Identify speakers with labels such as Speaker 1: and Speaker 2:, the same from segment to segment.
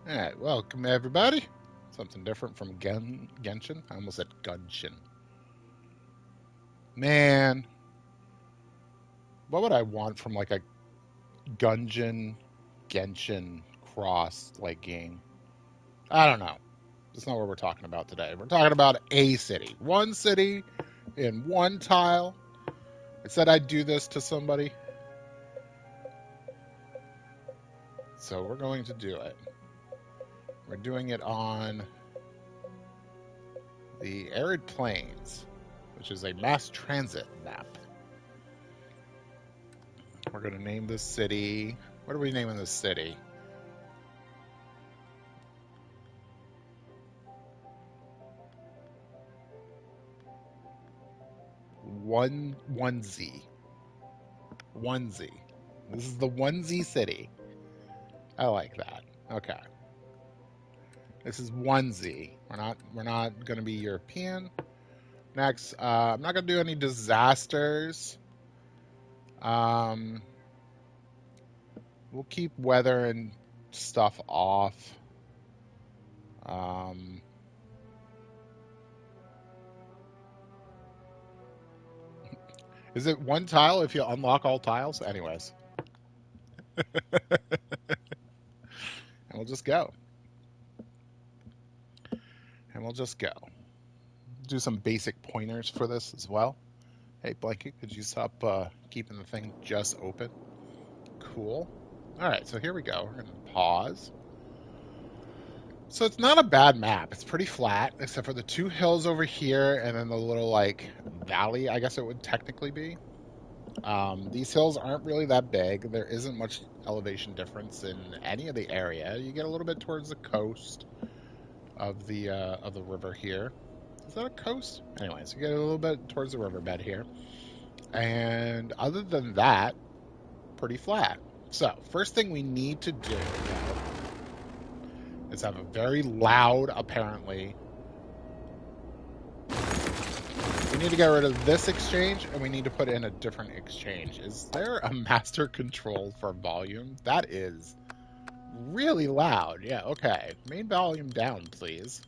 Speaker 1: Alright, welcome everybody. Something different from Genshin. I almost said Gunshin. Man, what would I want from like a Gungeon Genshin cross like game? I don't know. That's not what we're talking about today. We're talking about a city. One city in one tile. I said I'd do this to somebody. So we're going to do it. We're doing it on the Arid Plains, which is a mass transit map. We're going to name this city. What are we naming this city? Onesie. Onesie. This is the Onesie city. I like that. Okay. This is Onesie. We're not going to be European. Next, I'm not going to do any disasters. We'll keep weather and stuff off. Is it one tile if you unlock all tiles? Anyways. And we'll just go. And we'll just go. Do some basic pointers for this as well. Hey, Blanket, could you stop keeping the thing just open? Cool. All right, so here we go. We're going to pause. So it's not a bad map. It's pretty flat, except for the two hills over here and then the little, like, valley, I guess it would technically be. These hills aren't really that big. There isn't much elevation difference in any of the area. You get a little bit towards the coast of the river here. Is that a coast? Anyways, you get a little bit towards the riverbed here. And other than that, pretty flat. So, first thing we need to do is have a very loud, apparently. We need to get rid of this exchange, and we need to put in a different exchange. Is there a master control for volume? That is really loud. Yeah, okay. Main volume down, please.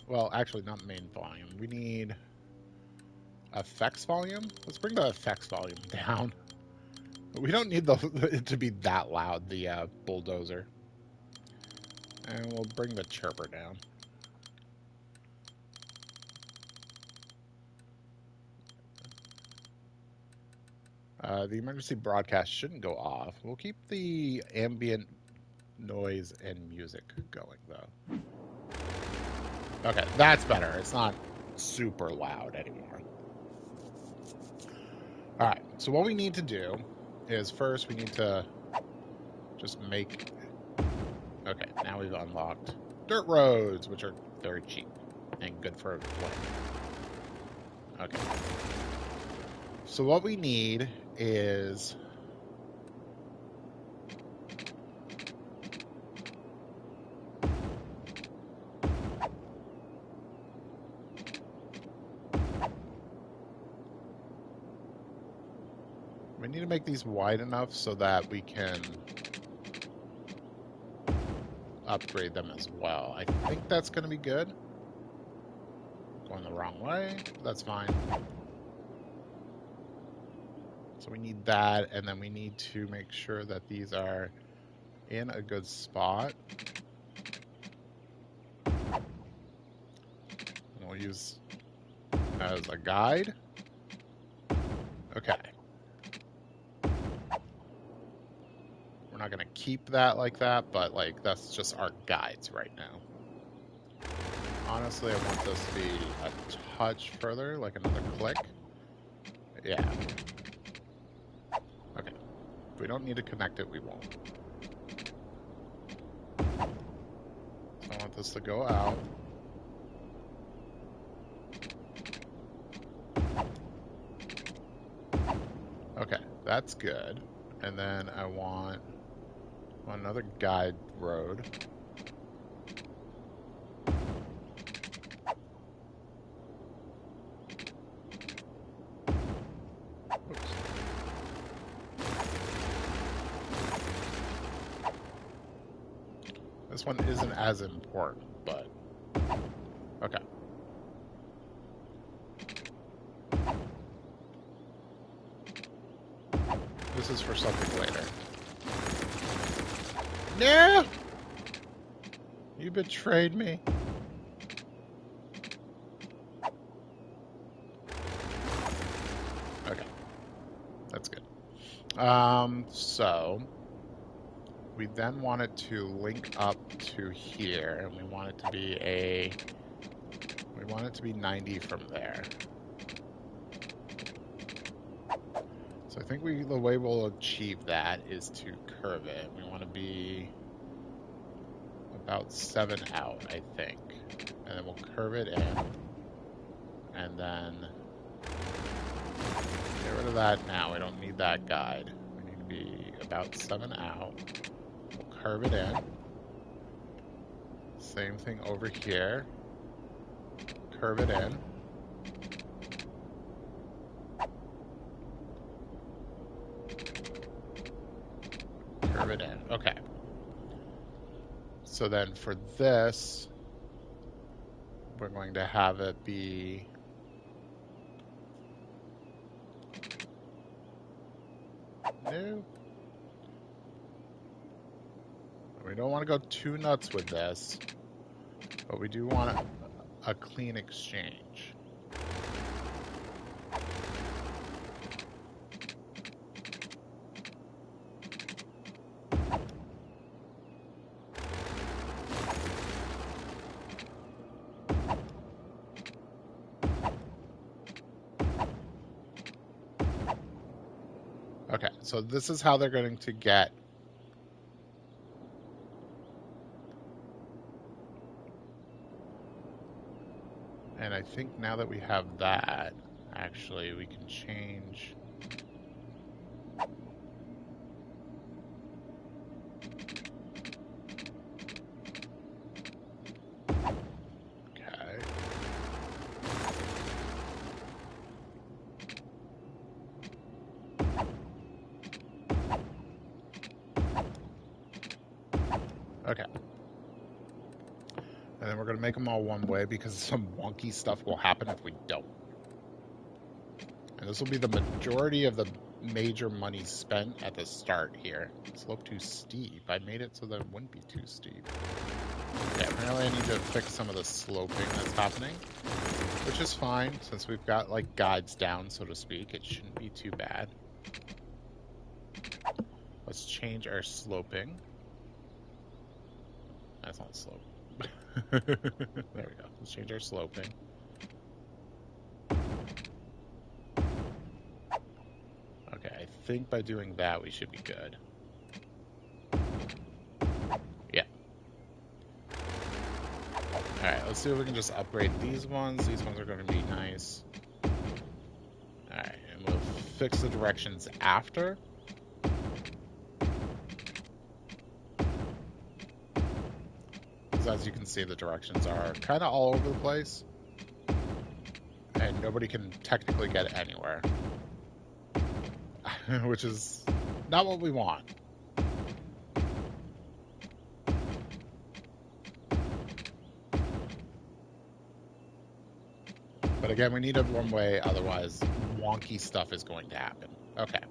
Speaker 1: Well, actually, not main volume. We need effects volume. Let's bring the effects volume down. We don't need it to be that loud, the bulldozer. And we'll bring the chirper down. The emergency broadcast shouldn't go off. We'll keep the ambient noise and music going, though. Okay, that's better. It's not super loud anymore. All right, so what we need to do is first we need to just make... Okay, now we've unlocked dirt roads, which are very cheap and good for playing. Okay. So what we need is... We need to make these wide enough so that we can upgrade them as well. I think that's going to be good. Going the wrong way. That's fine. So we need that, and then we need to make sure that these are in a good spot. And we'll use as a guide. Okay. We're not going to keep that like that, but like that's just our guides right now. Honestly, I want this to be a touch further, like another click. Yeah. Okay. If we don't need to connect it, we won't. So I want this to go out. Okay, that's good. And then I want another guide road. Oops. This one isn't as important, but okay. This is for something later. No! You betrayed me. Okay. That's good. So we then want it to link up to here, and we want it to be 90 from there. So I think the way we'll achieve that is to curve it. We want to be about 7 out, I think. And then we'll curve it in. And then get rid of that now. We don't need that guide. We need to be about 7 out. We'll curve it in. Same thing over here. Curve it in. Curve it in. Okay. So then for this, we're going to have it be no. We don't want to go too nuts with this, but we do want a clean exchange. Okay, so this is how they're going to get. And I think now that we have that, actually, we can change. Okay. Okay. And then we're going to make them all one way because some wonky stuff will happen if we don't. And this will be the majority of the major money spent at the start here. Slope too steep. I made it so that it wouldn't be too steep. Okay, apparently I need to fix some of the sloping that's happening, which is fine since we've got like guides down, so to speak. It shouldn't be too bad. Let's change our sloping. That's not slope. There we go. Let's change our sloping. Okay, I think by doing that we should be good. Yeah. Alright, let's see if we can just upgrade these ones. These ones are going to be nice. Alright, and we'll fix the directions after. As you can see, the directions are kind of all over the place, and nobody can technically get anywhere, which is not what we want. But again, we need it one way, otherwise wonky stuff is going to happen. Okay,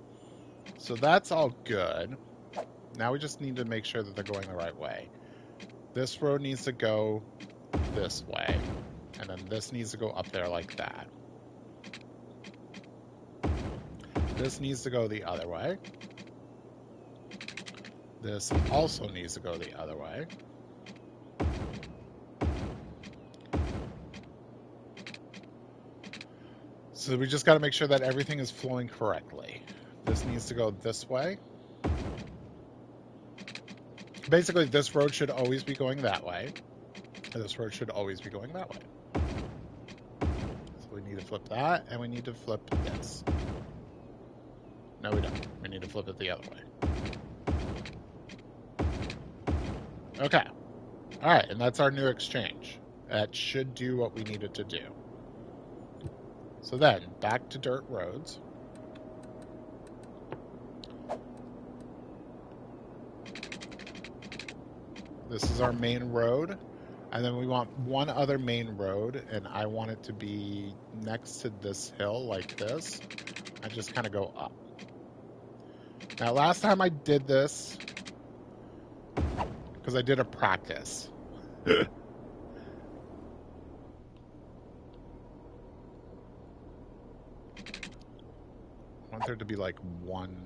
Speaker 1: so that's all good. Now we just need to make sure that they're going the right way. This road needs to go this way, and then this needs to go up there like that. This needs to go the other way. This also needs to go the other way. So we just got to make sure that everything is flowing correctly. This needs to go this way. Basically, this road should always be going that way. This road should always be going that way. So we need to flip that, and we need to flip this. No, we don't. We need to flip it the other way. Okay. All right, and that's our new exchange. That should do what we needed to do. So then, back to dirt roads. This is our main road. And then we want one other main road, and I want it to be next to this hill like this. And just kind of go up. Now, last time I did this, because I did a practice. I want there to be like one.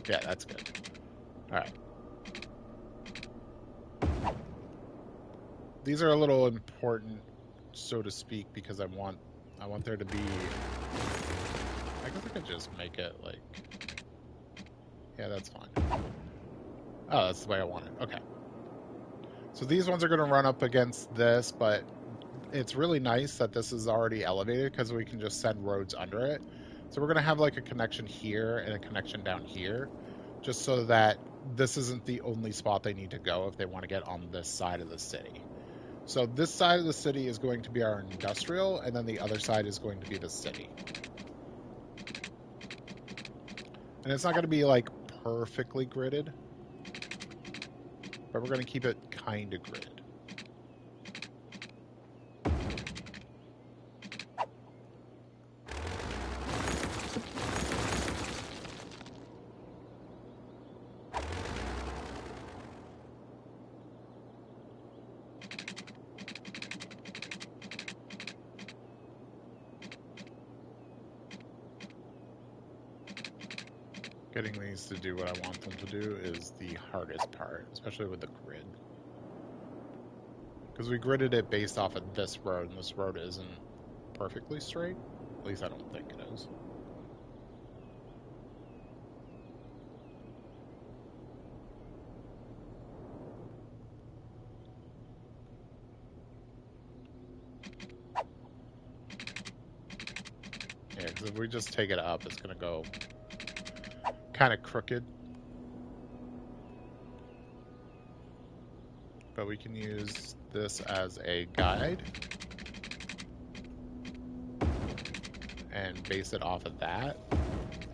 Speaker 1: Yeah, that's good. All right. These are a little important, so to speak, because I want there to be. I guess I could just make it like. Yeah, that's fine. Oh, that's the way I want it. Okay. So these ones are going to run up against this, but it's really nice that this is already elevated because we can just send roads under it. So we're going to have like a connection here and a connection down here, just so that this isn't the only spot they need to go if they want to get on this side of the city. So this side of the city is going to be our industrial, and then the other side is going to be the city. And it's not going to be like perfectly gridded, but we're going to keep it kind of gridded. Getting these to do what I want them to do is the hardest part, especially with the grid. Because we gridded it based off of this road, and this road isn't perfectly straight. At least I don't think it is. Yeah, because if we just take it up, it's going to go kind of crooked. But we can use this as a guide and base it off of that,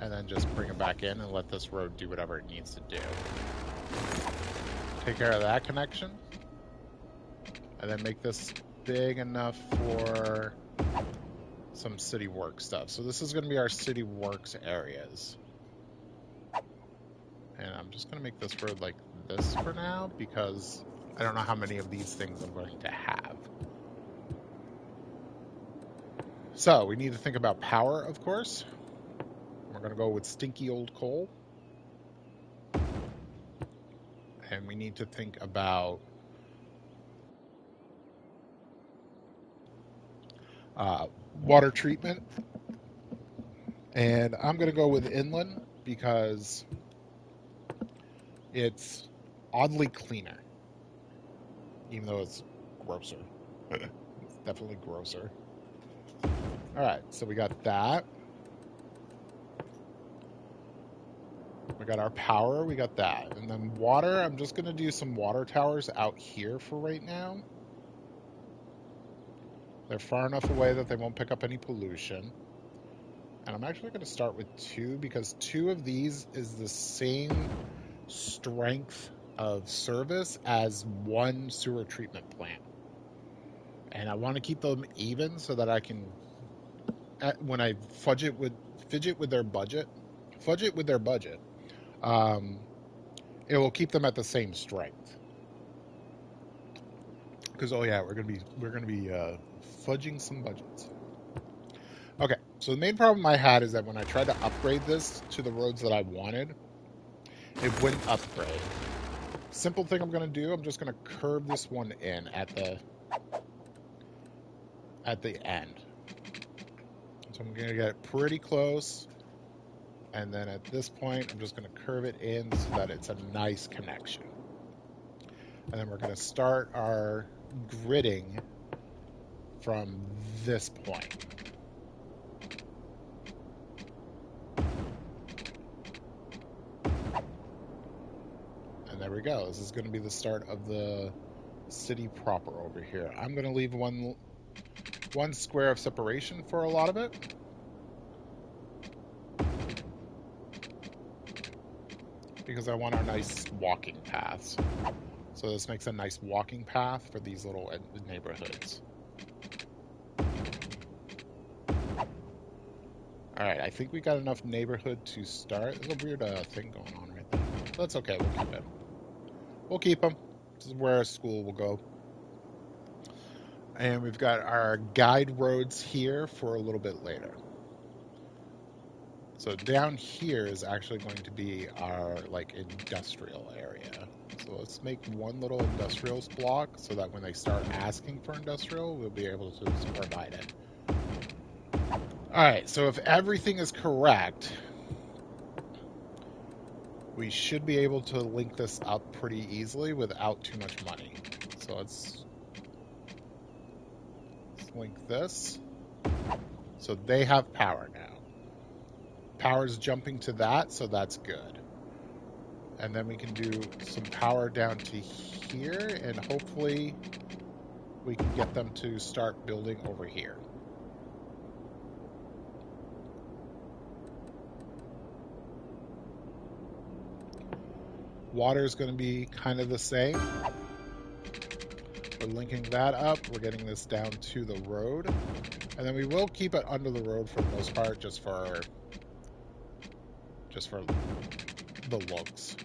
Speaker 1: and then just bring it back in and let this road do whatever it needs to do. Take care of that connection, and then make this big enough for some city work stuff. So this is going to be our city works areas. And I'm just going to make this road like this for now, because I don't know how many of these things I'm going to have. So we need to think about power, of course. We're going to go with stinky old coal. And we need to think about water treatment. And I'm going to go with inland because it's oddly cleaner, even though it's grosser. It's definitely grosser. All right, so we got that. We got our power, we got that. And then water, I'm just going to do some water towers out here for right now. They're far enough away that they won't pick up any pollution. And I'm actually going to start with 2 because 2 of these is the same strength of service as 1 sewer treatment plant. And I want to keep them even so that I can, when I fidget with their budget, it will keep them at the same strength. Because oh yeah, we're gonna be fudging some budgets. Okay, so the main problem I had is that when I tried to upgrade this to the roads that I wanted, it wouldn't upgrade. Simple thing I'm gonna do, I'm just gonna curve this one in at the end. So I'm gonna get it pretty close, and then at this point, I'm just gonna curve it in so that it's a nice connection. And then we're gonna start our gridding from this point. And there we go. This is going to be the start of the city proper over here. I'm going to leave one square of separation for a lot of it. because I want our nice walking paths. So this makes a nice walking path for these little neighborhoods. Alright, I think we got enough neighborhood to start. There's a weird thing going on right there. That's okay, we'll keep it. We'll keep them. This is where our school will go. And we've got our guide roads here for a little bit later. So down here is actually going to be our like industrial area. So let's make one little industrial block so that when they start asking for industrial, we'll be able to provide it. All right, so if everything is correct, we should be able to link this up pretty easily without too much money. So let's link this. So they have power now. Power's jumping to that, so that's good. And then we can do some power down to here, and hopefully we can get them to start building over here. Water is going to be kind of the same. We're linking that up. We're getting this down to the road. And then we will keep it under the road for the most part, just for the looks.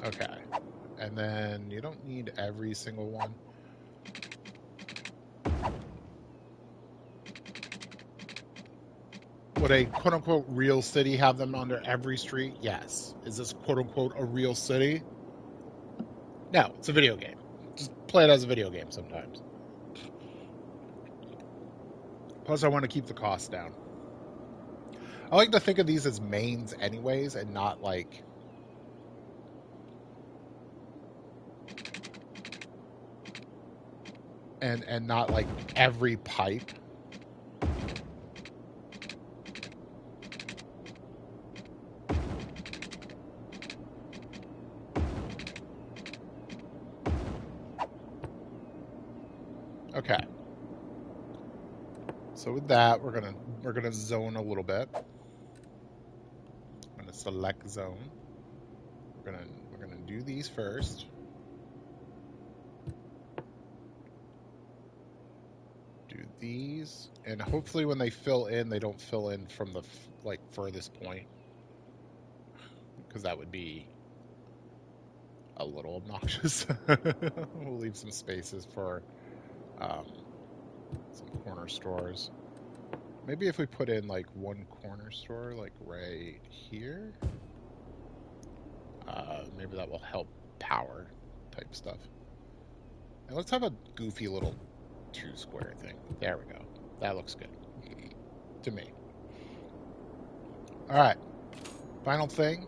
Speaker 1: Okay. And then you don't need every single one. Would a quote-unquote real city have them under every street? Yes. Is this quote-unquote a real city? No, it's a video game. Just play it as a video game sometimes. Plus, I want to keep the cost down. I like to think of these as mains anyways, and not like... And not like every pipe. Okay. So with that, we're gonna zone a little bit. I'm gonna select zone. We're gonna do these first. Do these, and hopefully when they fill in, they don't fill in from the like furthest point, because that would be a little obnoxious. We'll leave some spaces for some corner stores. Maybe if we put in like one corner store, like right here, maybe that will help power type stuff. And let's have a goofy little 2-square thing. There we go. That looks good to me. All right. Final thing.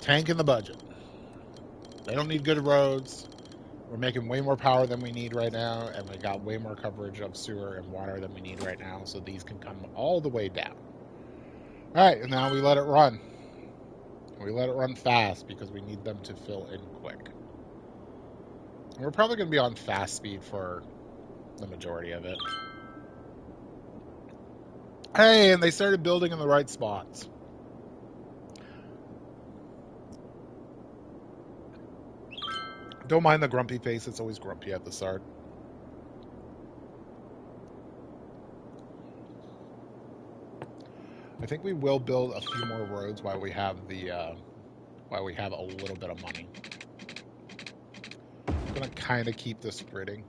Speaker 1: Tank in the budget. They don't need good roads. We're making way more power than we need right now, and we got way more coverage of sewer and water than we need right now, so these can come all the way down. All right, and now we let it run. We let it run fast because we need them to fill in quick. And we're probably going to be on fast speed for the majority of it. Hey, and they started building in the right spots. Don't mind the grumpy face. It's always grumpy at the start. I think we will build a few more roads while we have a little bit of money. I'm gonna kind of keep this spreading.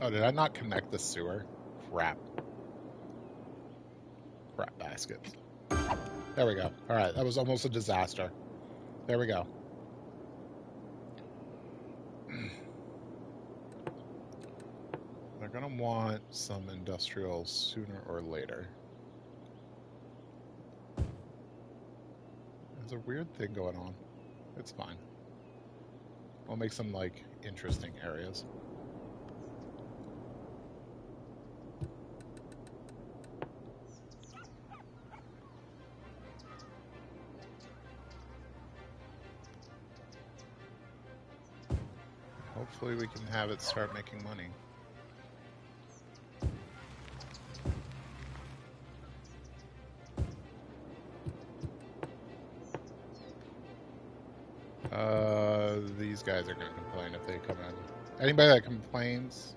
Speaker 1: Oh, did I not connect the sewer? Crap. Crap baskets. There we go. All right, that was almost a disaster. There we go. They're going to want some industrial sooner or later. There's a weird thing going on. It's fine. We'll make some, like, interesting areas. Hopefully we can have it start making money. guys are going to complain if they come in. Anybody that complains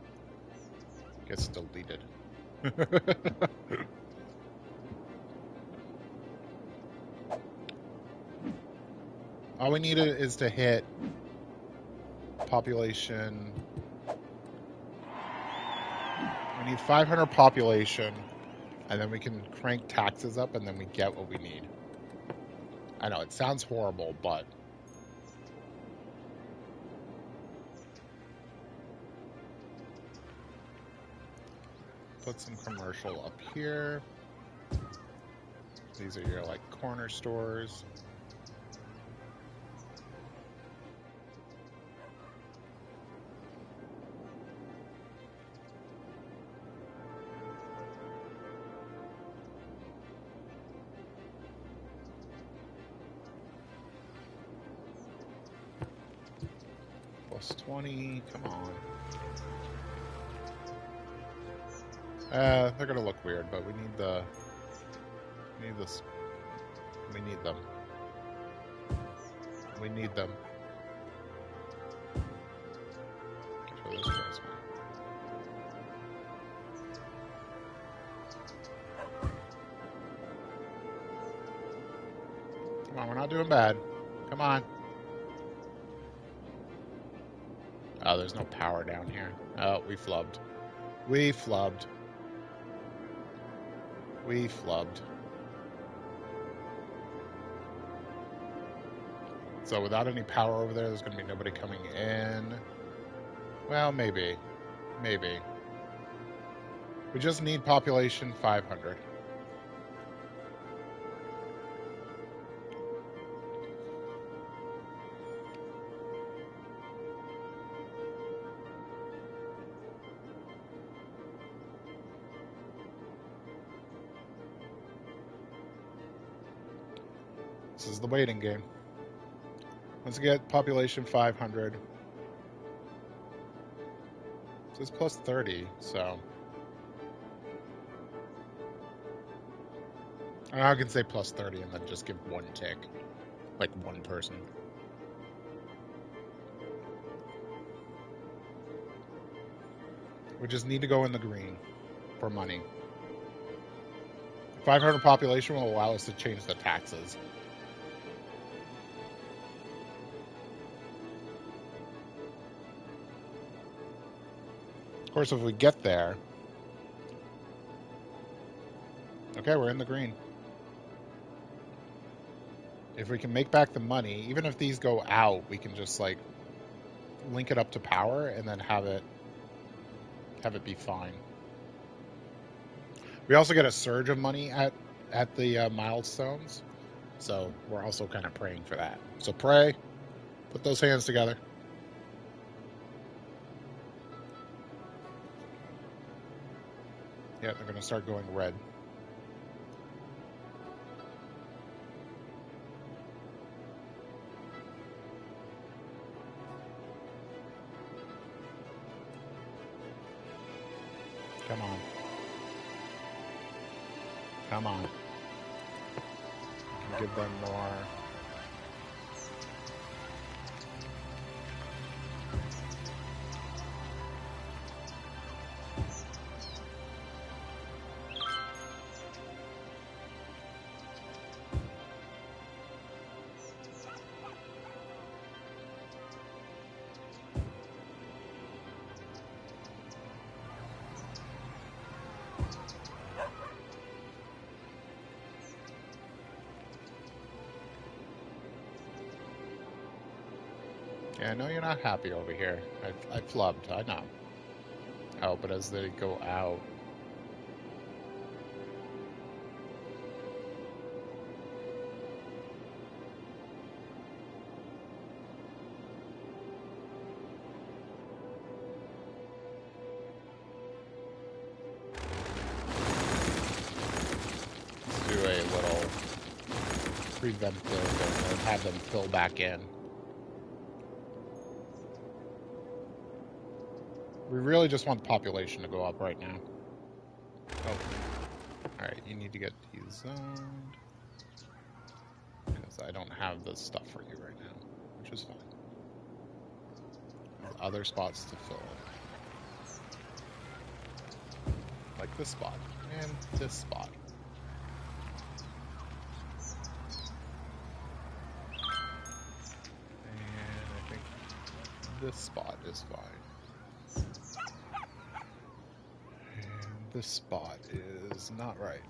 Speaker 1: gets deleted. All we need is to hit population. We need 500 population, and then we can crank taxes up, and then we get what we need. I know, it sounds horrible, but... Put some commercial up here. These are your, like, corner stores. Plus 20, come on. They're gonna look weird, but we need the... We need this... We need them. We need them. For this transfer. Come on, we're not doing bad. Come on. Oh, there's no power down here. Oh, we flubbed. We flubbed. We flubbed. So without any power over there, there's going to be nobody coming in. Well, maybe. Maybe. We just need population 500. This is the waiting game. Once we get population 500, this is plus 30, so... I can say plus 30 and then just give one tick. Like one person. We just need to go in the green for money. 500 population will allow us to change the taxes. Of course, if we get there... Okay, we're in the green. If we can make back the money, even if these go out, we can just, like, link it up to power and then have it be fine. We also get a surge of money at the milestones, so we're also kind of praying for that. So pray, put those hands together. Yeah, they're going to start going red. Come on. Come on. We can give them more. Yeah, I know you're not happy over here. I flubbed, I know. Oh, but as they go out... Let's do a little preventive and have them fill back in. We really just want the population to go up right now. Oh. Alright, you need to get de-zoned. Because I don't have the stuff for you right now, which is fine. other spots to fill. Like this spot and this spot. And I think this spot is fine. And this spot is not right.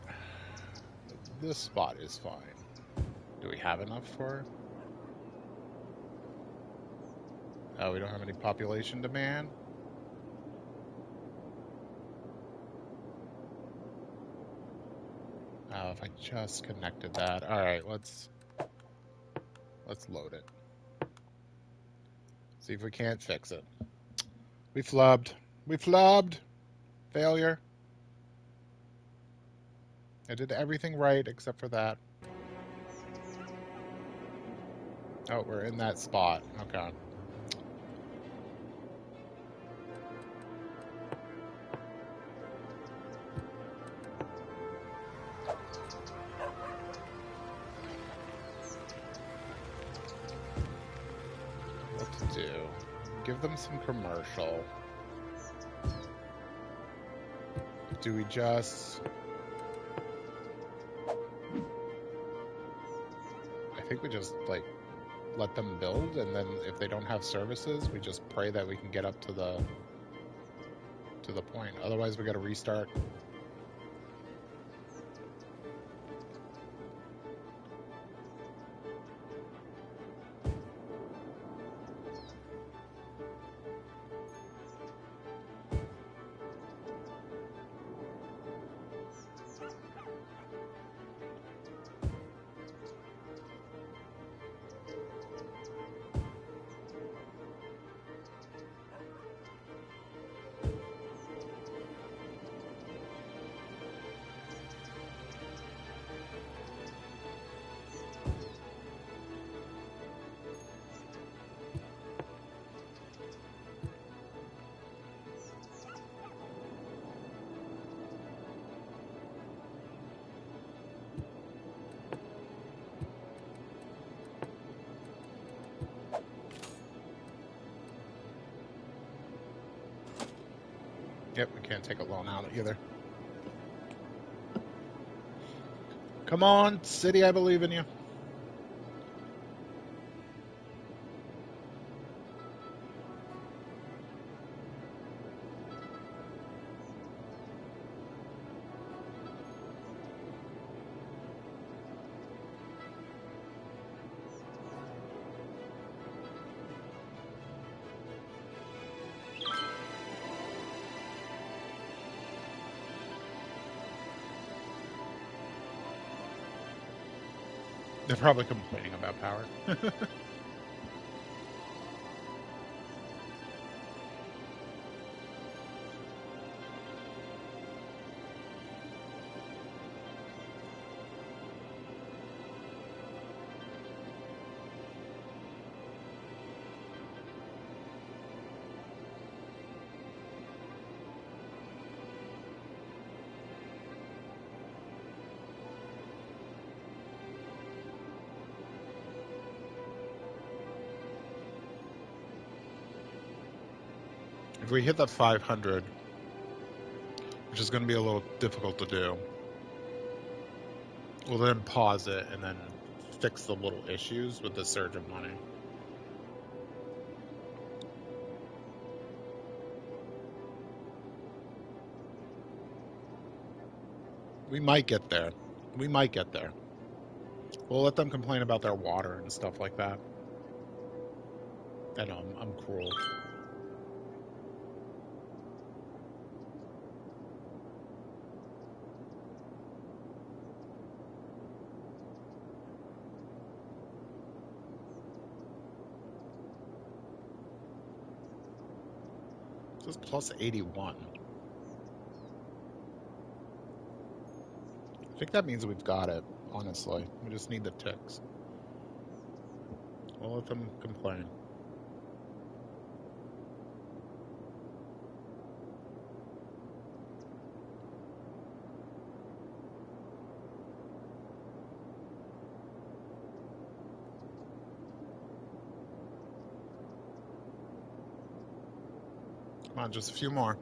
Speaker 1: But this spot is fine. Do we have enough for? Oh, we don't have any population demand? Oh, if I just connected that. All right, let's load it. See if we can't fix it. We flubbed. We flubbed. Failure. I did everything right except for that. Oh, we're in that spot. Okay. What to do? Give them some commercial. Do we just... I think we just, like, let them build, and then if they don't have services, we just pray that we can get up to the point. Otherwise, we got to restart. Yep, we can't take a loan out either. Come on, city, I believe in you. They're probably complaining about power. If we hit that 500, which is going to be a little difficult to do, we'll then pause it and then fix the little issues with the surge of money. We might get there. We might get there. We'll let them complain about their water and stuff like that. I know, I'm cruel. This is plus 81. I think that means we've got it, honestly. We just need the ticks. We'll let them complain. Come on, just a few more.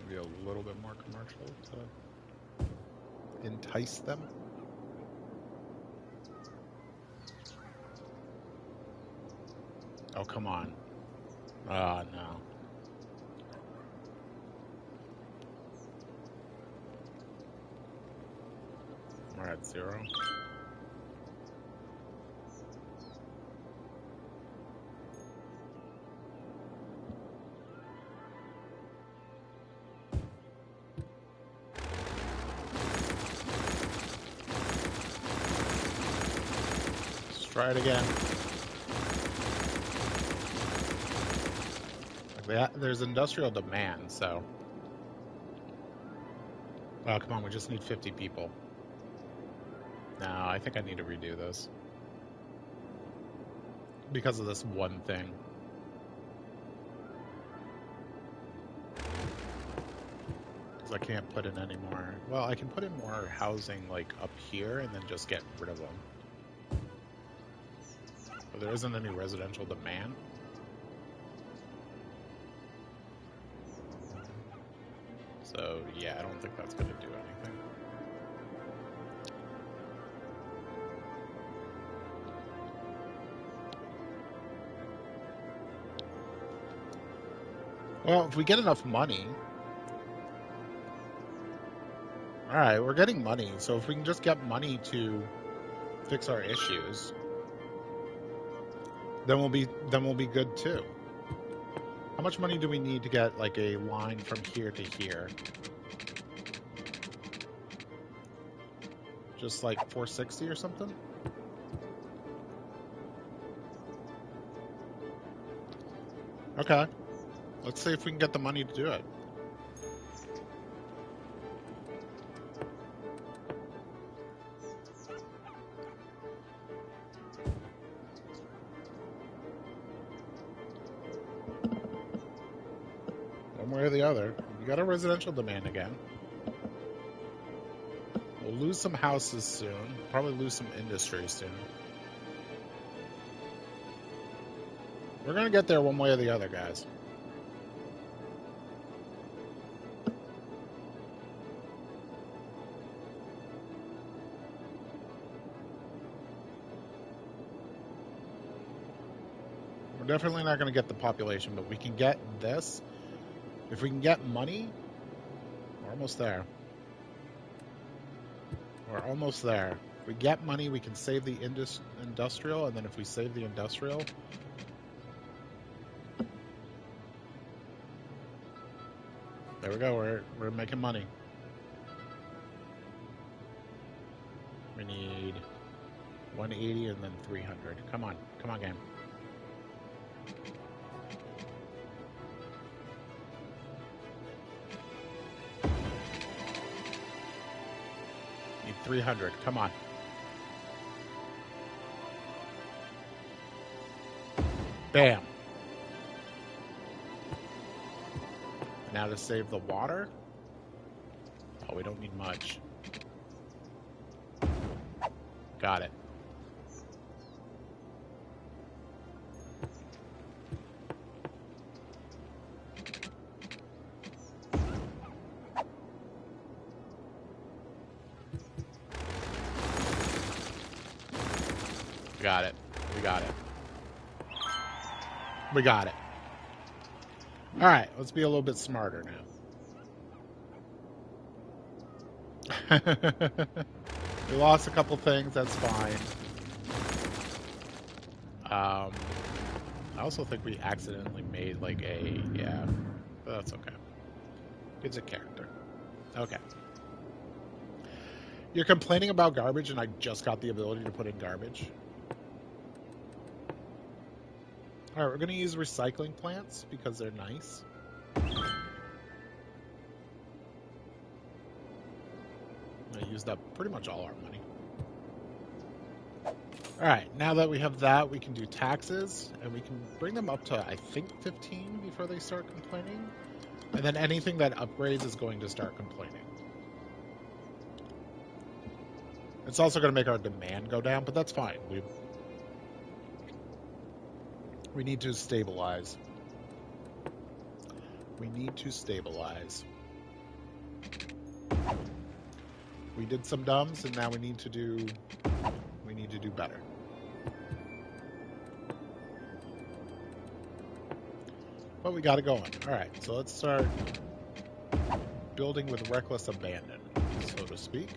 Speaker 1: Maybe a little bit more commercial to entice them. Oh, come on. Ah, no. We're at 0. Let's try it again. There's industrial demand, so... Oh, come on, we just need 50 people. No, I think I need to redo this. Because of this one thing. Because I can't put in any more... Well, I can put in more housing, like, up here and then just get rid of them. But there isn't any residential demand. So, yeah, I don't think that's going to do anything. Well, if we get enough money... Alright, we're getting money, so if we can just get money to fix our issues, then we'll be good too. How much money do we need to get, like, a line from here to here? Just like 460 or something? Okay. Let's see if we can get the money to do it. One way or the other. We got a residential demand again. We'll lose some houses soon. Probably lose some industry soon. We're gonna get there one way or the other, guys. We're definitely not gonna get the population, but we can get this. If we can get money, we're almost there. We're almost there. If we get money, we can save the industrial, and then if we save the industrial... There we go, we're making money. We need 180 and then 300. Come on game. Need 300, come on. Bam. Now to save the water. Oh, we don't need much. Got it. Got it. We got it. We got it. All right, let's be a little bit smarter now. We lost a couple things, that's fine. I also think we accidentally made like a, yeah, but that's okay. It's a character. Okay. You're complaining about garbage and I just got the ability to put in garbage. Alright, we're going to use recycling plants because they're nice. I used up pretty much all our money. Alright, now that we have that, we can do taxes, and we can bring them up to, I think, 15 before they start complaining. And then anything that upgrades is going to start complaining. It's also going to make our demand go down, but that's fine. We need to stabilize. We need to stabilize. We did some dumbs, and now we need to do better. But we got it going. All right, so let's start building with reckless abandon, so to speak.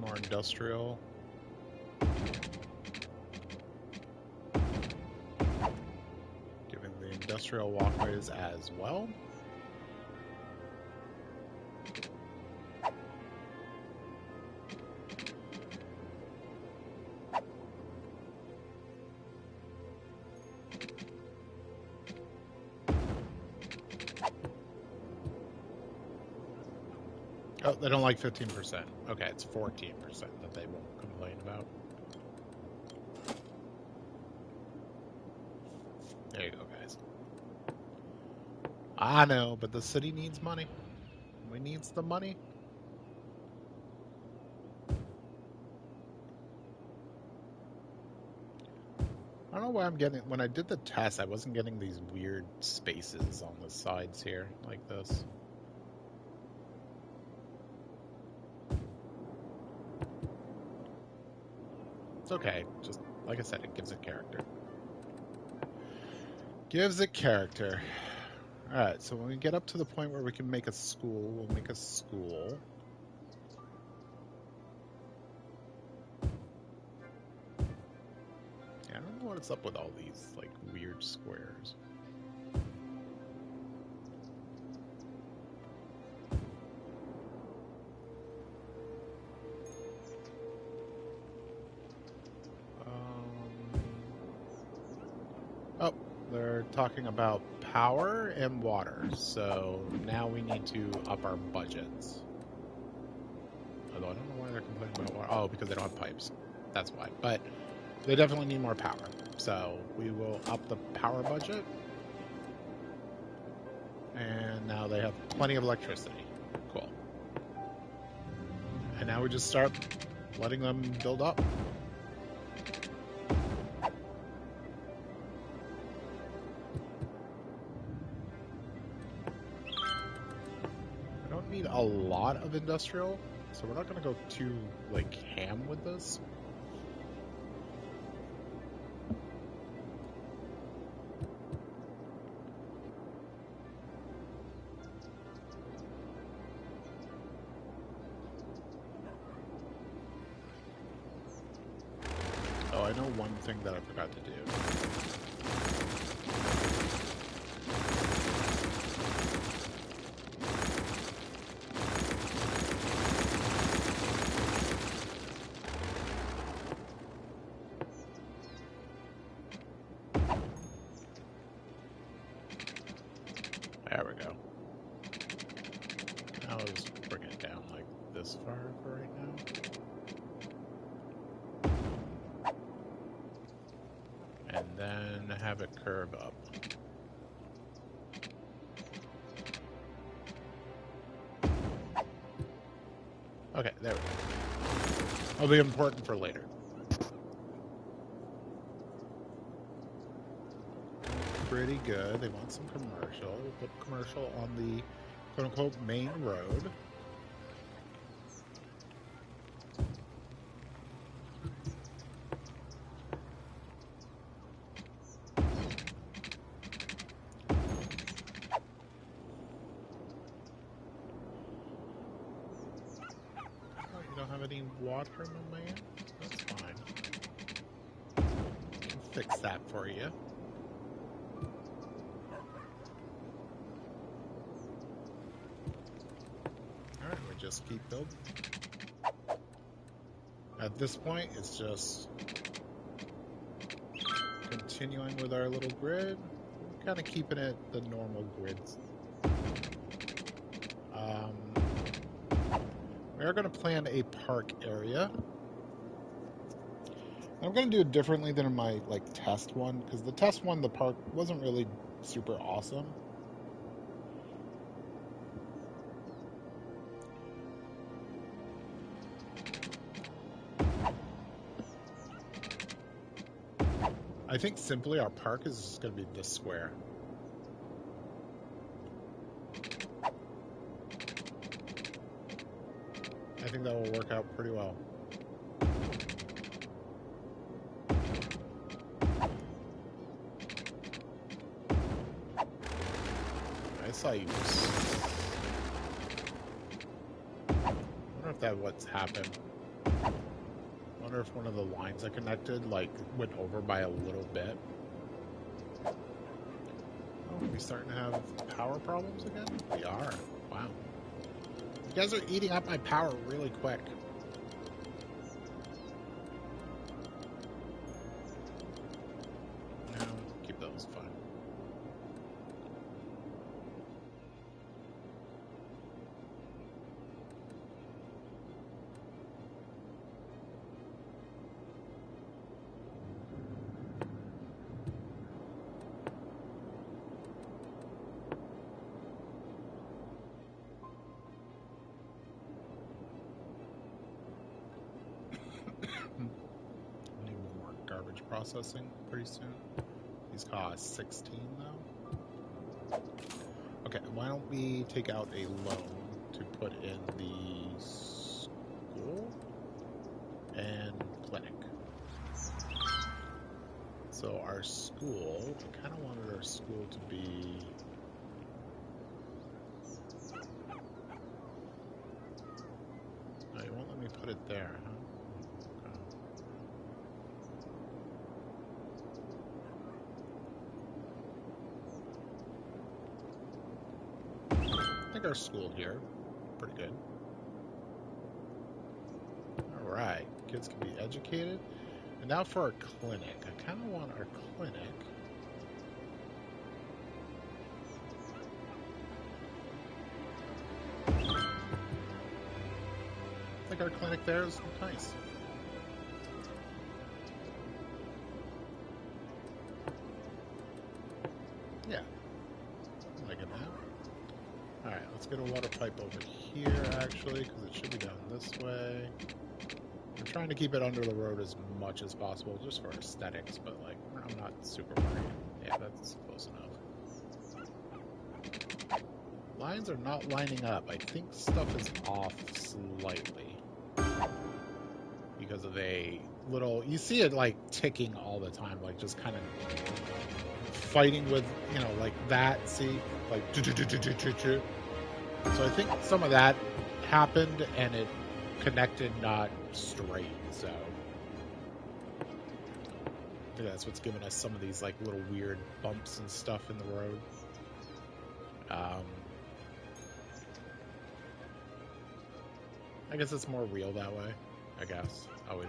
Speaker 1: More industrial. Giving the industrial walkways as well. Oh, they don't like 15%. Okay, it's 14% that they won't complain about. There you go, guys. I know, but the city needs money. We needs the money. I don't know why I'm getting... When I did the test, I wasn't getting these weird spaces on the sides here, like this. It's okay. Just, like I said, it gives it character. Gives it character. Alright, so when we get up to the point where we can make a school, we'll make a school. Yeah, I don't know what's up with all these, like, weird squares. Oh, they're talking about power and water, so now we need to up our budgets. Although I don't know why they're complaining about water. Oh, because they don't have pipes. That's why. But they definitely need more power. So we will up the power budget. And now they have plenty of electricity. Cool. And now we just start letting them build up. I don't need a lot of industrial, so we're not going to go too, like, ham with this. Oh, I know one thing that I forgot to do. There we go. I'll just bring it down like this far for right now. And then have it curve up. Okay, there we go. That'll be important for later. Pretty good. They want some commercial. We'll put commercial on the quote-unquote main road. Oh, you don't have any water in the land? That's fine. Can fix that for you. just keep building. At this point, it's just continuing with our little grid, kind of keeping it the normal grids. We are going to plan a park area. I'm going to do it differently than in my test one, because the test one, the park wasn't really super awesome. I think simply our park is just going to be this square. I think that will work out pretty well. I saw you. I wonder if that's what's happened. I wonder if one of the lines I connected went over by a little bit. Oh, are we starting to have power problems again? We are. Wow. You guys are eating up my power really quick. No, keep those fine. Need more garbage processing pretty soon. These cost 16 though. Okay, why don't we take out a loan to put in the school and clinic. So our school, I kind of wanted our school to be... Oh, you won't let me put it there, huh? I think our school here, pretty good. Alright, kids can be educated. And now for our clinic. I kind of want our clinic... I think our clinic there is nice. Yeah. I'm liking that. Alright, let's get a water pipe over here, actually, because it should be down this way. I'm trying to keep it under the road as much as possible, just for aesthetics, but, I'm not super worried. Yeah, that's close enough. Lines are not lining up. I think stuff is off slightly. Because of a little... You see it, ticking all the time, just kind of fighting with, that, see? So I think some of that happened, and it connected not straight, so... I think that's what's giving us some of these, little weird bumps and stuff in the road. I guess it's more real that way, I guess. Oh, we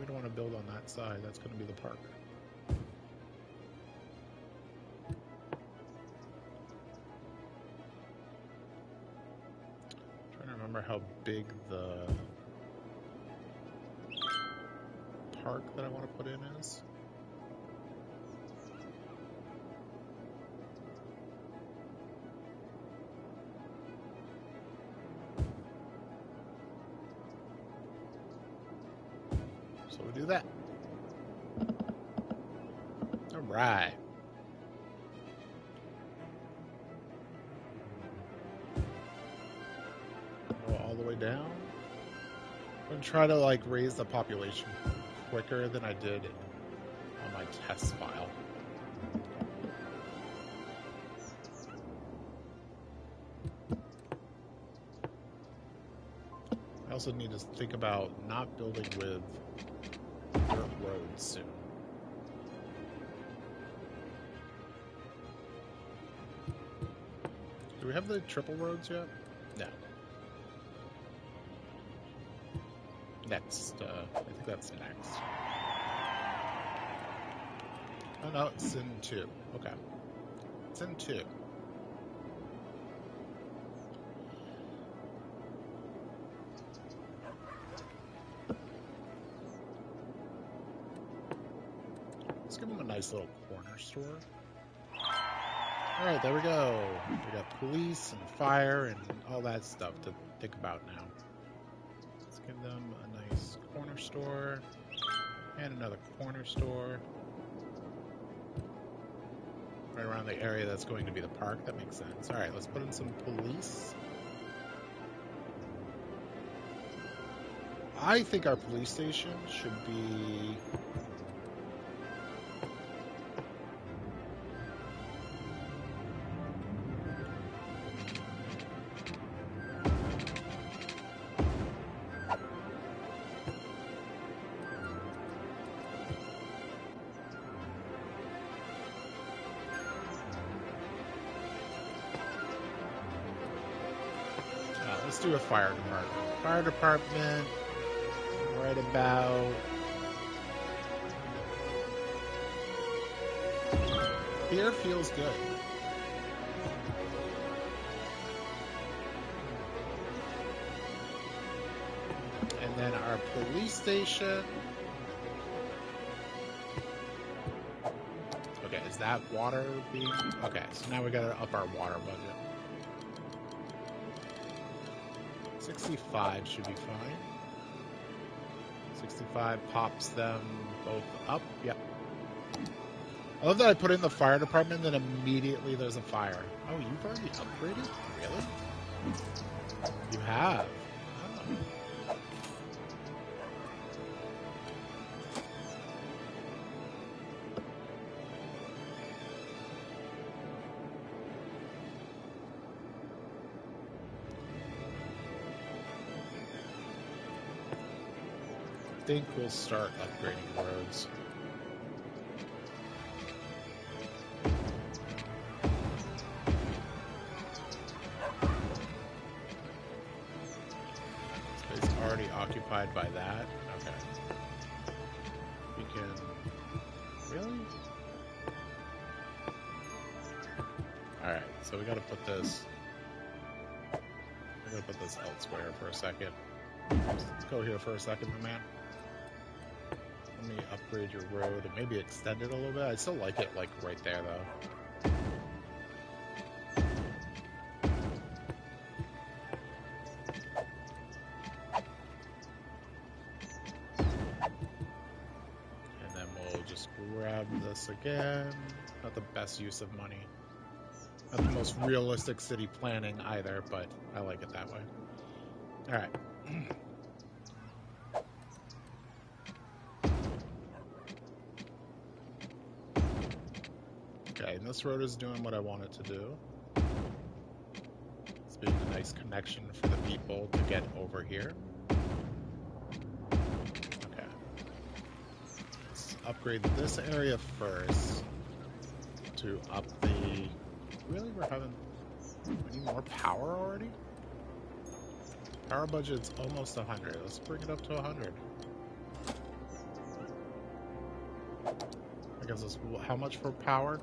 Speaker 1: don't want to build on that side. That's going to be the park. I'm trying to remember how big the park that I want to put in is. So we do that. All right. Go all the way down. I'm going to try to raise the population quicker than I did on my test file. I also need to think about not building with dirt roads soon. Do we have the triple roads yet? No. next. I think that's next. Oh no, it's in 2. Okay. It's in 2. Let's give him a nice little corner store. Alright, there we go. We got police and fire and all that stuff to think about now. Let's give them a nice corner store. And another corner store. Right around the area that's going to be the park. That makes sense. Alright, let's put in some police. I think our police station should be... let's do a fire department. Fire department, right about here feels good. And then our police station. Okay, is that water being... Okay, so now we gotta up our water budget. 65 should be fine. 65 pops them both up. Yep. I love that I put in the fire department, then immediately there's a fire. Oh, you've already upgraded? Really? You have. Oh. I think we'll start upgrading roads. Space already occupied by that. Okay. We can... Really? Alright, so we gotta put this... I'm gonna put this elsewhere for a second. Let's go here for a second, my man. Let me upgrade your road and maybe extend it a little bit. I still like it, like, right there, though. And then we'll just grab this again. Not the best use of money. Not the most realistic city planning either, but I like it that way. Alright. Okay, and this road is doing what I want it to do. It's being a nice connection for the people to get over here. Okay. Let's upgrade this area first to up the... Really? We're having... We need more power already? Power budget's almost 100. Let's bring it up to 100. I guess it's... How much for power?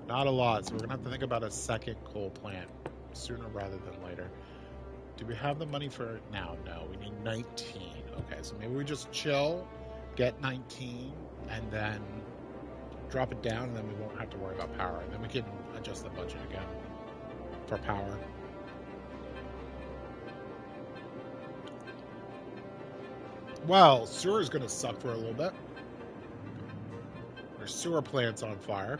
Speaker 1: Not a lot, so we're gonna have to think about a second coal plant sooner rather than later. Do we have the money for it now? No, we need 19. Okay, so maybe we just chill, get 19, and then drop it down, and then we won't have to worry about power. And then we can adjust the budget again for power. Well, sewer's gonna suck for a little bit. Our sewer plant's on fire.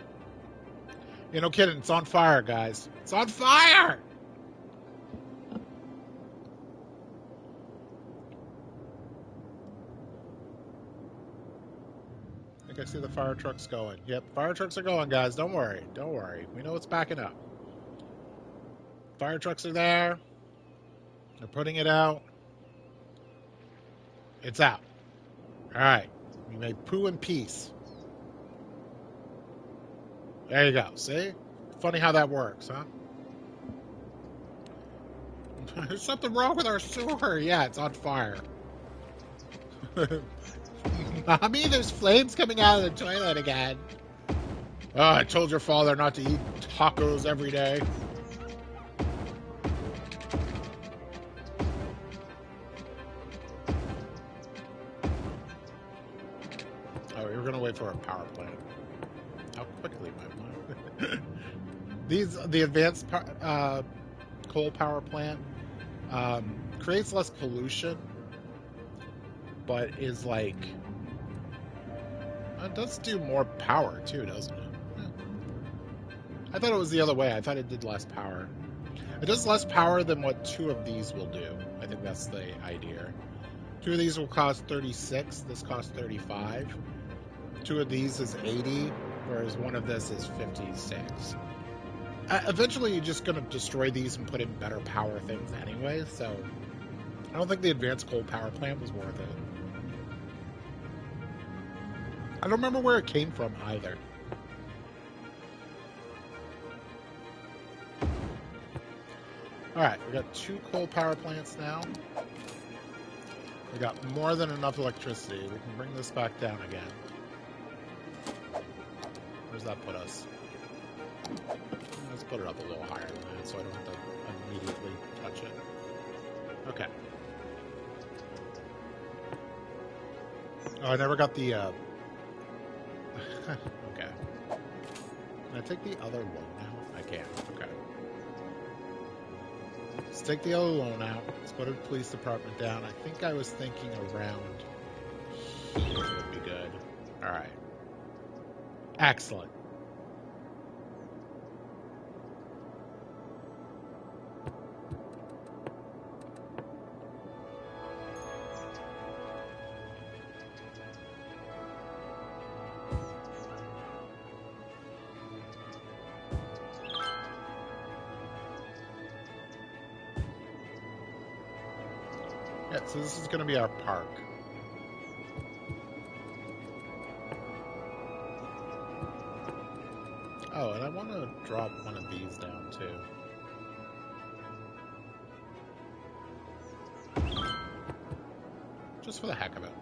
Speaker 1: You no kidding, it's on fire, guys. It's on fire! I think I see the fire trucks going. Yep, fire trucks are going, guys. Don't worry. Don't worry. We know it's backing up. Fire trucks are there. They're putting it out. It's out. All right. We may poo in peace. There you go. See? Funny how that works, huh? There's something wrong with our sewer. Yeah, it's on fire. Mommy, there's flames coming out of the toilet again. Oh, I told your father not to eat tacos every day. Oh, you're gonna wait for a power plant. How quickly, my mom. The advanced coal power plant creates less pollution, but is like it does do more power too, doesn't it? I thought it was the other way. I thought it did less power. It does less power than what 2 of these will do. I think that's the idea. 2 of these will cost 36. This costs 35. 2 of these is 80, whereas 1 of this is 56. Eventually, you're just going to destroy these and put in better power things anyway, so I don't think the advanced coal power plant was worth it. I don't remember where it came from either. Alright, we got 2 coal power plants now. We got more than enough electricity. We can bring this back down again. Where does that put us? Let's put it up a little higher than that so I don't have to immediately touch it. Okay. Oh, I never got the, okay. Can I take the other loan now? I can. Okay. Let's take the other loan out. Let's put a police department down. I think I was thinking around here would be good. Alright. Excellent. Yeah, so this is going to be our park. Oh, and I want to drop one of these down too. Just for the heck of it.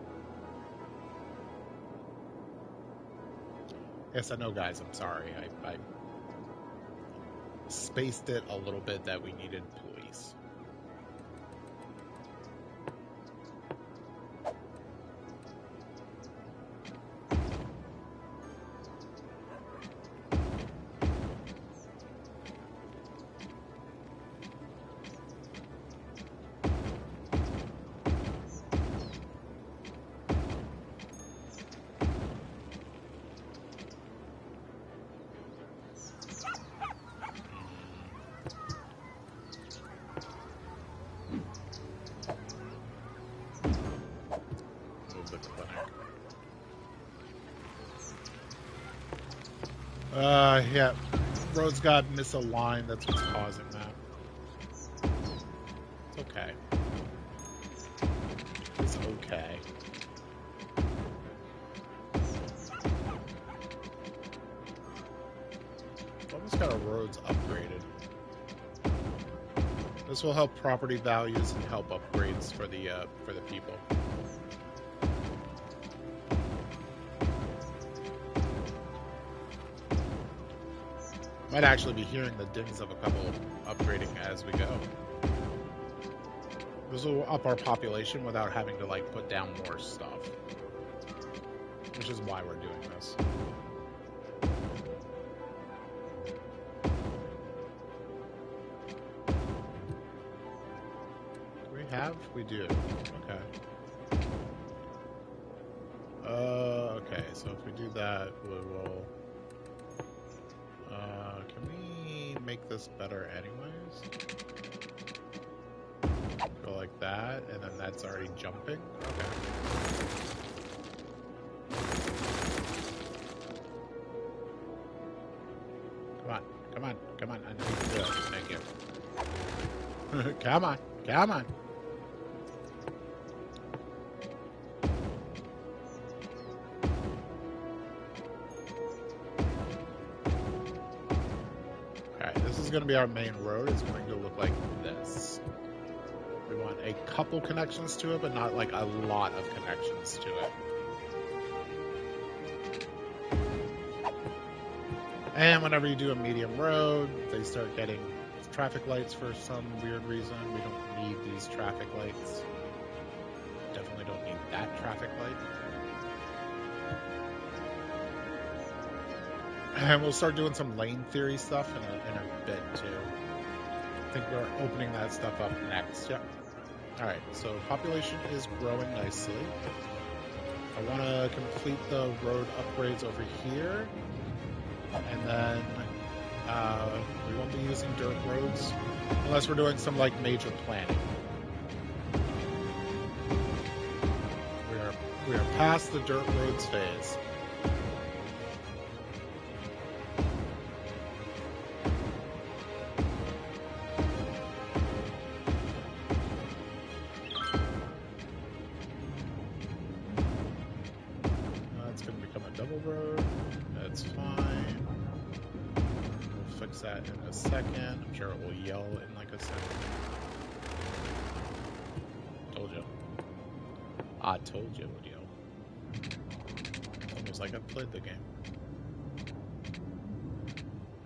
Speaker 1: Yes, I know, guys, I'm sorry. I spaced it a little bit that we needed police. Yeah. Roads got misaligned. That's what's causing that. It's okay. It's okay. Almost got our roads upgraded. This will help property values and help upgrades for the people. Might actually be hearing the dings of a couple upgrading as we go. This will up our population without having to like put down more stuff, which is why we're doing this. We do. Okay. Okay, so if we do that, we will... can we make this better anyways? Go like that, and then that's already jumping? Okay. Come on, come on, come on, I need to do it. Thank you. Come on, come on. is going to be our main road. It's going to look like this. We want a couple connections to it, but not like a lot of connections to it. And whenever you do a medium road, they start getting traffic lights for some weird reason. We don't need these traffic lights. Definitely don't need that traffic light. And we'll start doing some lane theory stuff in a bit too. I think we're opening that stuff up next. Yep. Alright, so population is growing nicely. I want to complete the road upgrades over here. And then we won't be using dirt roads unless we're doing some like major planning. We are past the dirt roads phase. It's going to become a double road. That's fine. We'll fix that in a second. I'm sure it will yell in like a second. Told you. I told you it would yell. Almost like I played the game.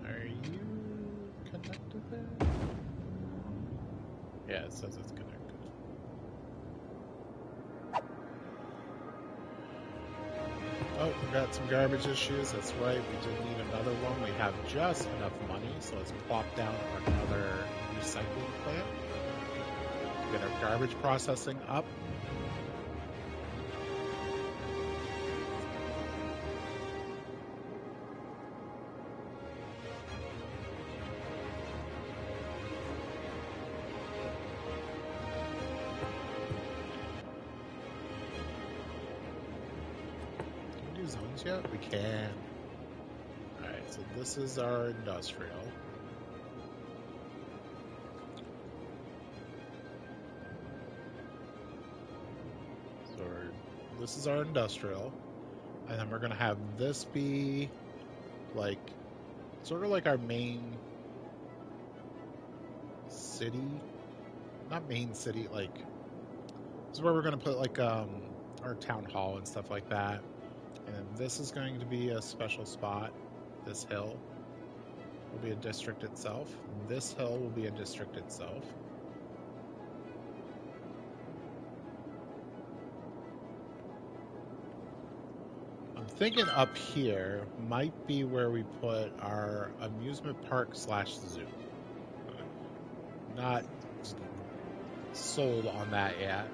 Speaker 1: Are you connected there? Yeah, it says it's connected. Oh, we got some garbage issues. That's right. We did need another one. We have just enough money, so let's plop down another recycling plant. Get our garbage processing up. Zones yet? We can. Alright, so this is our industrial. So this is our industrial. And then we're going to have this be like, sort of like our main city. Not main city, like, this is where we're going to put like our town hall and stuff like that. And this is going to be a special spot. This hill will be a district itself. This hill will be a district itself. I'm thinking up here might be where we put our amusement park / zoo. Not sold on that yet.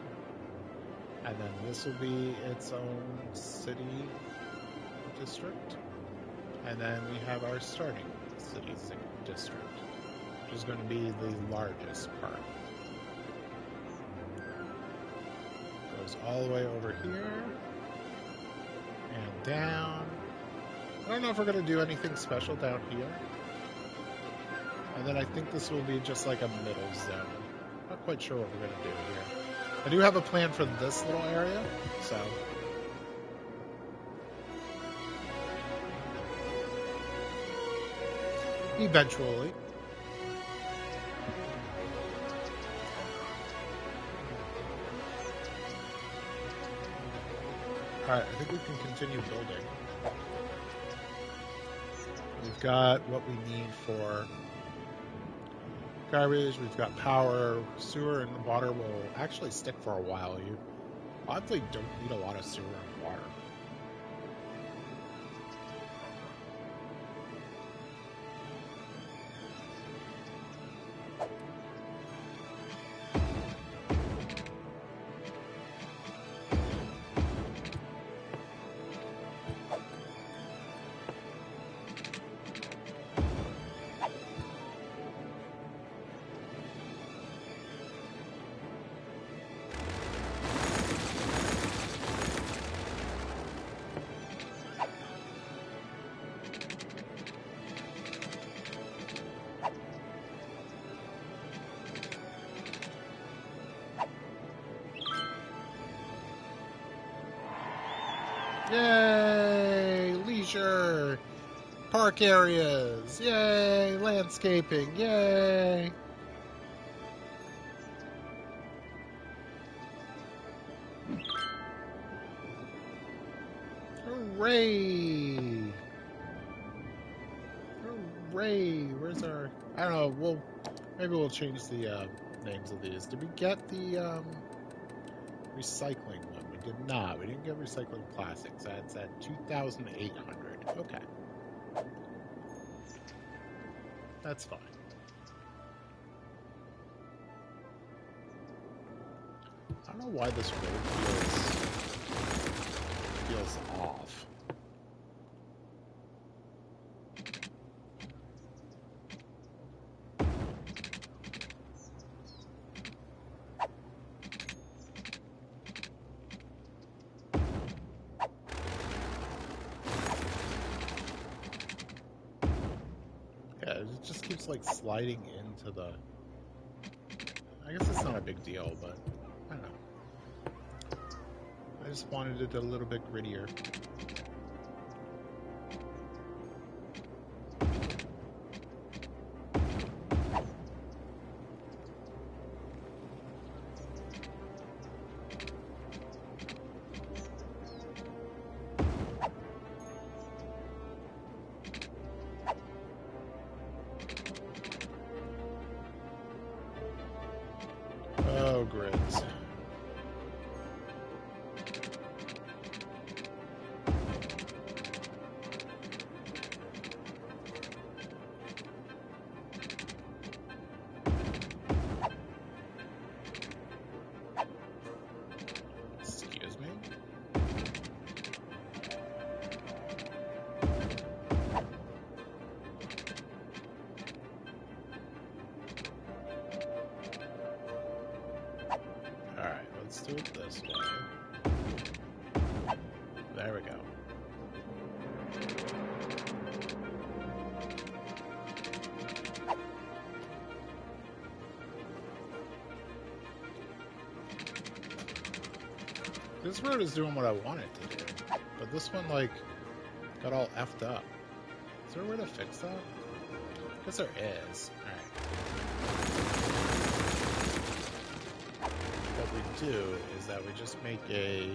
Speaker 1: And then this will be its own city district. And then we have our starting city district, which is going to be the largest part. Goes all the way over here and down. I don't know if we're going to do anything special down here. And then I think this will be just like a middle zone. Not quite sure what we're going to do here. I do have a plan for this little area, so. Eventually. Alright, I think we can continue building. We've got what we need for garbage, we've got power, sewer, and water will actually stick for a while. You oddly don't need a lot of sewer and water. Yay! Leisure! Park areas! Yay! Landscaping! Yay! Hooray! Hooray! Where's our... I don't know, maybe we'll change the names of these. Did we get the recycling one? We did not. We didn't get recycling plastics. That's at 2,800. Okay. That's fine. I don't know why this road feels off. Yeah, it just keeps like sliding into the... I guess it's not a big deal, but I don't know. I just wanted it a little bit grittier. Oh, grids. Excuse me? Alright, let's do it this way. There we go. This road is doing what I want it to do, but this one, like, got all effed up. Is there a way to fix that? I guess there is. Alright. What we do is that we just make a...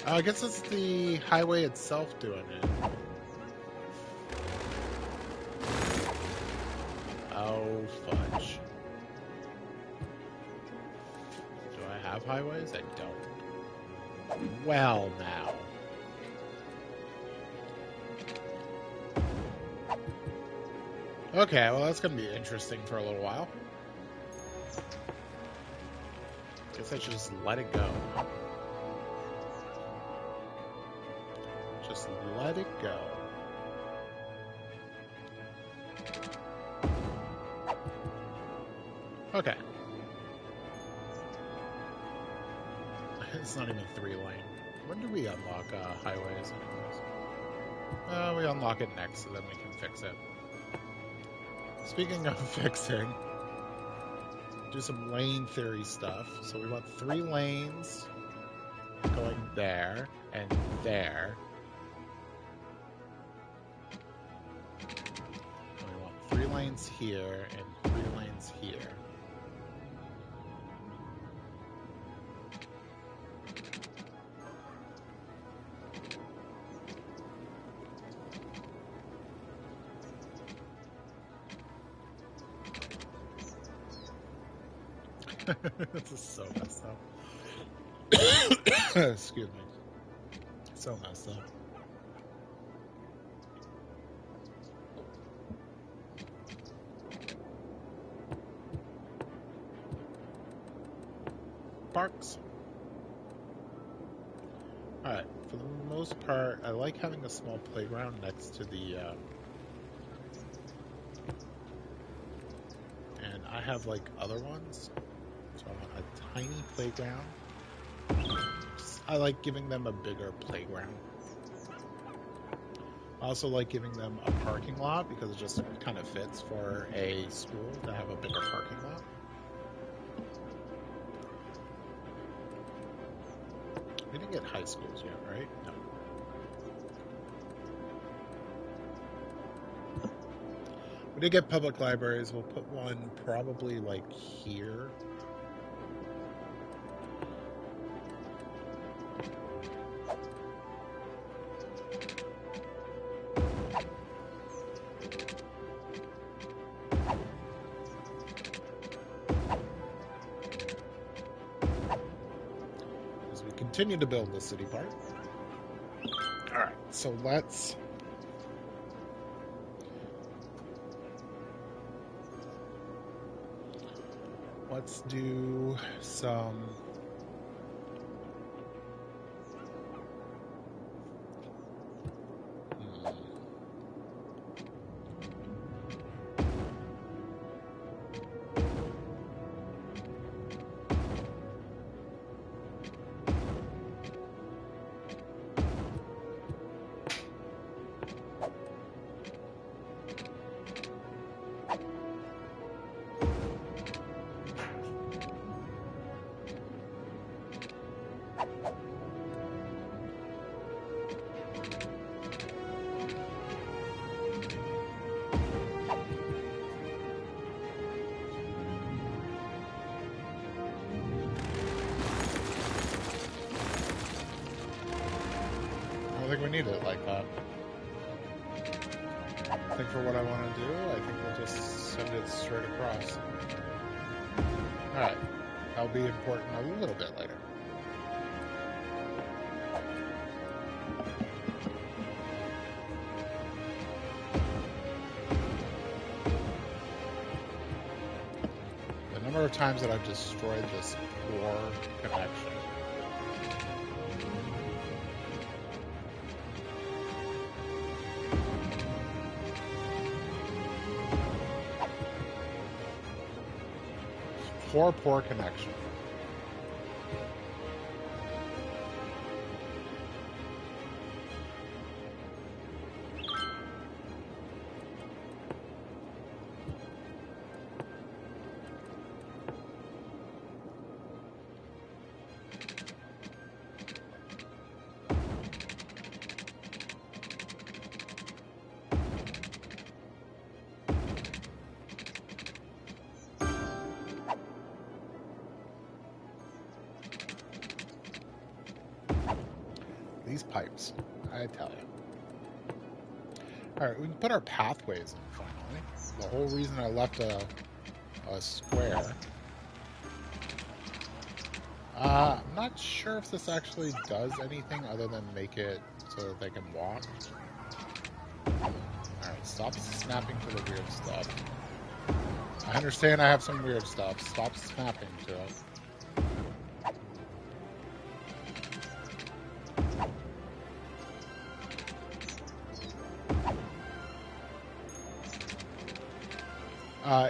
Speaker 1: I guess it's the highway itself doing it. Oh, fudge. Do I have highways? I don't. Well, now. Okay, well, that's going to be interesting for a little while. Guess I should just let it go. Just let it go. Okay. It's not even 3-lane. When do we unlock highways anyways? We unlock it next, so then we can fix it. Speaking of fixing, do some lane theory stuff. So we want 3 lanes going there and there. And we want 3 lanes here and 3 lanes here. This is so messed up. Excuse me. So messed up. Parks. Alright, for the most part, I like having a small playground next to the... and I have, like, other ones. So I want a tiny playground. I like giving them a bigger playground. I also like giving them a parking lot because it just kind of fits for a school to have a bigger parking lot. didn't get high schools yet, right? No. We did get public libraries. We'll put one probably like here. As we continue to build the city park. All right, so let's do some I don't think we need it like that. I think for what I want to do, I think we'll just send it straight across. Alright, that'll be important a little bit later. The number of times that I've destroyed this poor connection. Poor connection. These pipes, I tell you. Alright, we can put our pathways in finally. The whole reason I left a square. I'm not sure if this actually does anything other than make it so that they can walk. Alright, stop snapping to the weird stuff. I understand I have some weird stuff. Stop snapping to it.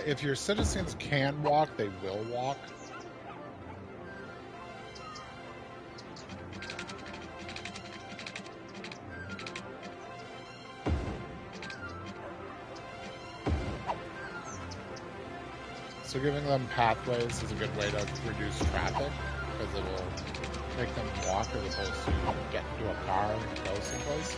Speaker 1: If your citizens can walk, they will walk. So giving them pathways is a good way to reduce traffic, because it will make them walk as opposed to get into a car and go someplace.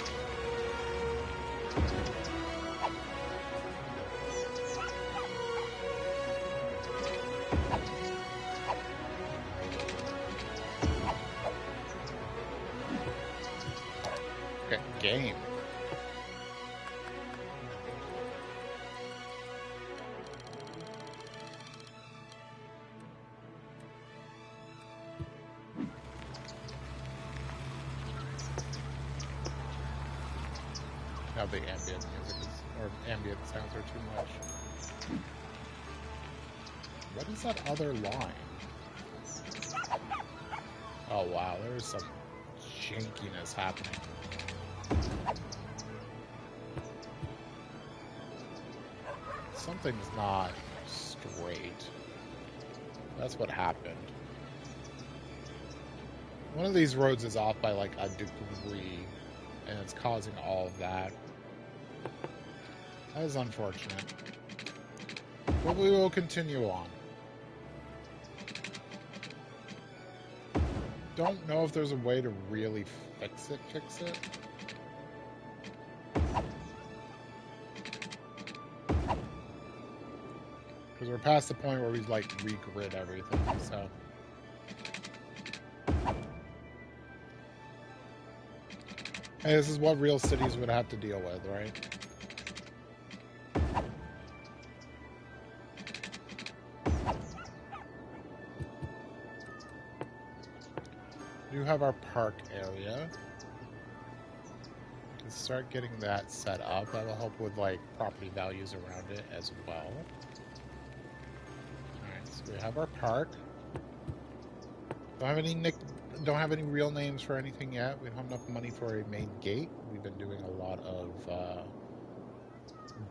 Speaker 1: Okay, game. Now the ambient music is, or ambient sounds are too much. What is that other line? Oh wow, there's some jankiness happening. Something's not straight. That's what happened. One of these roads is off by like a degree, and it's causing all of that. That is unfortunate. But we will continue on. don't know if there's a way to really fix it. Because we're past the point where we like regrid everything, so. Hey, this is what real cities would have to deal with, right? We do have our park area. We can start getting that set up. That will help with like property values around it as well. Alright, so we have our park. Don't have any real names for anything yet. We don't have enough money for a main gate. We've been doing a lot of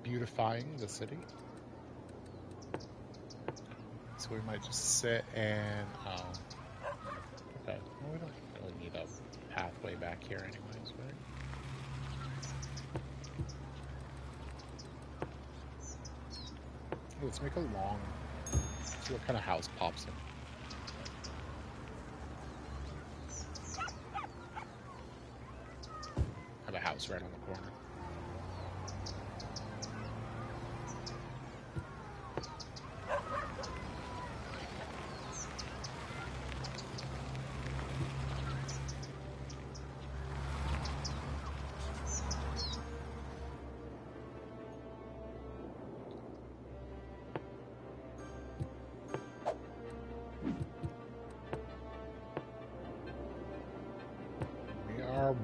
Speaker 1: beautifying the city. So we might just sit and okay. Well, we don't really need a pathway back here anyways, right? Let's make a long, see what kind of house pops in. Have a house right on the corner.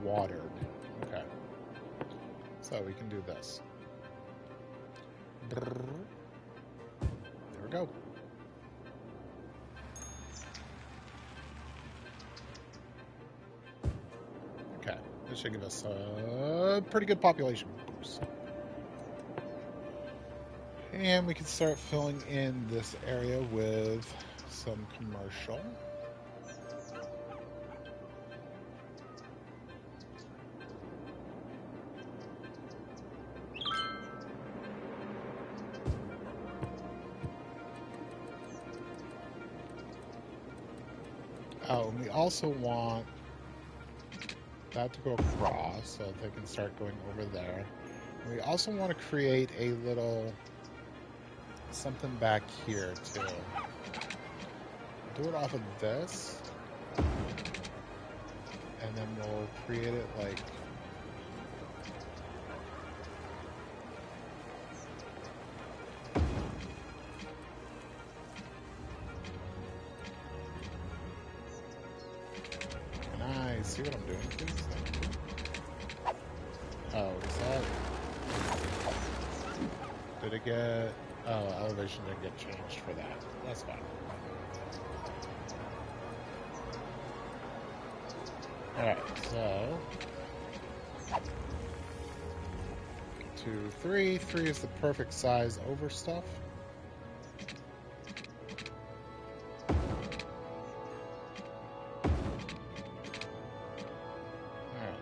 Speaker 1: Watered. Okay. So we can do this. There we go. Okay. This should give us a pretty good population boost. And we can start filling in this area with some commercial. Oh, and we also want that to go across so that they can start going over there. And we also want to create a little something back here too. Do it off of this, and then we'll create it like see what I'm doing, please? Oh, is that... Did it get... Oh, elevation didn't get changed for that. That's fine. Alright, so... 2, 3. 3 is the perfect size over stuff.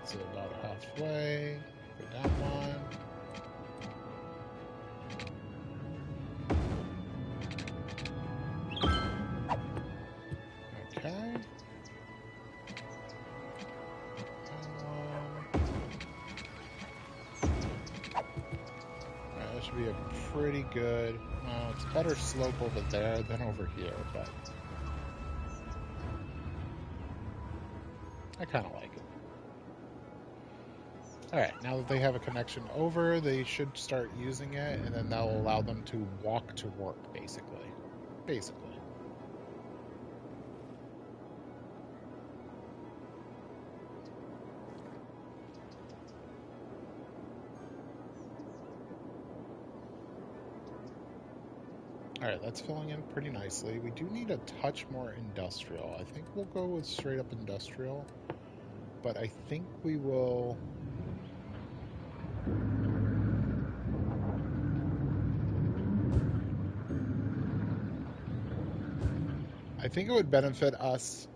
Speaker 1: So about halfway, go down one. Okay. Down one. Alright, that should be a pretty good, well, it's better slope over there than over here, but I kind of like it. Alright, now that they have a connection over, they should start using it, and then that'll allow them to walk to work, basically. Alright, that's filling in pretty nicely. We do need a touch more industrial. I think we'll go with straight up industrial, but I think we will... I think it would benefit us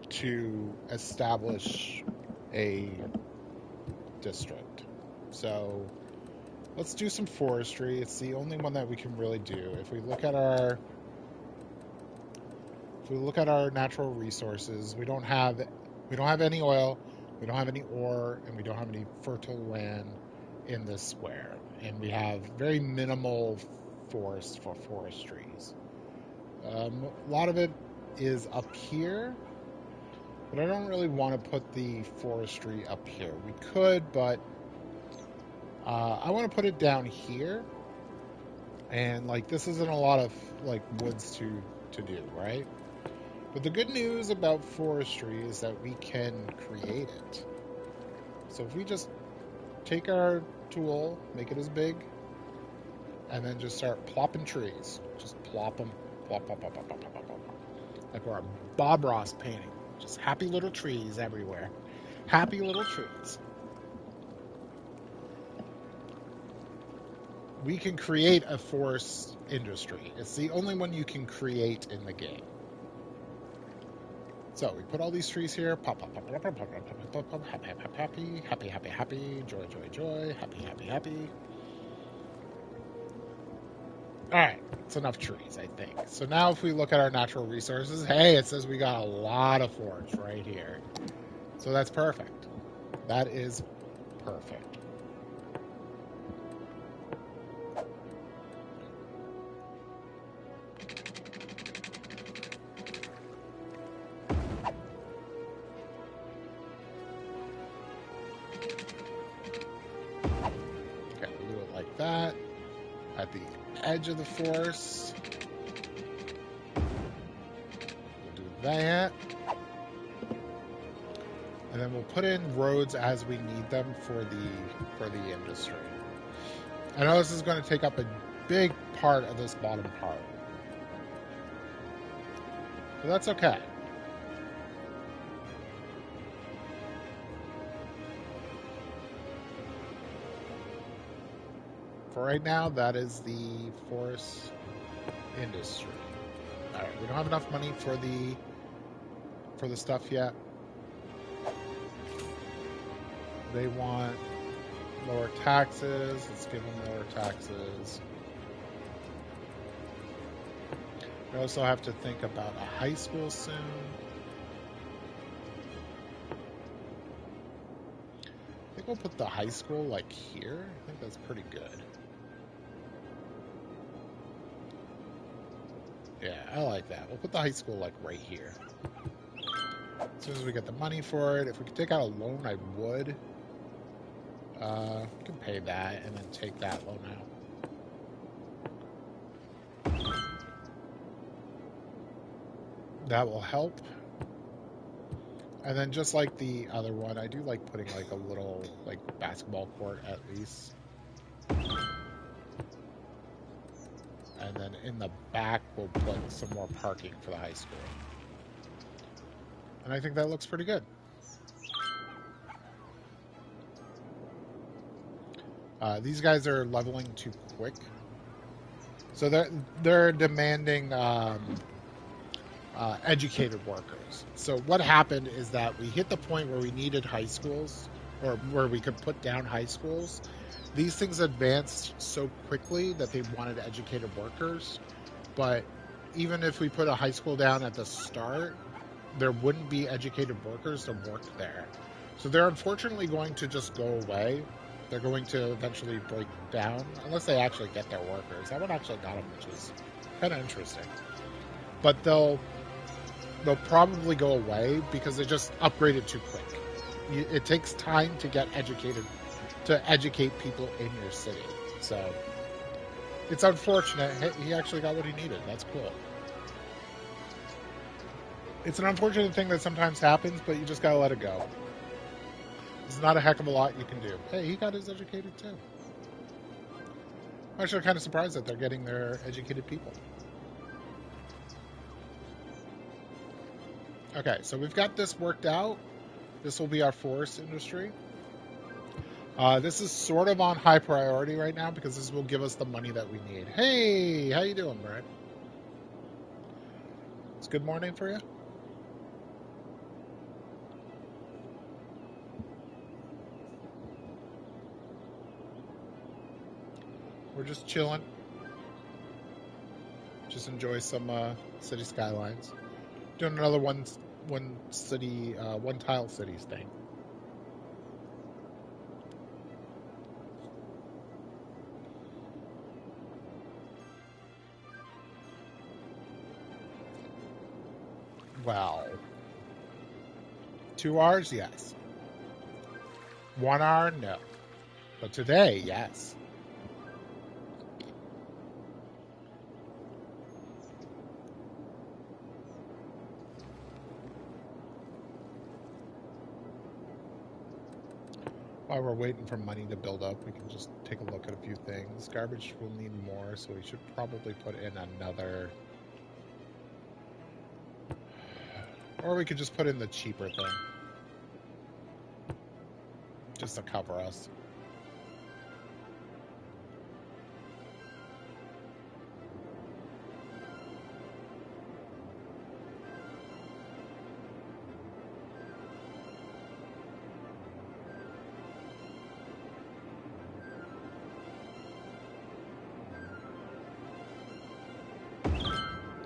Speaker 1: to establish a district. So let's do some forestry. It's the only one that we can really do. If we look at our if we look at our natural resources, we don't have any oil, we don't have any ore, and we don't have any fertile land in this square. And we have very minimal forest for forestries. A lot of it is up here, but I don't really want to put the forestry up here. We could, but I want to put it down here. And like this isn't a lot of like woods to do, right? But the good news about forestry is that we can create it. So if we just take our tool, make it as big, and then just start plopping trees. Just plop them. Plop, plop, plop, plop, plop, plop, plop. Like we're a Bob Ross painting. Just happy little trees everywhere. Happy little trees. We can create a forest industry. It's the only one you can create in the game. So we put all these trees here. Pop, pop, pop, pop, pop, pop, pop, pop, pop, happy, happy, happy, happy, happy, happy, joy, joy, joy, happy, happy, happy. All right, it's enough trees, I think. So now if we look at our natural resources, hey, it says we got a lot of forage right here. So that's perfect. That is perfect. Okay, we'll do it like that. At the edge of the forest. We'll do that. And then we'll put in roads as we need them for the industry. I know this is going to take up a big part of this bottom part. But that's okay. For right now, that is the forest industry. All right, we don't have enough money for the stuff yet. They want lower taxes. Let's give them lower taxes. We also have to think about a high school soon. I think we'll put the high school like here. I think that's pretty good. Yeah, I like that. We'll put the high school like right here. As soon as we get the money for it, if we could take out a loan, I would. We can pay that and then take that loan out. That will help. And then just like the other one, I do like putting like a little like basketball court at least. And then in the back, we'll put some more parking for the high school. And I think that looks pretty good. These guys are leveling too quick. So they're demanding educated workers. So what happened is that we hit the point where we needed high schools, or where we could put down high schools. These things advanced so quickly that they wanted educated workers. But even if we put a high school down at the start, there wouldn't be educated workers to work there. So they're unfortunately going to just go away. They're going to eventually break down, unless they actually get their workers. That one actually got them, which is kind of interesting. But they'll probably go away because they just upgraded too quick. It takes time to get educate people in your city. So it's unfortunate. He actually got what he needed. That's cool. It's an unfortunate thing that sometimes happens, but you just gotta let it go. There's not a heck of a lot you can do. Hey, he got his educated too. I'm actually kind of surprised that they're getting their educated people. Okay, so we've got this worked out. This will be our forest industry. This is sort of on high priority right now because this will give us the money that we need. Hey, how you doing, Brad? It's good morning for you? We're just chilling. Just enjoy some city skylines. Doing another one city, one tile cities thing. Well, 2 hours, yes. 1 hour, no. But today, yes. While we're waiting for money to build up, we can just take a look at a few things. Garbage will need more, so we should probably put in another... Or we could just put in the cheaper thing. Just to cover us.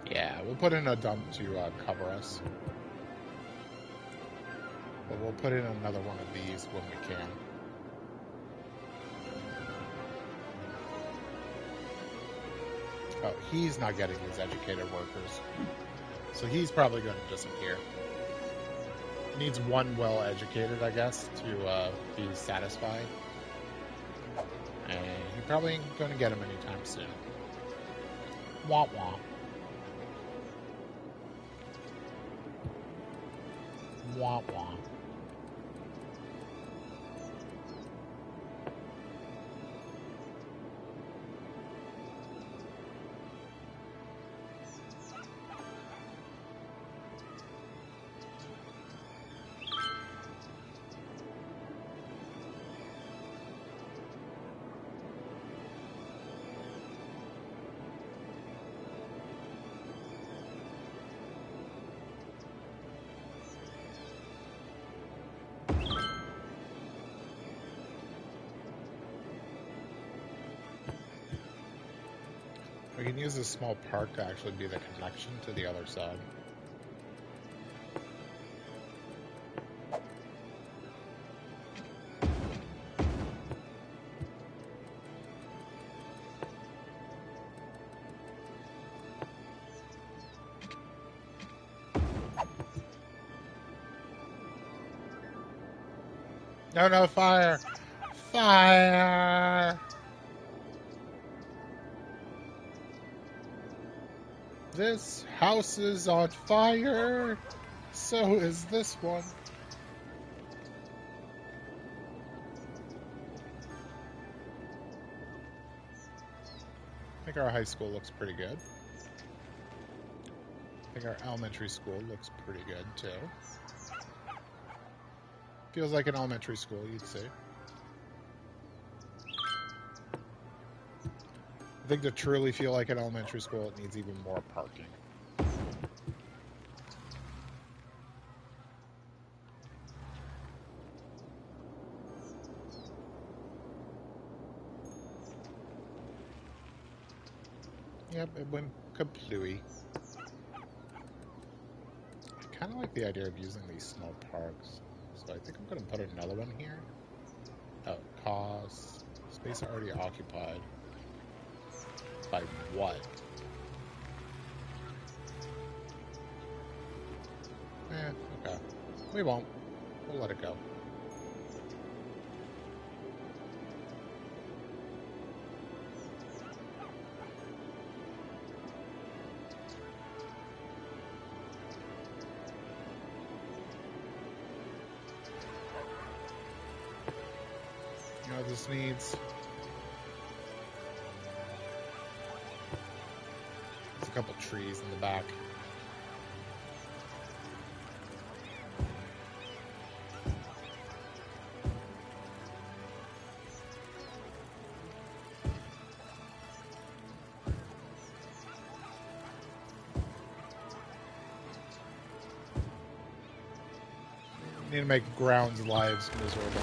Speaker 1: Yeah, we'll put in a dump to cover us. But we'll put in another one of these when we can. Oh, he's not getting his educated workers. So he's probably going to disappear. Needs one well-educated, I guess, to be satisfied. And he probably ain't going to get him anytime soon. Wah wah. Wah wah. We can use this small park to actually be the connection to the other side. No, no, fire! Fire! This house is on fire! So is this one. I think our high school looks pretty good. I think our elementary school looks pretty good, too. Feels like an elementary school, you'd say. I think to truly feel like an elementary school, it needs even more parking. Yep, it went kaplooey. I kind of like the idea of using these small parks. So I think I'm going to put another one here. Oh, cost. Space already occupied. By what? Okay. We won't. We'll let it go. You know what this needs? There's a couple trees in the back. Need to make grounds lives miserable.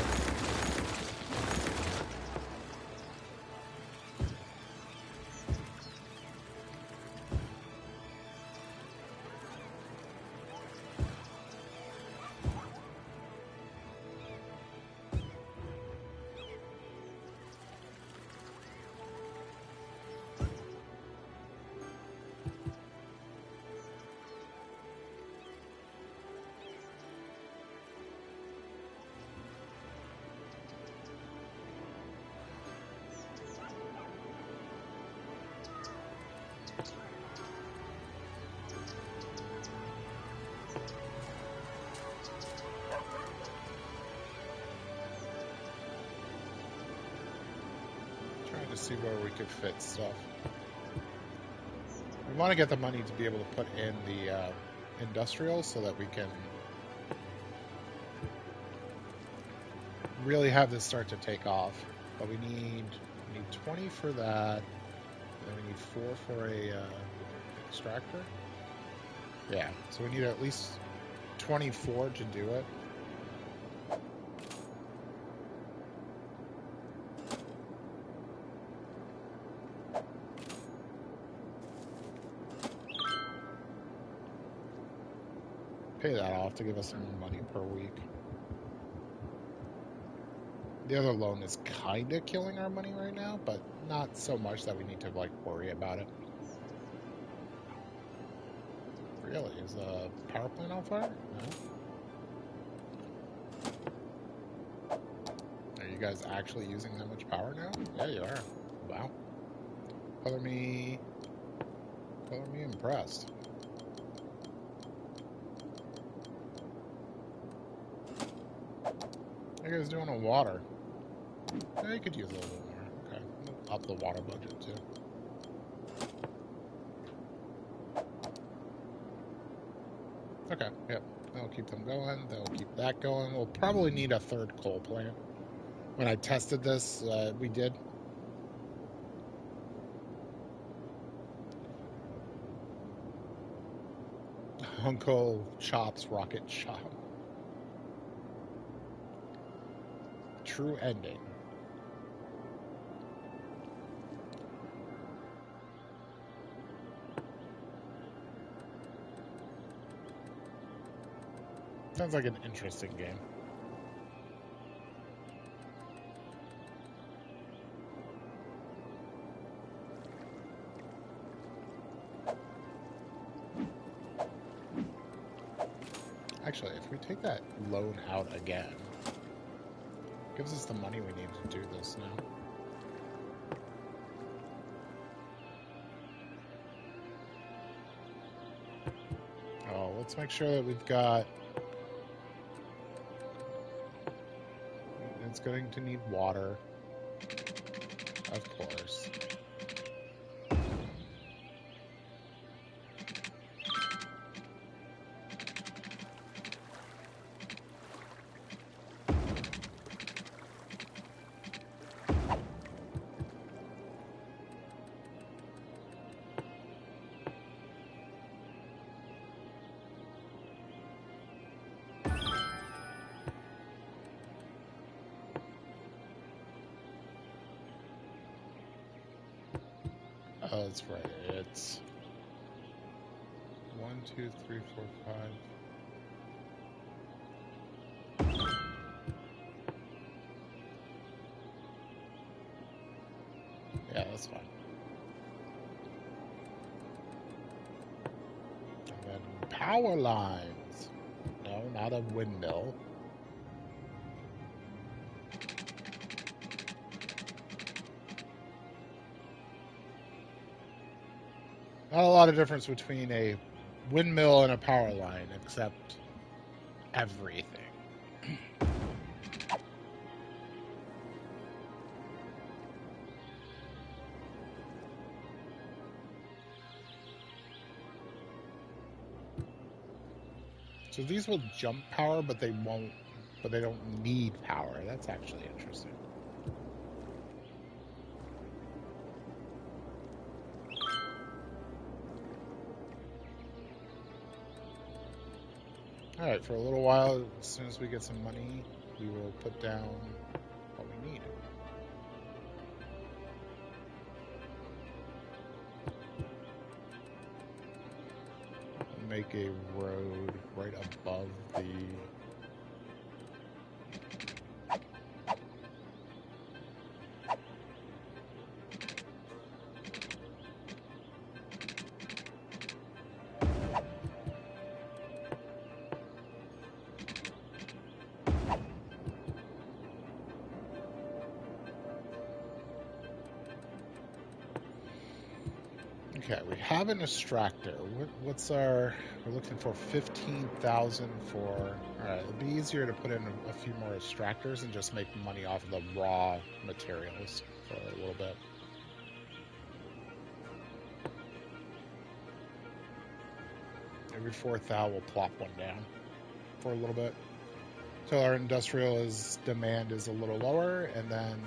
Speaker 1: and just see where we could fit stuff. We want to get the money to be able to put in the industrial so that we can really have this start to take off. But we need 20 for that. And then we need 4 for a extractor. Yeah, so we need at least 24 to do it. Pay that off to give us some more money per week. The other loan is kind of killing our money right now, but not so much that we need to like worry about it. Really? Is the power plant on fire? No. Are you guys actually using that much power now? Yeah, you are. Wow. Color me impressed. How you guys doing on water? Yeah, you could use a little bit more. Okay. We'll up the water budget too. Okay, yep. That'll keep them going. That'll keep that going. We'll probably need a third coal plant. When I tested this, we did. Uncle Chop's rocket shop. True ending. Sounds like an interesting game. Actually, if we take that loan out again, it gives us the money we need to do this now. Oh, let's make sure that we've got... It's going to need water, of course. Oh, that's right. It's 1, 2, 3, 4, 5. Yeah, that's fine. And then power lines. No, not a windmill. Not a lot of difference between a windmill and a power line, except everything. So these will jump power, but they won't. But they don't need power. That's actually interesting. Alright, for a little while, as soon as we get some money, we will put down what we need. Make a road right above the... Okay, we have an extractor. What's our... We're looking for 15,000 for... Alright, it'll be easier to put in a few more extractors and just make money off of the raw materials for a little bit. Every fourth thou will plop one down for a little bit. So our industrial demand is a little lower, and then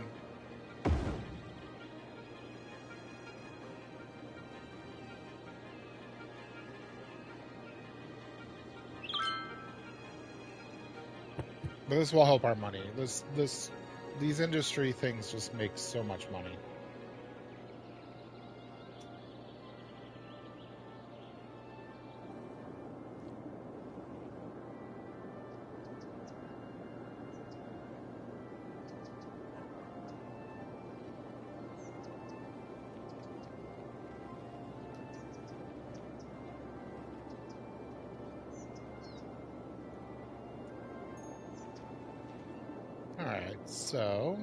Speaker 1: but this will help our money. These industry things just make so much money. All right, so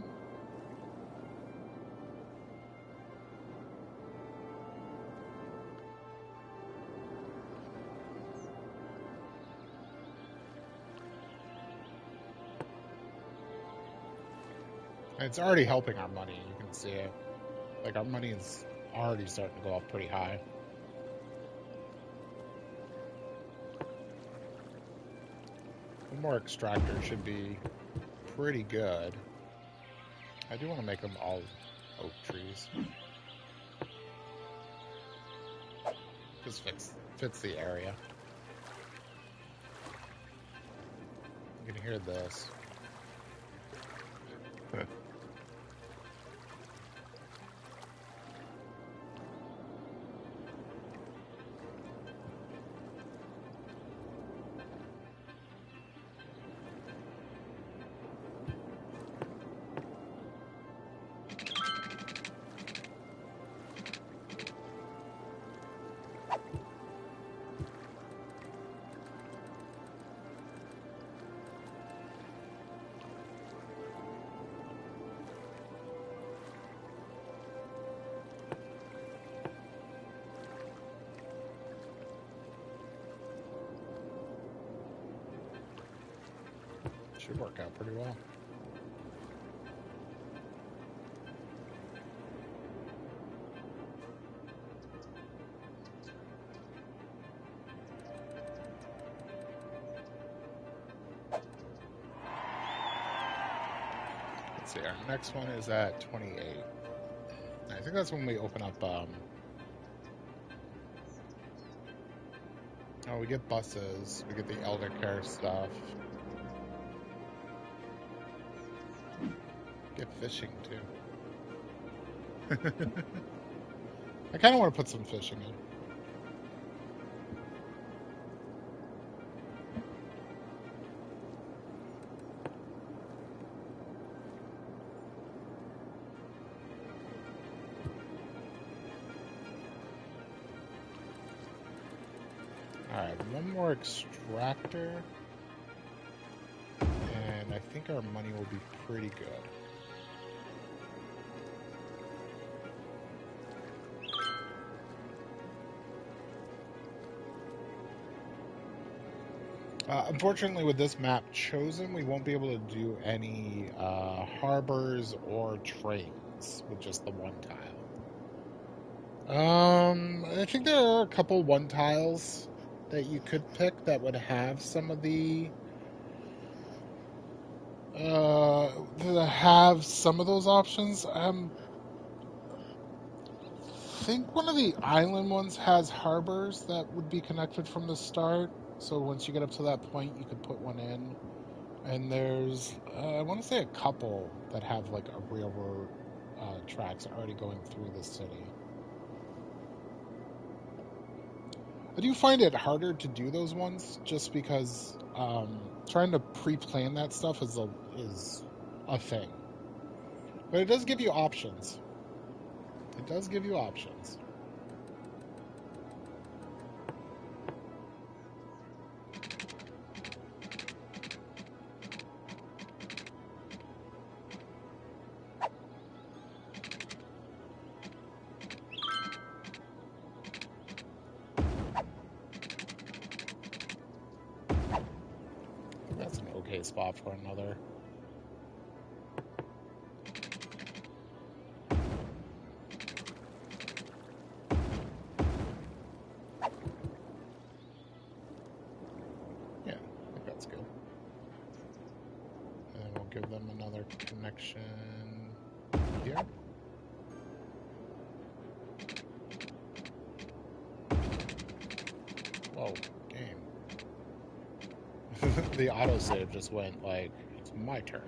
Speaker 1: it's already helping our money. You can see it. Like, our money is already starting to go up pretty high. One more extractor should be pretty good. I do want to make them all oak trees. Just fits the area. You can hear this. Should work out pretty well. Let's see, our next one is at 28. I think that's when we open up, oh, we get buses, we get the elder care stuff. Get fishing, too. I kind of want to put some fishing in. Alright, one more extractor. And I think our money will be pretty good. Unfortunately, with this map chosen, we won't be able to do any harbors or trains with just the one tile. I think there are a couple one tiles that you could pick that would have some of the those options. I think one of the island ones has harbors that would be connected from the start. So once you get up to that point, you could put one in. And there's, I want to say a couple that have like a railroad tracks already going through the city. I do find it harder to do those ones just because trying to pre-plan that stuff is a thing. But it does give you options. It does give you options. That's an okay spot for another. give them another connection here. Whoa, game. The autosave just went like, it's my turn.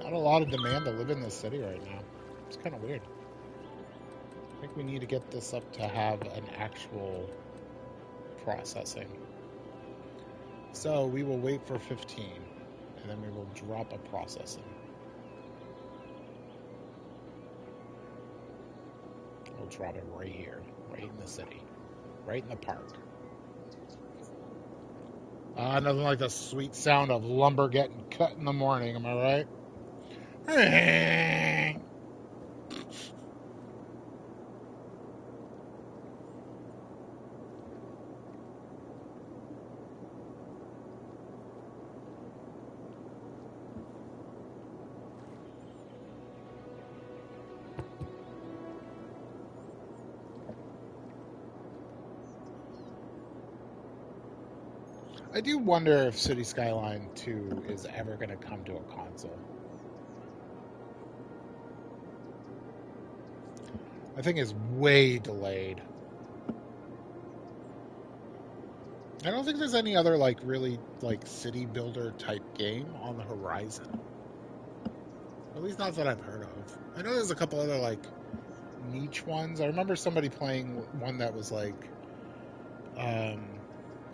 Speaker 1: Not a lot of demand to live in this city right now. It's kind of weird. I think we need to get this up to have an actual processing. So we will wait for 15, and then we will drop a processing. We'll drop it right here, right in the city, right in the park. Nothing like the sweet sound of lumber getting cut in the morning, am I right? I do wonder if City Skyline 2 is ever going to come to a console. I think it's way delayed. I don't think there's any other really city builder type game on the horizon. At least not that I've heard of. I know there's a couple other niche ones. I remember somebody playing one that was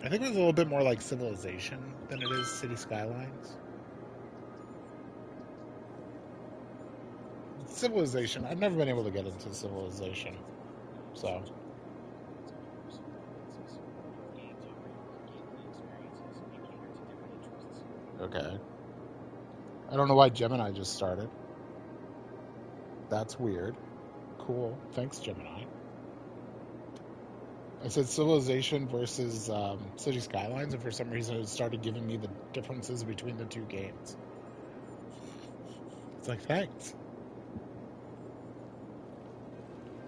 Speaker 1: I think it was a little bit more like Civilization than it is City Skylines. Civilization, I've never been able to get into Civilization, so. Okay. I don't know why Gemini just started. That's weird. Cool. Thanks, Gemini. I said Civilization versus City Skylines, and for some reason it started giving me the differences between the two games. It's like, thanks.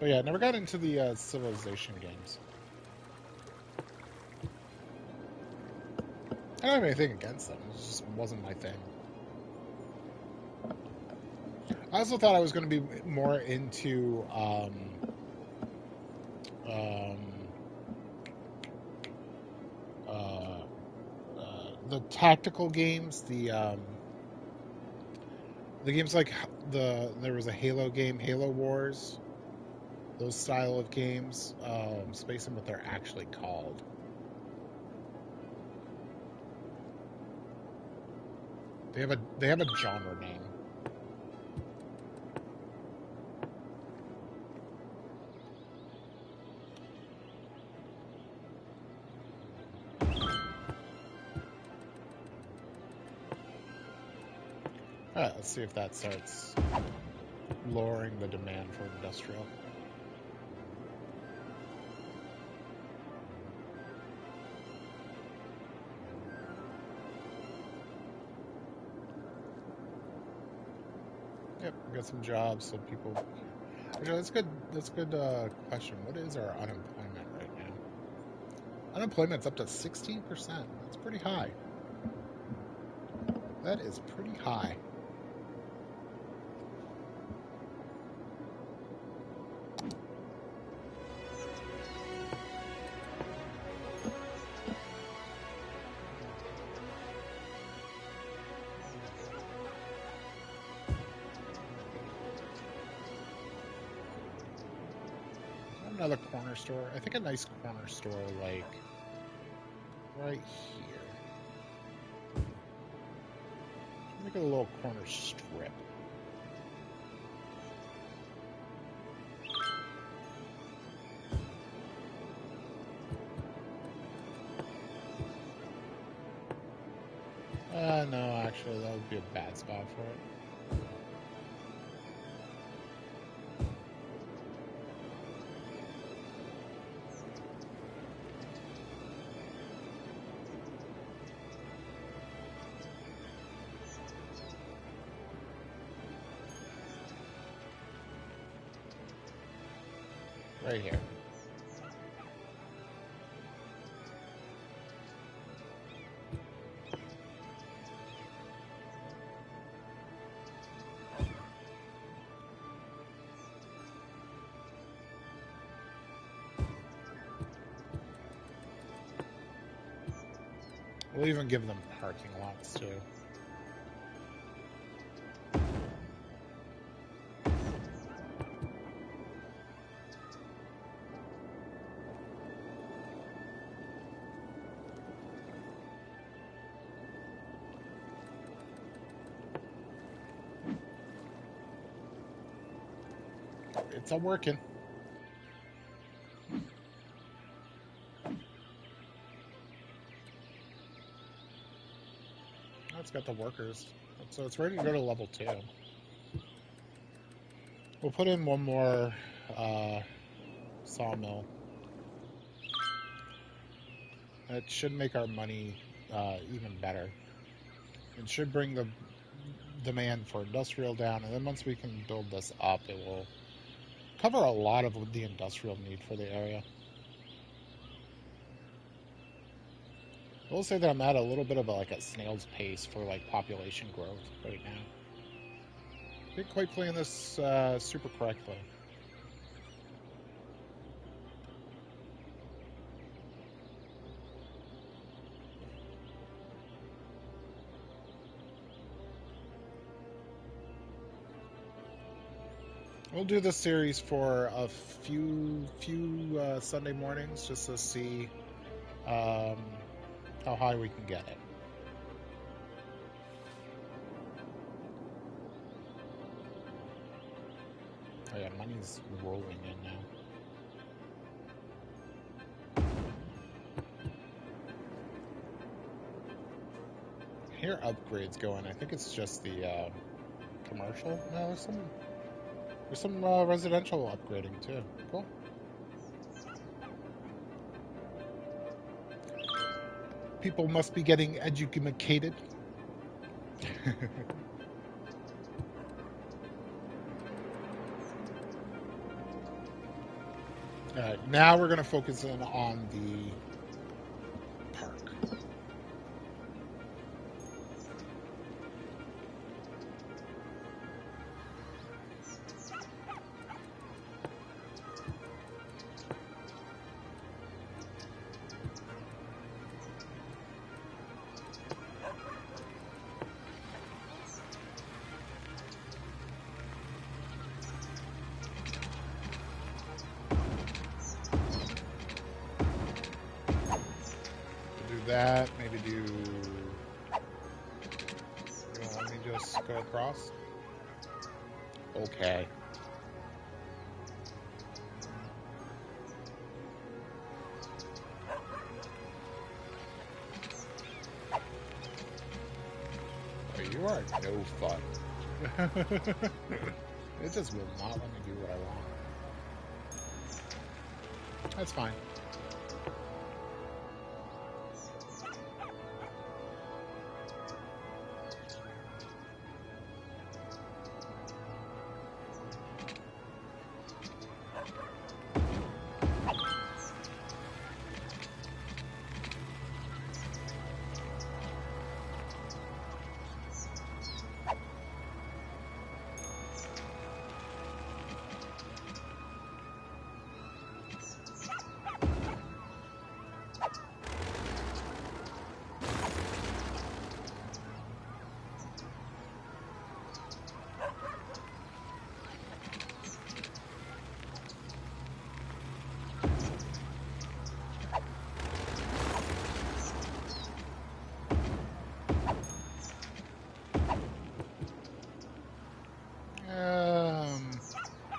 Speaker 1: But yeah, I never got into the Civilization games. I don't have anything against them. It just wasn't my thing. I also thought I was going to be more into the tactical games, the games like there was a Halo game, Halo Wars, those style of games. Spacing what they're actually called. They have a genre name. Alright, let's see if that starts lowering the demand for industrial. Yep, we got some jobs, so people. Actually, that's good. That's a good question. What is our unemployment right now? Unemployment's up to 16%. That's pretty high. That is pretty high. Another corner store. I think a nice corner store right here. Make it a little corner strip. No, actually, that would be a bad spot for it. Right here. We'll even give them parking lots too. It's all working. It's got the workers. So it's ready to go to level 2. We'll put in one more sawmill. It should make our money even better. It should bring the demand for industrial down, and then once we can build this up, it will cover a lot of the industrial need for the area. I will say that I'm at a little bit of a snail's pace for population growth right now. Didn't quite plan this super correctly. We'll do this series for a few Sunday mornings just to see how high we can get it. Oh yeah, money's rolling in now. I hear upgrades going. I think it's just the commercial. No, there's some residential upgrading too. Cool. People must be getting educated. All right, now we're going to focus in on the park. That maybe do. You don't want me to just go across? Okay. Oh, you are no fun. It just will not let me do what I want. That's fine.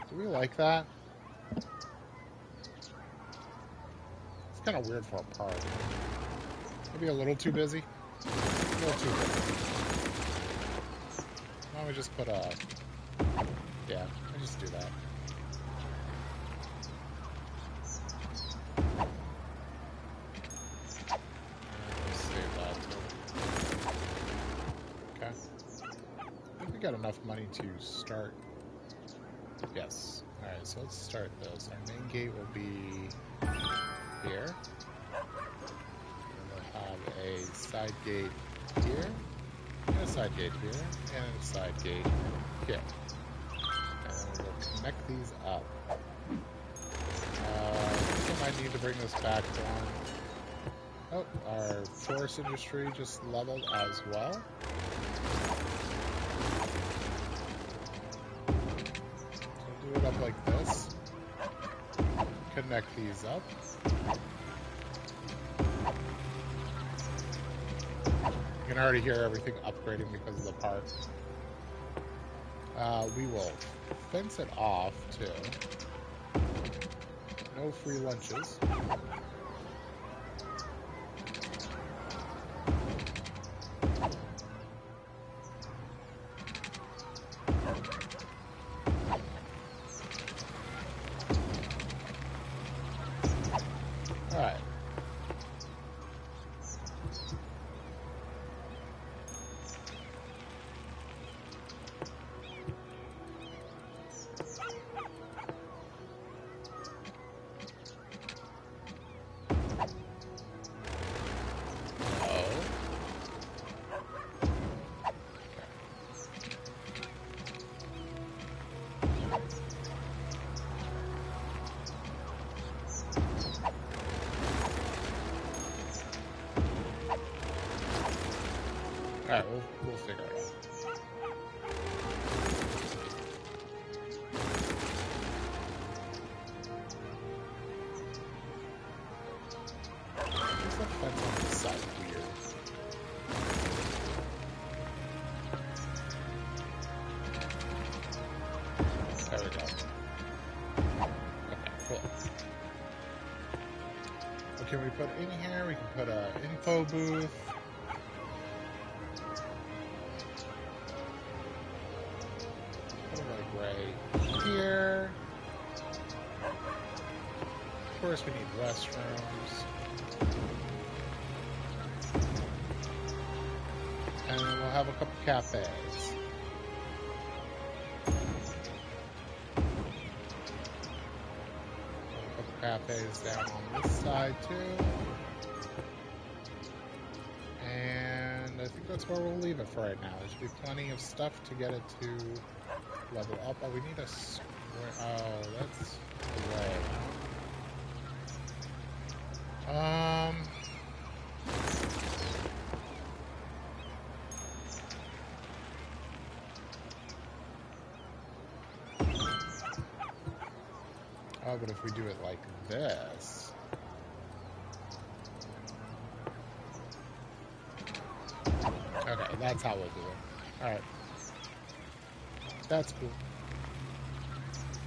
Speaker 1: Do we like that? It's kind of weird for a park. Maybe a little too busy. A little too big. Why don't we just put a... Yeah, we'll just do that. Save that too. Okay. I think we got enough money to start. Yes. Alright, so let's start this. Our main gate will be here. And we'll have a side gate here, and a side gate here, and a side gate here. And then we'll connect these up. I think I might need to bring this back one. Oh, our forest industry just leveled as well. So do it up like this. Connect these up. You can already hear everything upgrading because of the park. We will fence it off too. No free lunches. Alright. Alright, we'll figure it out. There's a fence on this side, weird. There we go. Okay, cool. What can we put in here? We can put an info booth. Right here. Of course, we need restrooms. And then we'll have a couple cafes. A couple cafes down on this side, too. And I think that's where we'll leave it for right now. There should be plenty of stuff to get it to level up. Oh, we need a square. Oh, that's the way. Oh, but if we do it like this. Okay, that's how we'll do it. Alright. That's cool.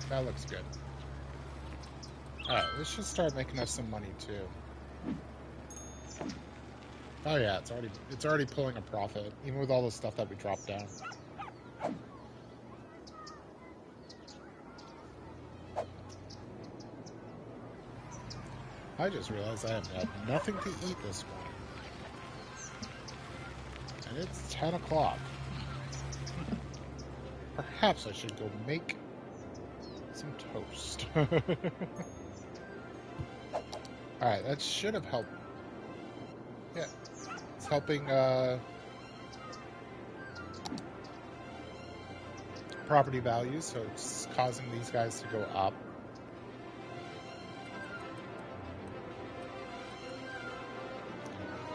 Speaker 1: That looks good. Alright, let's just start making us some money too. Oh yeah, it's already pulling a profit, even with all the stuff that we dropped down. I just realized I have had nothing to eat this morning. And it's 10 o'clock. Perhaps I should go make some toast. Alright, that should have helped. Yeah, it's helping property values, so it's causing these guys to go up.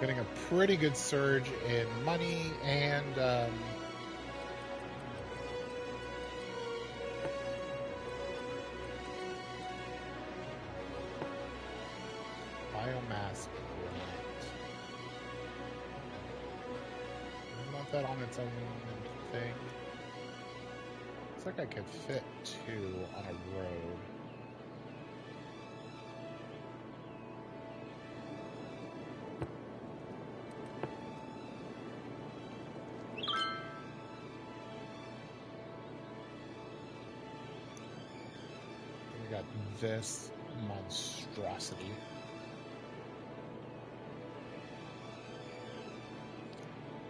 Speaker 1: Getting a pretty good surge in money and biomass plant. I want that on its own thing. Looks like I could fit 2 on a road. this monstrosity.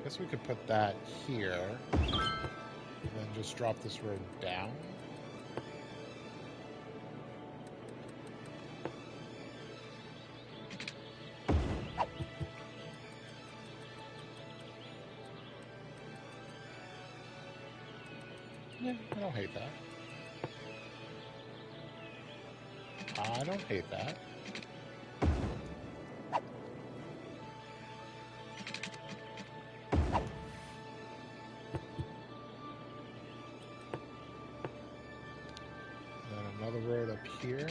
Speaker 1: Guess we could put that here, and then just drop this road down. Yeah, I don't hate that. I don't hate that. Then another road up here.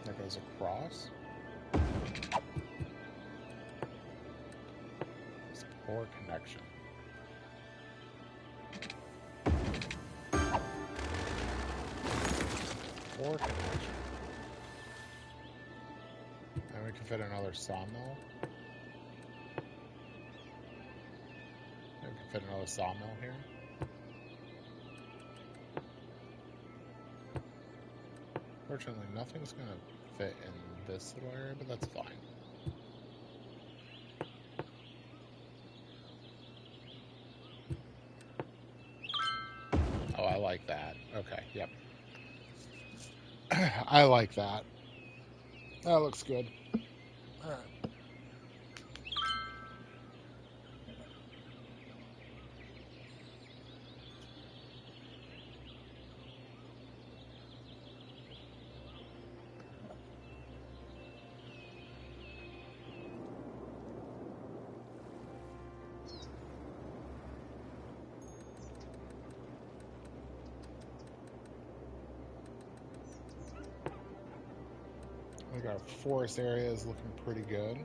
Speaker 1: That goes across. It's a poor connection. Poor connection. And we can fit another sawmill. We can fit another sawmill here. Fortunately, nothing's going to fit in this little area, but that's fine. Oh, I like that. Okay, yep. I like that. That looks good. All right. I think our forest area is looking pretty good.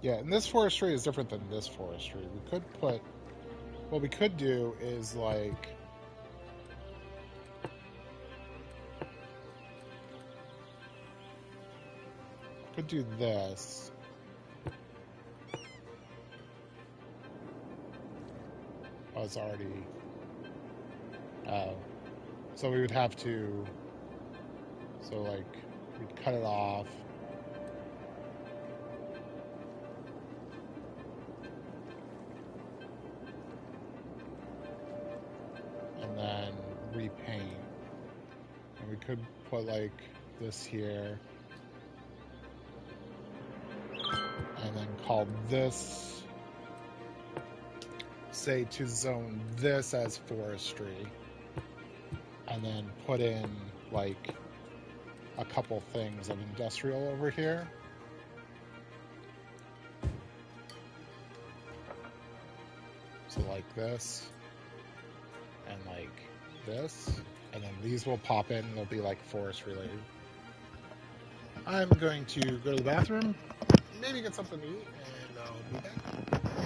Speaker 1: Yeah, and this forestry is different than this forestry. We could put... What we could do is, like... Could do this. Oh, it's already... Oh. So we would have to... So, like, we'd cut it off. And then repaint. And we could put, like, this here. And then call this... Say to zone this as forestry. And then put in, like... a couple things of industrial over here. So like this, and like this, and then these will pop in and they'll be like forest related. I'm going to go to the bathroom, maybe get something to eat, and I'll be back.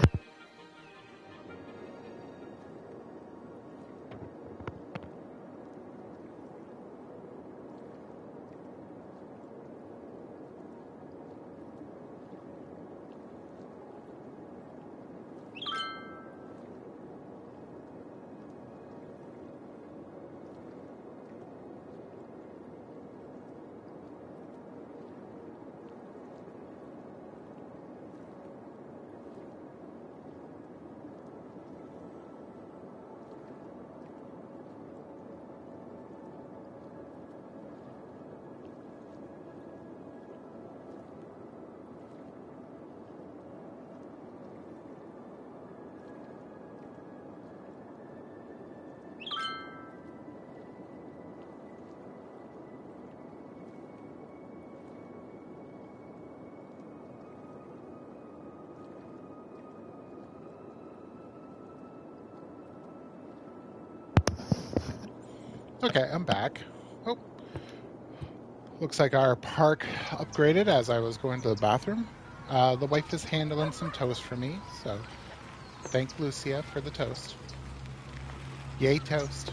Speaker 1: Okay, I'm back. Oh, looks like our park upgraded as I was going to the bathroom. The wife is handling some toast for me, so thank Lucia for the toast. Yay, toast.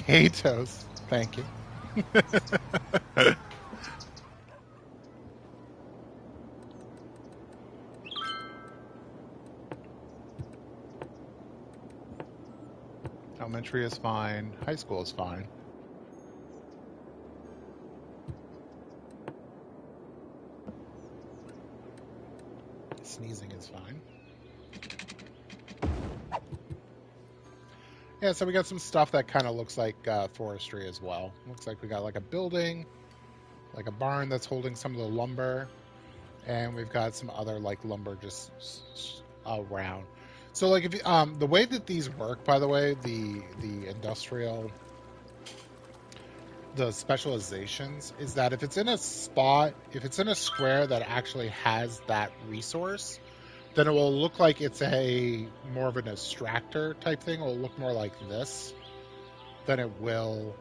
Speaker 1: Potatoes. Thank you. Elementary is fine. High school is fine. Sneezing is fine. Yeah, so we got some stuff that kind of looks like forestry as well. Looks like we got like a building, like a barn that's holding some of the lumber, and we've got some other like lumber just around. So like if the way that these work, by the way, the industrial, the specializations is that if it's in a spot, if it's in a square that actually has that resource, then it will look like it's a more of an extractor type thing. It will look more like this than it will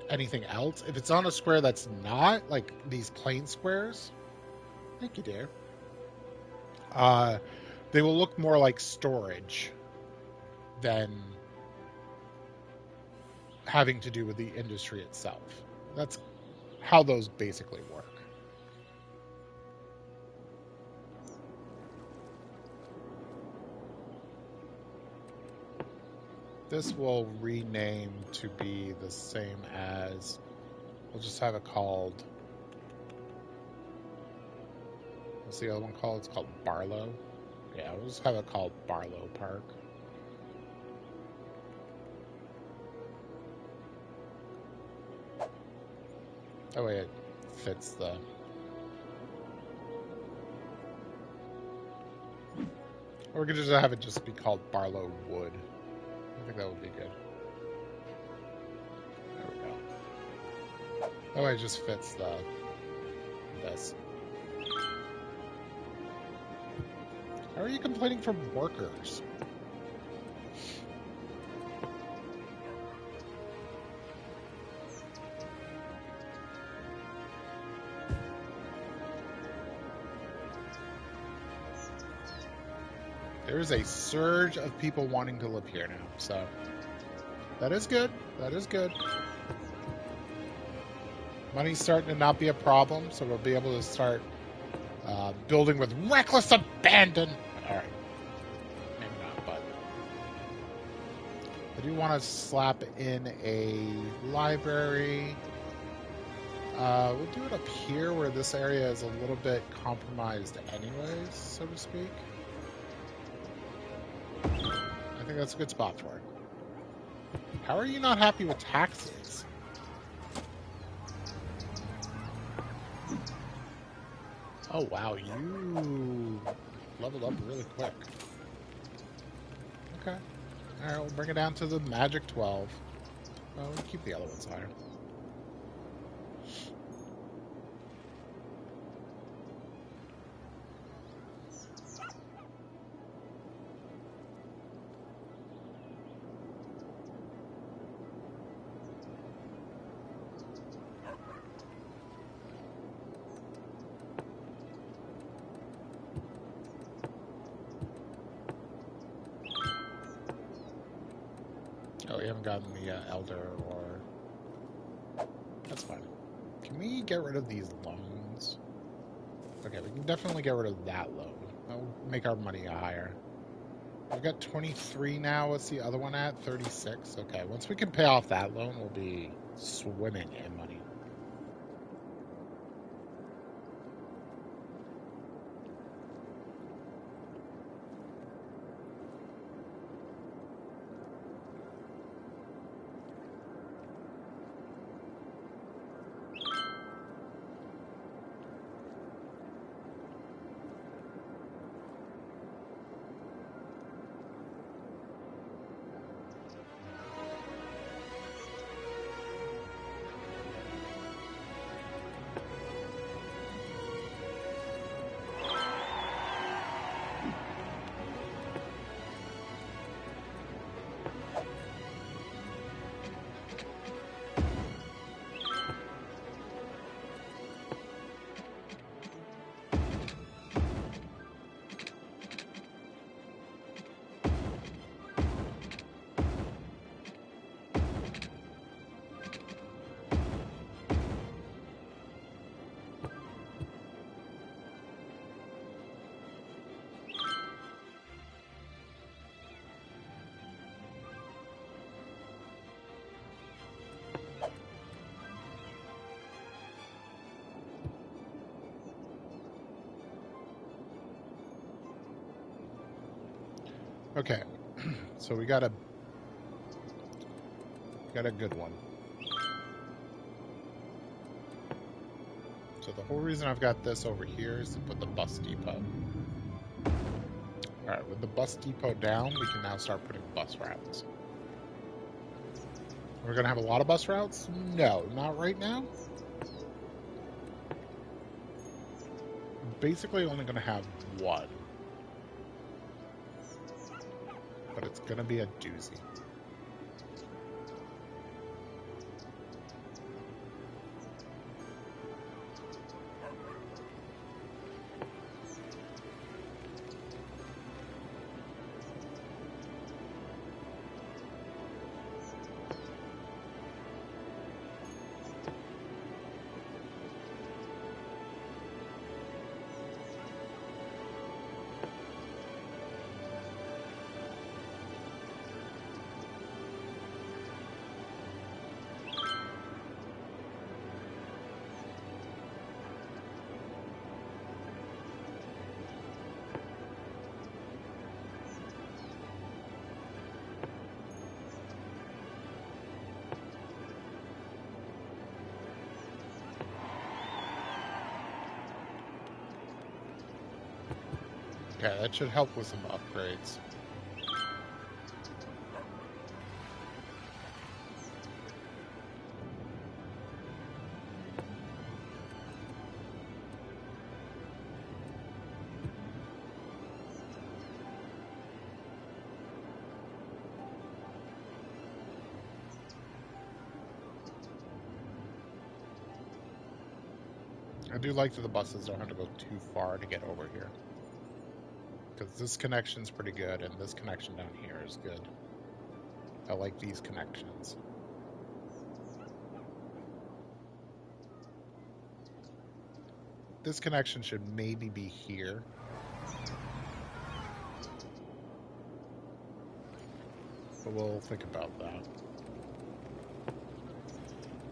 Speaker 1: anything else. If it's on a square that's not, like these plain squares, thank you, dear, they will look more like storage than having to do with the industry itself. That's how those basically work. This will rename to be the same as, we'll just have it called, what's the other one called? It's called Barlow. Yeah, we'll just have it called Barlow Park. That way it fits the... Or we could just have it just be called Barlow Wood. I think that would be good. There we go. That way it just fits this. How are you complaining from workers? There's a surge of people wanting to live here now, so that is good. That is good. Money's starting to not be a problem, so we'll be able to start building with reckless abandon. All right, maybe not, but I do want to slap in a library. We'll do it up here where this area is a little bit compromised anyways, so to speak. I think that's a good spot for it. How are you not happy with taxes? Oh wow, you leveled up really quick. Okay. Alright, we'll bring it down to the magic 12. Well, we'll keep the other ones higher. Oh, we haven't gotten the Elder or... That's fine. Can we get rid of these loans? Okay, we can definitely get rid of that loan. That'll make our money higher. We've got 23 now. What's the other one at? 36. Okay, once we can pay off that loan, we'll be swimming in money. Okay, so we got a good one. So the whole reason I've got this over here is to put the bus depot. Alright, with the bus depot down, we can now start putting bus routes. We're going to have a lot of bus routes? No, not right now. Basically only going to have one. But it's going to be a doozy. Okay, that should help with some upgrades. I do like that the buses don't have to go too far to get over here. Because this connection's pretty good, and this connection down here is good. I like these connections. This connection should maybe be here. But we'll think about that.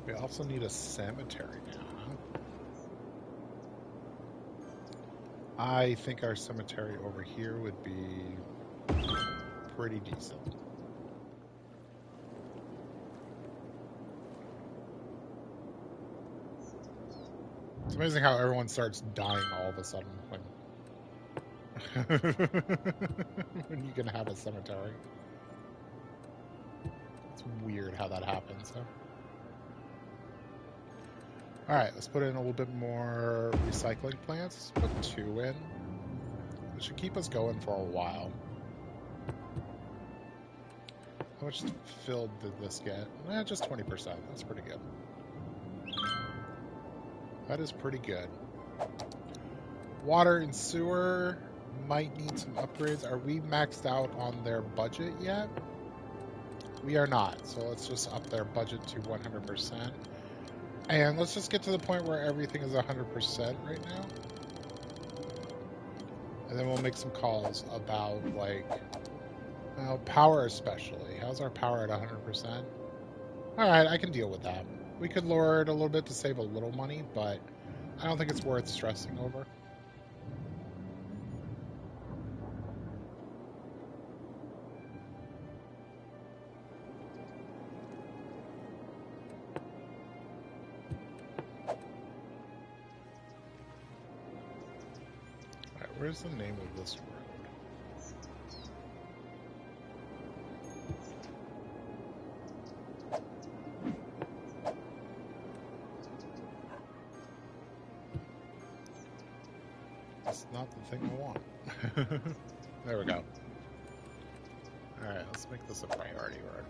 Speaker 1: We also need a cemetery now. I think our cemetery over here would be pretty decent. It's amazing how everyone starts dying all of a sudden when, when you can have a cemetery. It's weird how that happens, huh? Alright, let's put in a little bit more recycling plants. Let's put 2 in. It should keep us going for a while. How much filled did this get? Just 20%. That's pretty good. That is pretty good. Water and sewer might need some upgrades. Are we maxed out on their budget yet? We are not. So let's just up their budget to 100%. And let's just get to the point where everything is 100% right now. And then we'll make some calls about, like, well, power especially. How's our power at 100%? Alright, I can deal with that. We could lower it a little bit to save a little money, but I don't think it's worth stressing over. Where's the name of this road? It's not the thing I want. There we go. Alright, let's make this a priority road.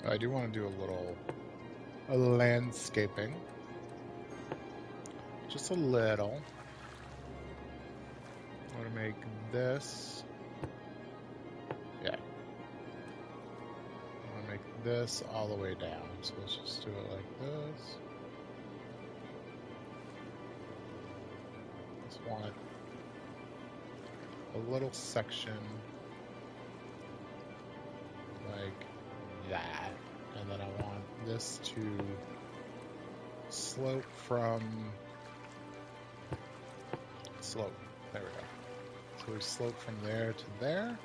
Speaker 1: I do want to do a landscaping. Just a little. I want to make this. Yeah. I want to make this all the way down. So let's just do it like this. Just want a little section like that. And then I want this to slope from slope. There we go. So we slope from there to there.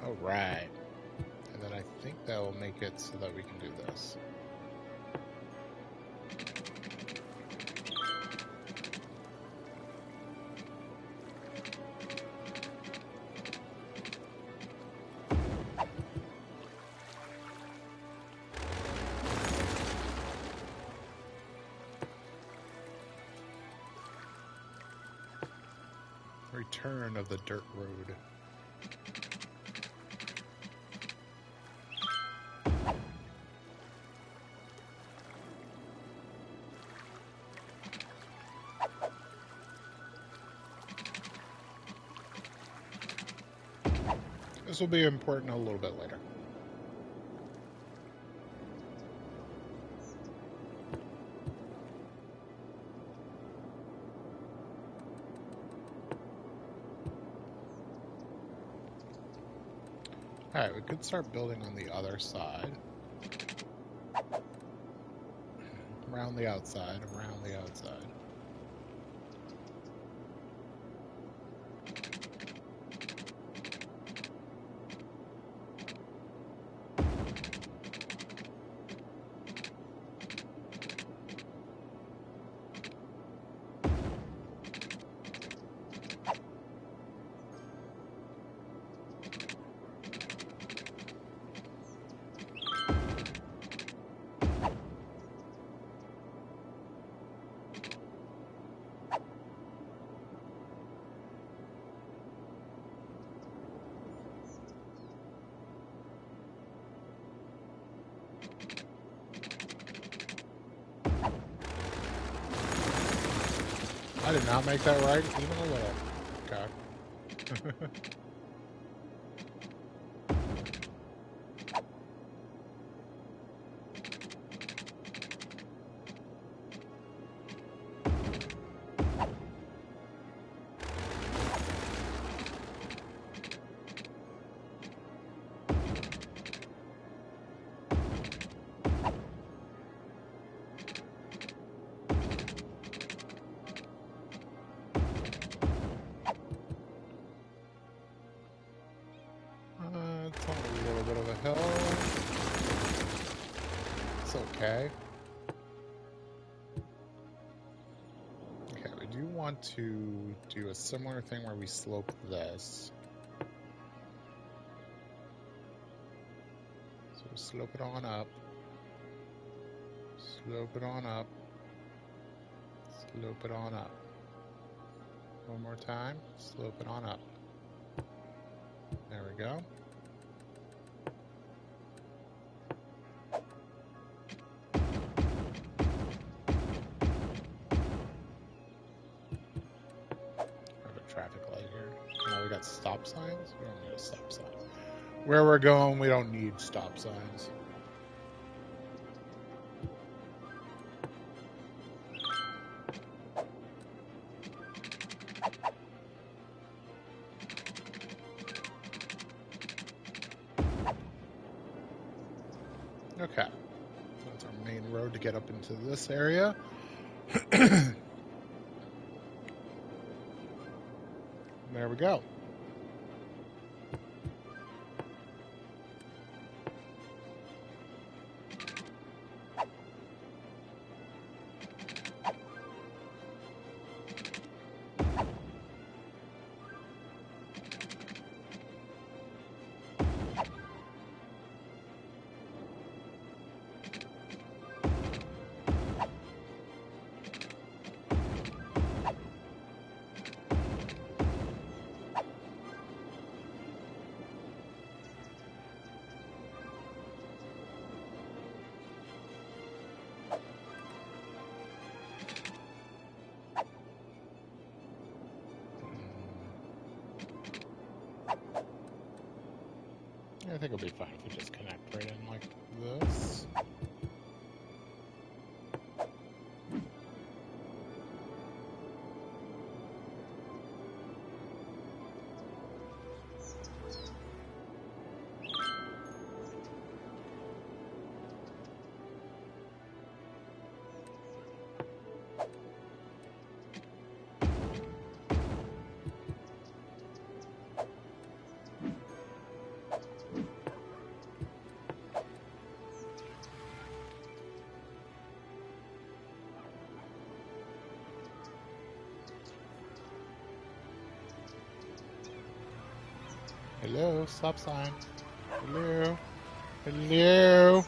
Speaker 1: All right. And then I think that will make it so that we can do this. Return of the dirt road. This will be important a little bit later. Alright, we could start building on the other side. Around the outside, around the outside. I did not make that right, even a little. Okay. It's on a little bit of a hill. It's okay. Okay, we do want to do a similar thing where we slope this. So slope it on up. Slope it on up. Slope it on up. One more time. Slope it on up. There we go. Traffic light here. Now we got stop signs. We don't need a stop sign. Where we're going, we don't need stop signs. Okay. So that's our main road to get up into this area. There we go. I think it'll be fine if we just connect right in like this. Hello, stop sign. Hello. Hello.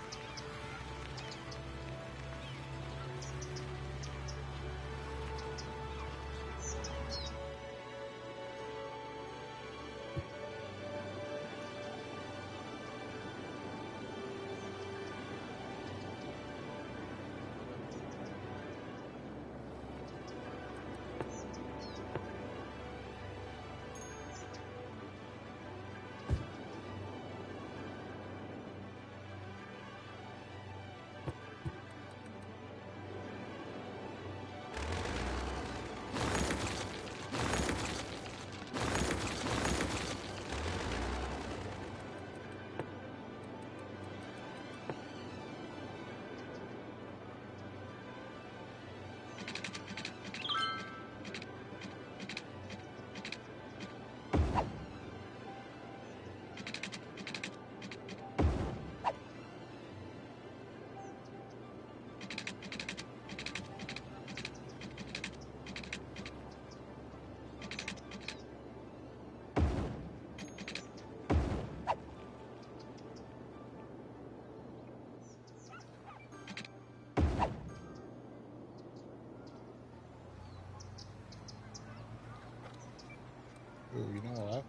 Speaker 1: Ooh, you know what?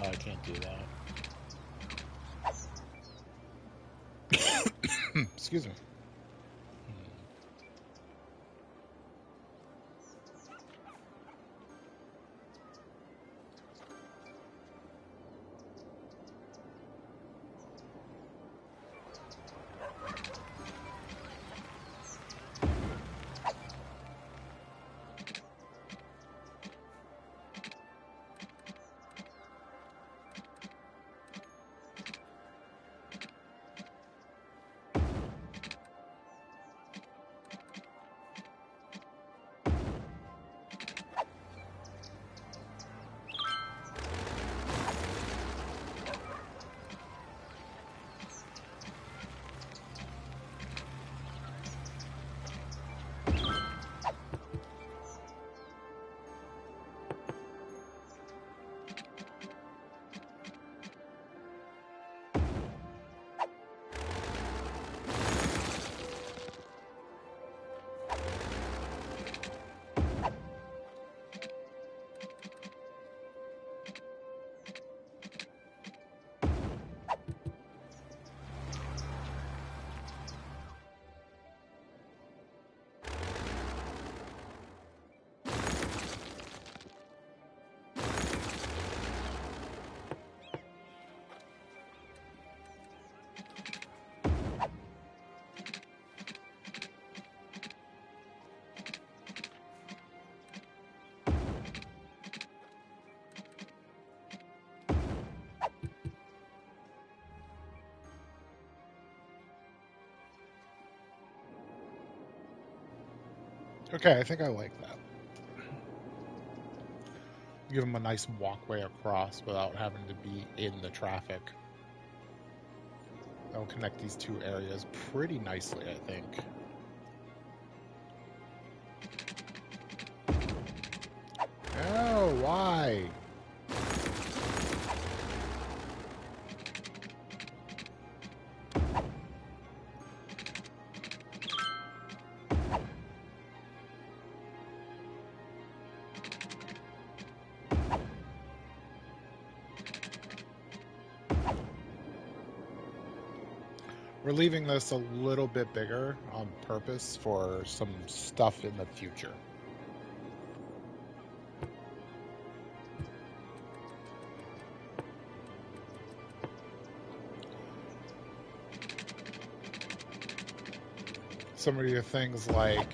Speaker 1: Oh, I can't do that. Excuse me. Okay, I think I like that. Give them a nice walkway across without having to be in the traffic. That'll connect these two areas pretty nicely, I think. Oh, why? We're leaving this a little bit bigger on purpose for some stuff in the future. some of your things like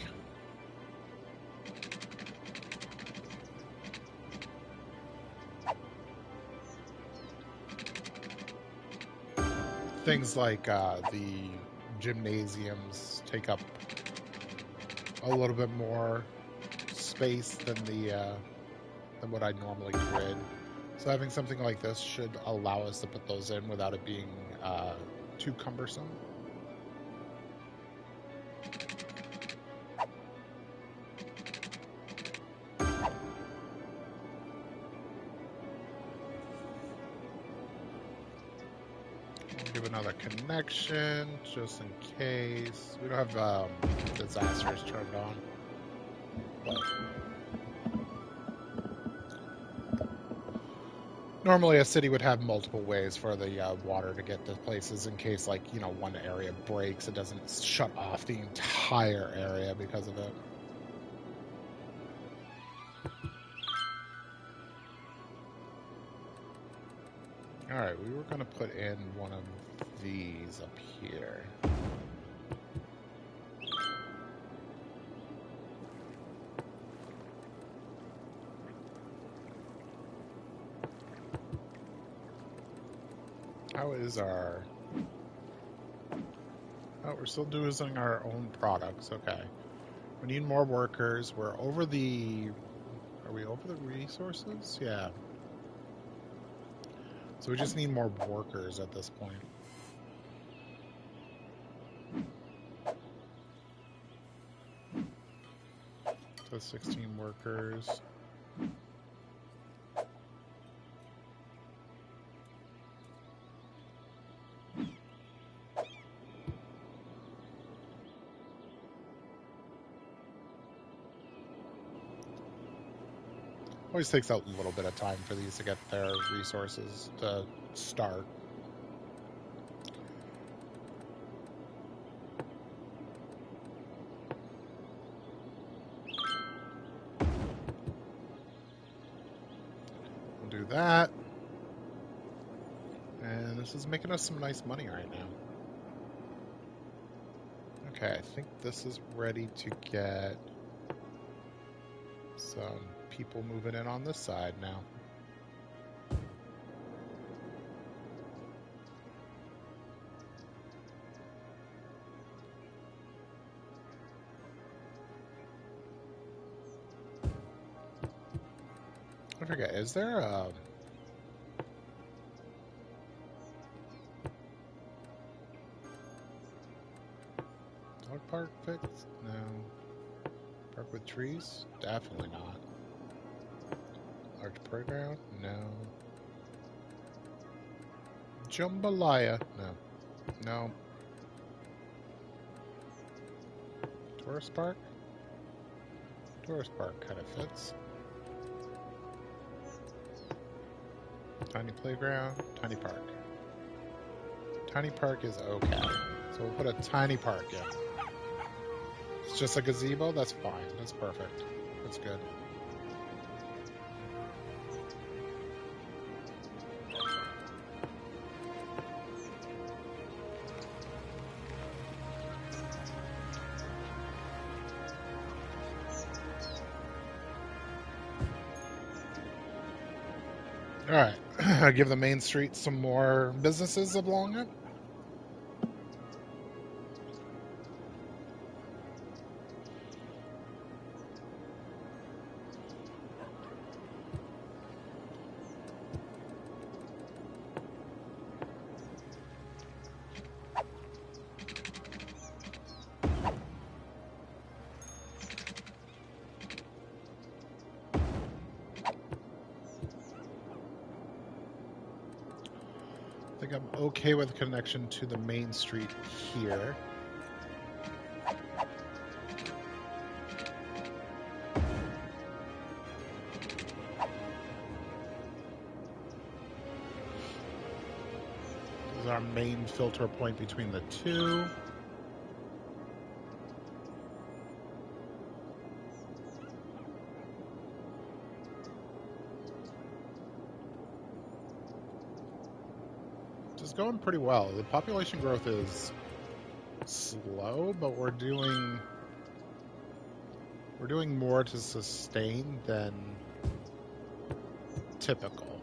Speaker 1: the gymnasiums take up a little bit more space than than what I normally grid. So having something like this should allow us to put those in without it being too cumbersome. Give another connection just in case. We don't have disasters turned on. But normally a city would have multiple ways for the water to get to places in case, like, you know, one area breaks. It doesn't shut off the entire area because of it. Alright, we were going to put in one of these up here. How is our... Oh, we're still using our own products. Okay. We need more workers. We're over the... Are we over the resources? Yeah. So we just need more workers at this point. So 16 workers. Always takes a little bit of time for these to get their resources to start. We'll do that. And this is making us some nice money right now. Okay, I think this is ready to get some people moving in on this side now. I forget, is there a... dog park fixed? No. Park with trees? Definitely not. Large playground? No. Jambalaya? No. No. Tourist park? Tourist park kind of fits. Tiny playground, tiny park. Tiny park is okay. So we'll put a tiny park in. It's just a gazebo? That's fine. That's perfect. That's good. Alright. Give the main street some more businesses along it. I think I'm okay with connection to the main street here. This is our main filter point between the two. Going pretty well. The population growth is slow, but we're doing more to sustain than typical.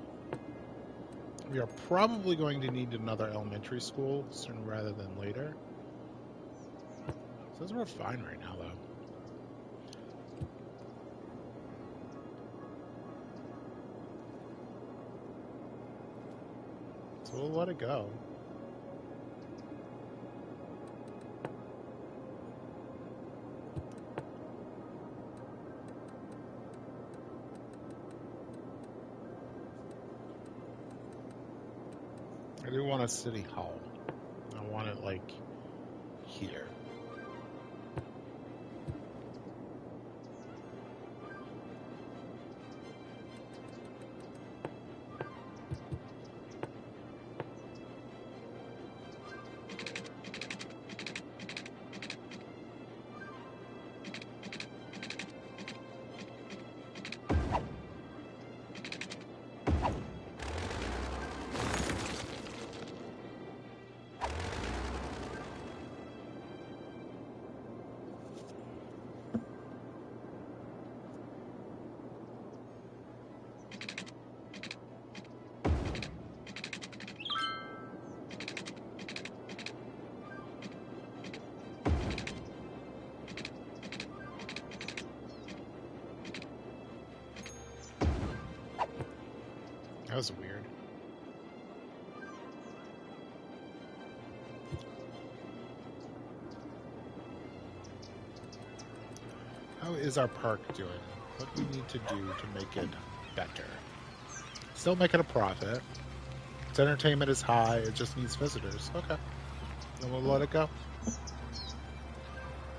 Speaker 1: We are probably going to need another elementary school sooner rather than later. Says we're fine right now, though. So we'll let it go. I do want a city hall. I want it, like, here. That was weird. How is our park doing? What do we need to do to make it better? Still making a profit. Its entertainment is high. It just needs visitors. Okay. Then we'll let it go.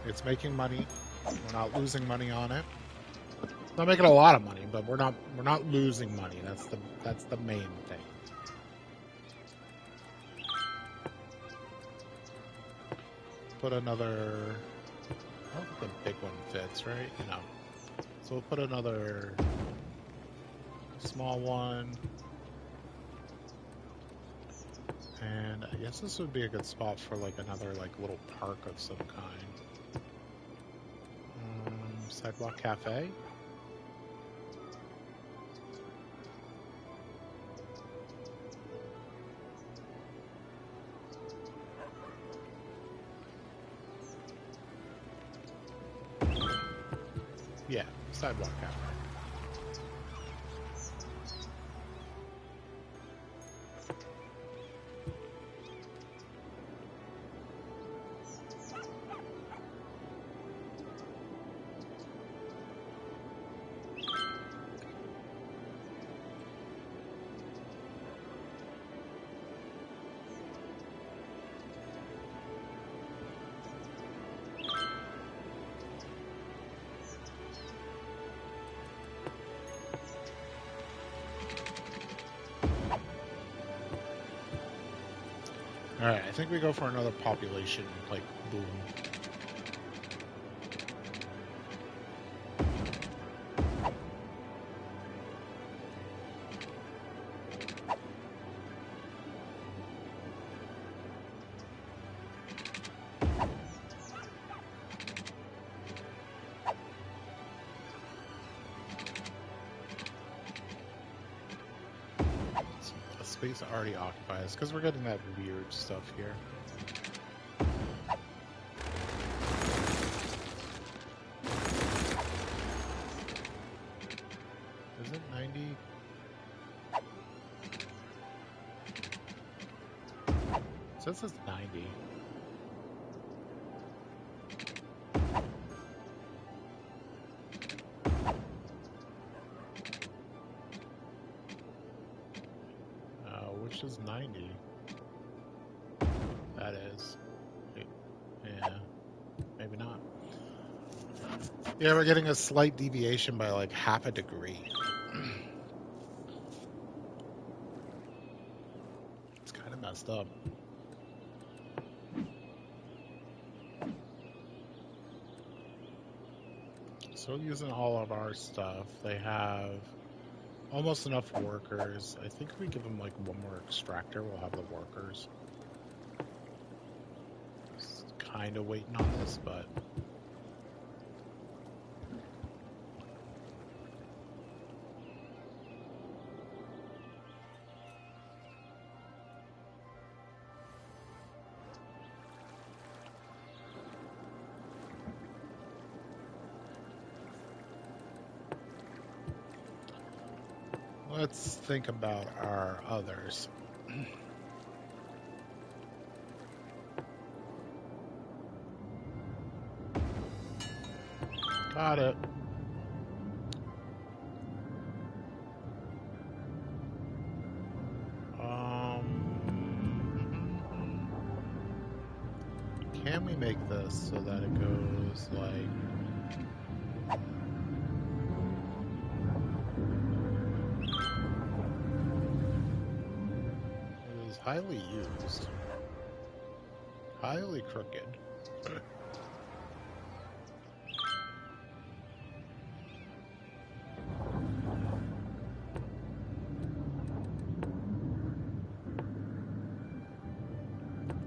Speaker 1: It's making money. We're not losing money on it. Not making a lot of money, but we're not losing money. That's the main thing. Put another. I don't think the big one fits, right? No. So we'll put another small one. And I guess this would be a good spot for like another like little park of some kind. Sidewalk cafe. Yeah, sidewalk cafe. Alright, I think we go for another population, like, boom. Space already occupies because we're getting that weird stuff here. Is it 90? It says it's 90. Which is 90? That is. Yeah. Maybe not. Yeah, we're getting a slight deviation by like half a degree. It's kind of messed up. Still using all of our stuff. They have almost enough workers. I think if we give them like one more extractor, we'll have the workers. It's kind of waiting on this, but let's think about our others. Got it. Can we make this so that it goes like... It is highly used. Highly crooked.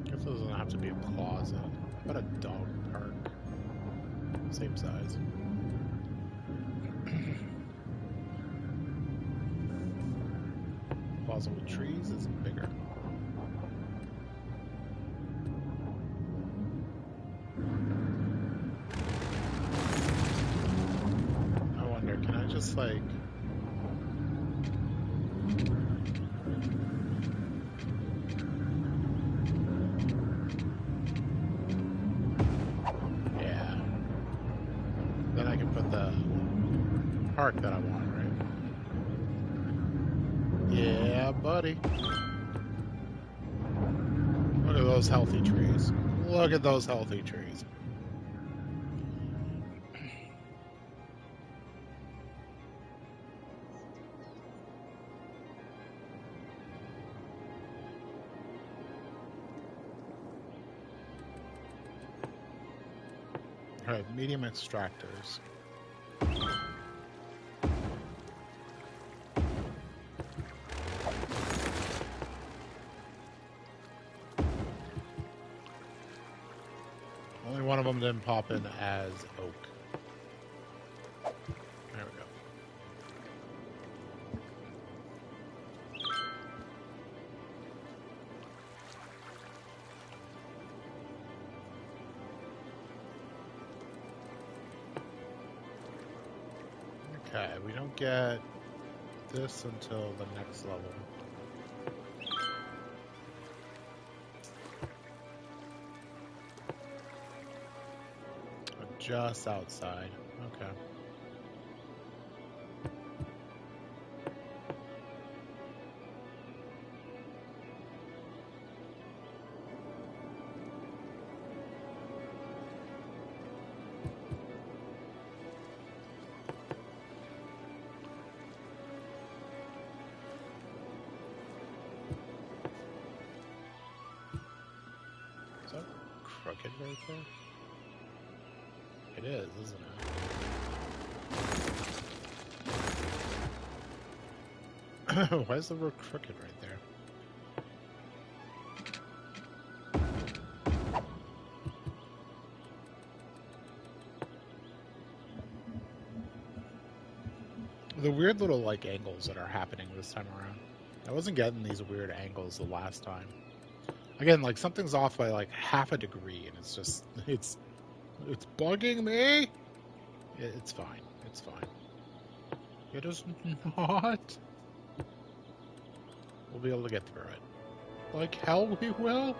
Speaker 1: Guess it doesn't have to be a closet. What a dog park. Same size. Closet with trees is bigger. I wonder, can I just like... Yeah. Then I can put the park that I want, right? Yeah, buddy. Look at those healthy trees. Look at those healthy trees. Alright, medium extractors. Only one of them didn't pop in as oak. There we go. Okay, we don't get this until the next level. Just outside. Okay. Is that crooked right there? It is, isn't it? Why is the road crooked right there? The weird little like angles that are happening this time around. I wasn't getting these weird angles the last time. Again, like something's off by like half a degree, and it's just it's bugging me. It's fine. It's fine. It is not. We'll be able to get through it. Like hell we will.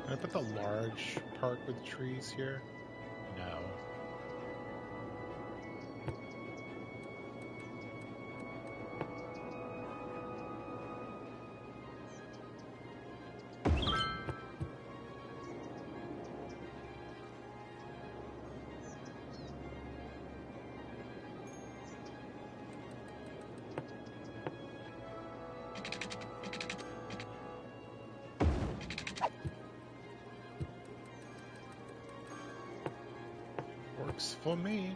Speaker 1: Can I put the large park with trees here? No. Works for me.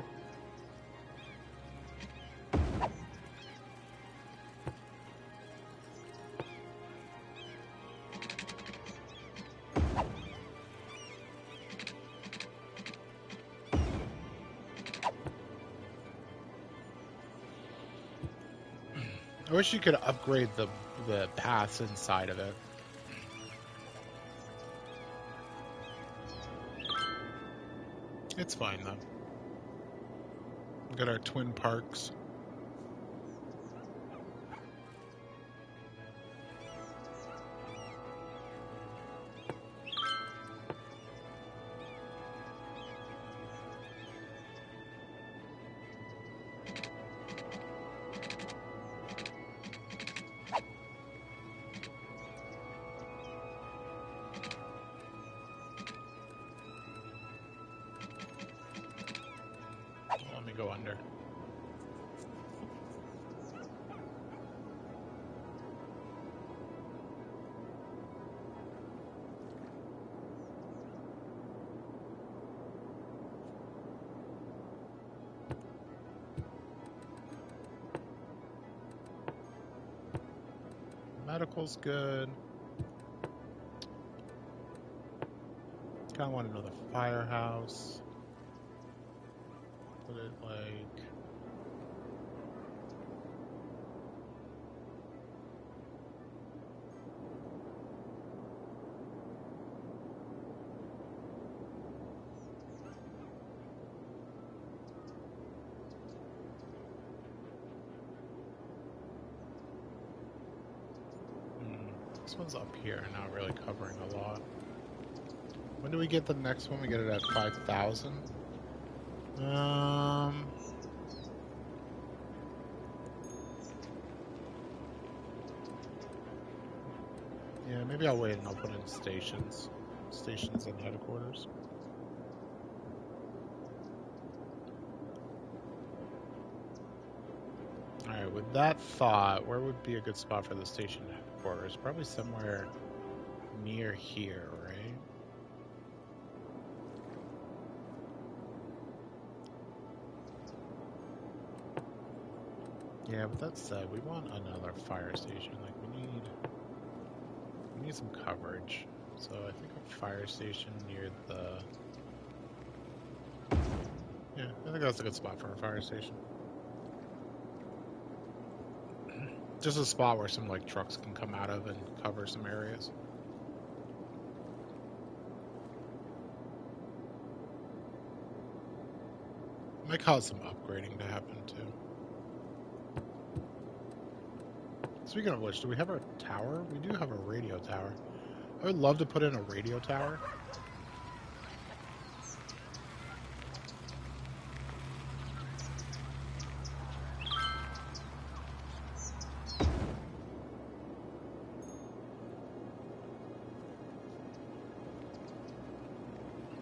Speaker 1: I wish you could upgrade the paths inside of it. It's fine though. We've got our twin parks. Let me go under. Medical's good. Kind of want another firehouse. Put it like... This one's up here, not really covering a lot. When do we get the next one? We get it at 5,000. Yeah, maybe I'll wait and I'll put in stations and headquarters. Alright, with that thought, where would be a good spot for the station headquarters? Probably somewhere near here, right? Yeah, but that said, we want another fire station. Like, we need some coverage. So I think a fire station near the... Yeah, I think that's a good spot for a fire station. Just a spot where some, like, trucks can come out of and cover some areas. Might cause some upgrading to happen, too. Speaking of which, do we have a tower? We do have a radio tower. I would love to put in a radio tower.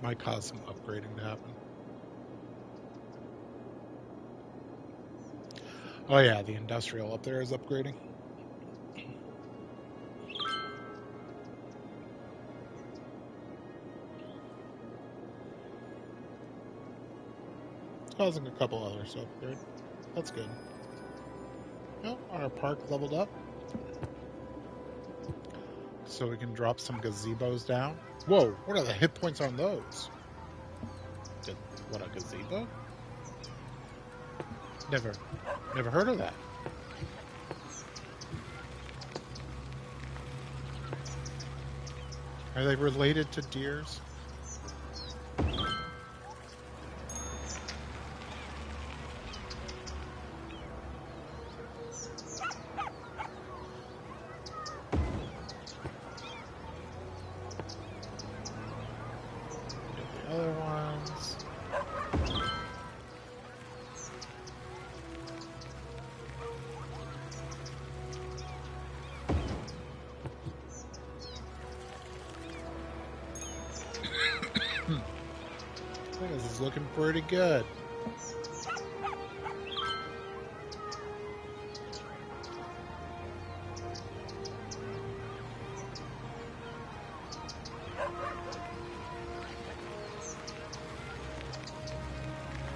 Speaker 1: Might cause some upgrading to happen. Oh yeah, the industrial up there is upgrading. Causing a couple others to upgrade. That's good. Well, our park leveled up. So we can drop some gazebos down. Whoa, what are the hit points on those? What, a gazebo? Never heard of that. Are they related to deers? This is looking pretty good.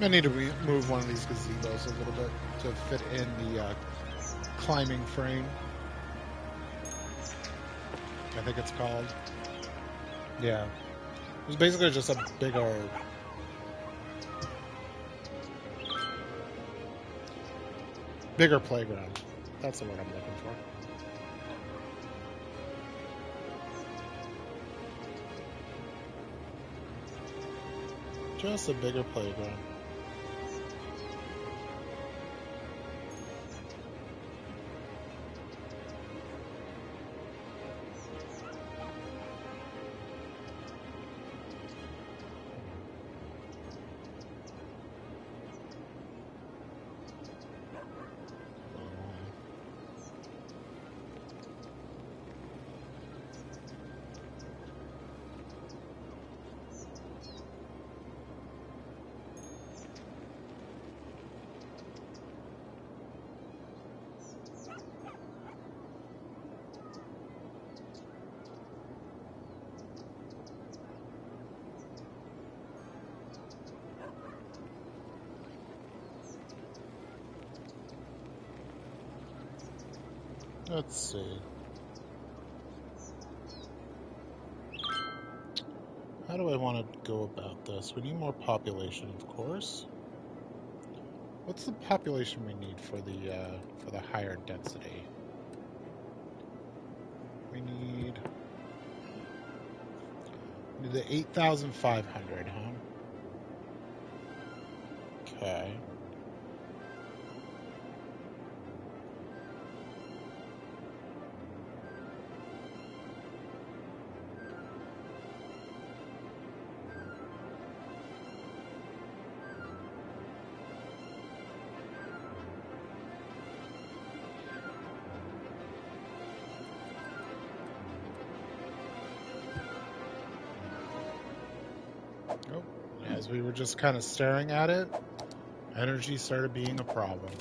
Speaker 1: I need to move one of these gazebos a little bit to fit in the climbing frame. I think it's called. Yeah. It's basically just a bigger playground. That's the word I'm looking for. Just a bigger playground. Let's see. How do I want to go about this? We need more population, of course. What's the population we need for the higher density? We need the 8,500, huh? Okay. Oh, as we were just kind of staring at it, energy started being a problem.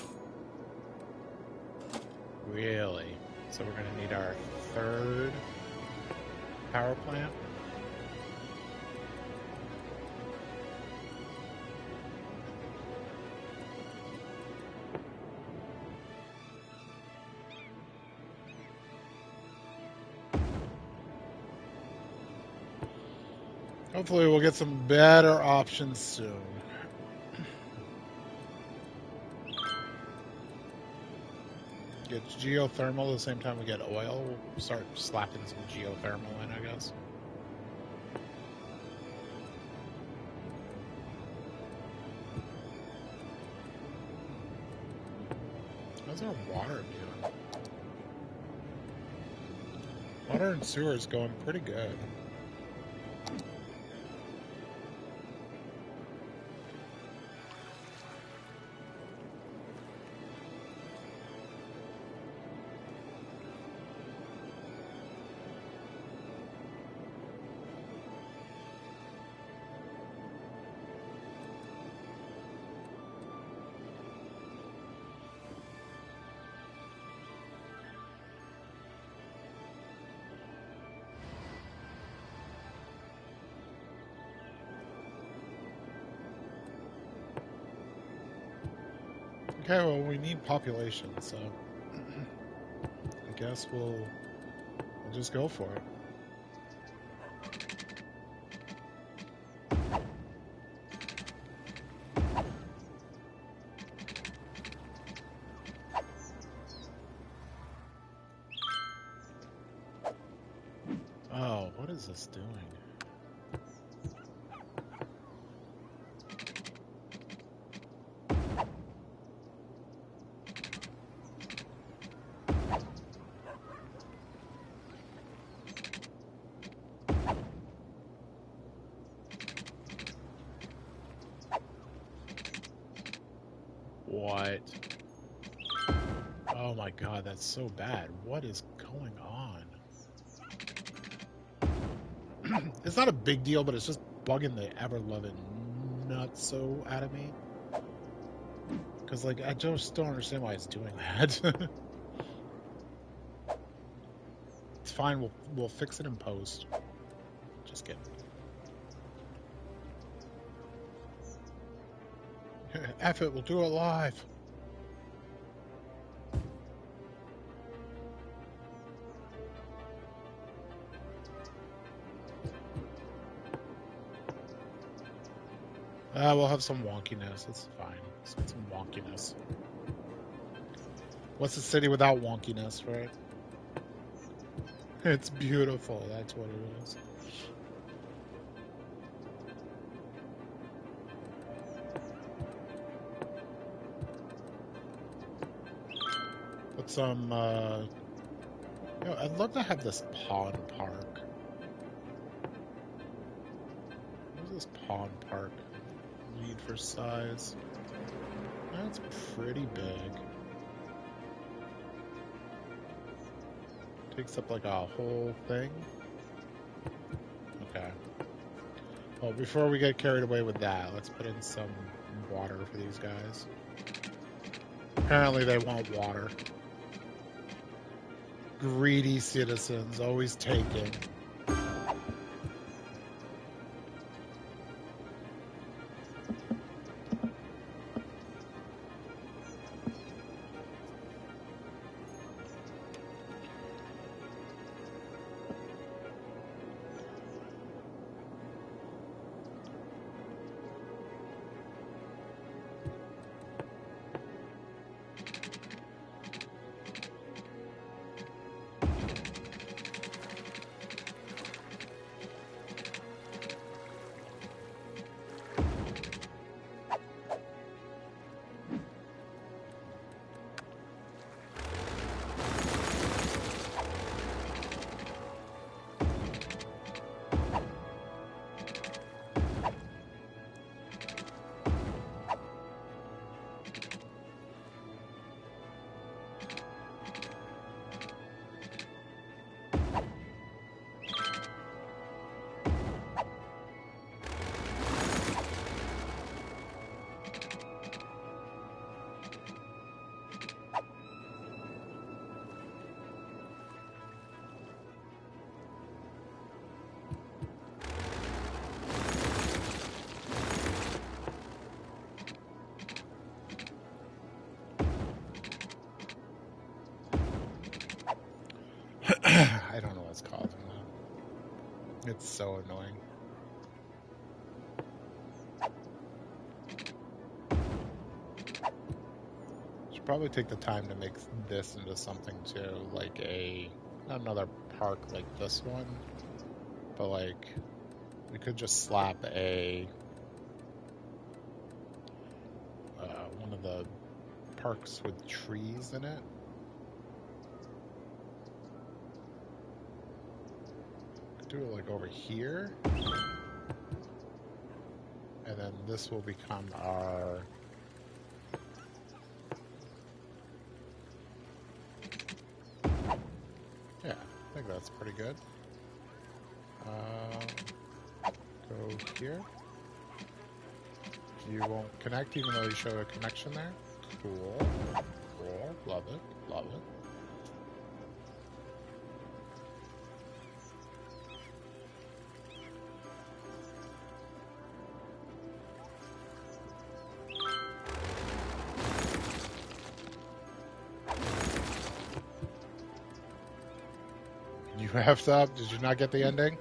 Speaker 1: Really? So we're going to need our third power plant? Hopefully we'll get some better options soon. Get geothermal the same time we get oil. We'll start slapping some geothermal in, I guess. How's our water doing? Water and sewer is going pretty good. Okay, well, we need population, so I guess we'll just go for it. Oh, what is this doing? What? Oh my god, that's so bad. What is going on? It's not a big deal, but it's just bugging the ever-loving nutso out of me. Because, like, I just don't understand why it's doing that. It's fine, we'll fix it in post. Just kidding. F it, we'll do it live. We'll have some wonkiness. It's fine. Let's get some wonkiness. What's a city without wonkiness, right? It's beautiful. That's what it is. Put some, I'd love to have this pond park. Where's this pond park? Need for size. That's pretty big. Takes up like a whole thing. Okay. Well, before we get carried away with that, let's put in some water for these guys. Apparently they want water. Greedy citizens, always taking. I don't know what's causing that. It's so annoying. Should probably take the time to make this into something too, like not another park like this one, but like we could just slap one of the parks with trees in it. Do it like over here, and then this will become our I think that's pretty good. Go here. You won't connect even though you showed a connection there. Cool. Cool. Love it. Love it. You effed up? Did you not get the ending?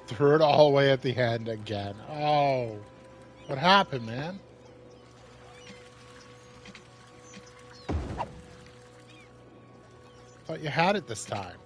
Speaker 1: Threw it all the way at the end again. Oh, what happened, man? Thought you had it this time.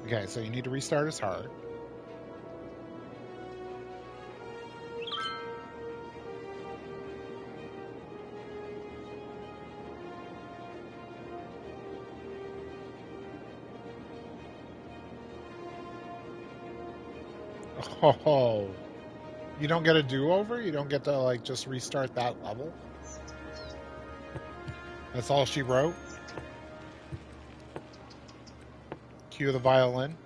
Speaker 1: Okay, so you need to restart his heart. Oh, you don't get a do-over? You don't get to, like, just restart that level? That's all she wrote? Cue the violin.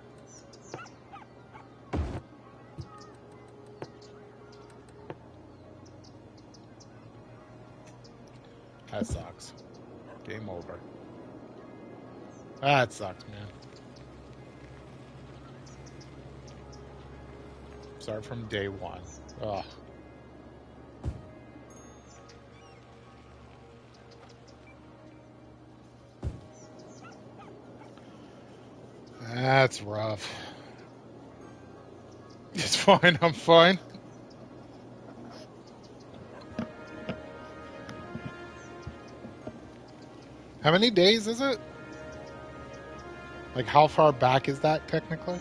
Speaker 1: That sucks. Game over. That sucks, man. Start from day one. Ugh. That's rough. It's fine, I'm fine. How many days is it? Like, how far back is that, technically?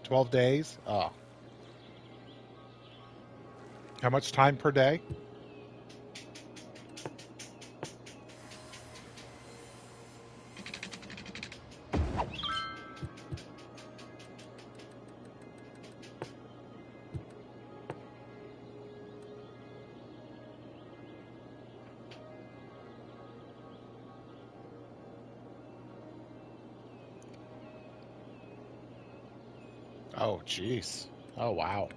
Speaker 1: $12 days? Oh. How much time per day? Oh, jeez. Oh, wow.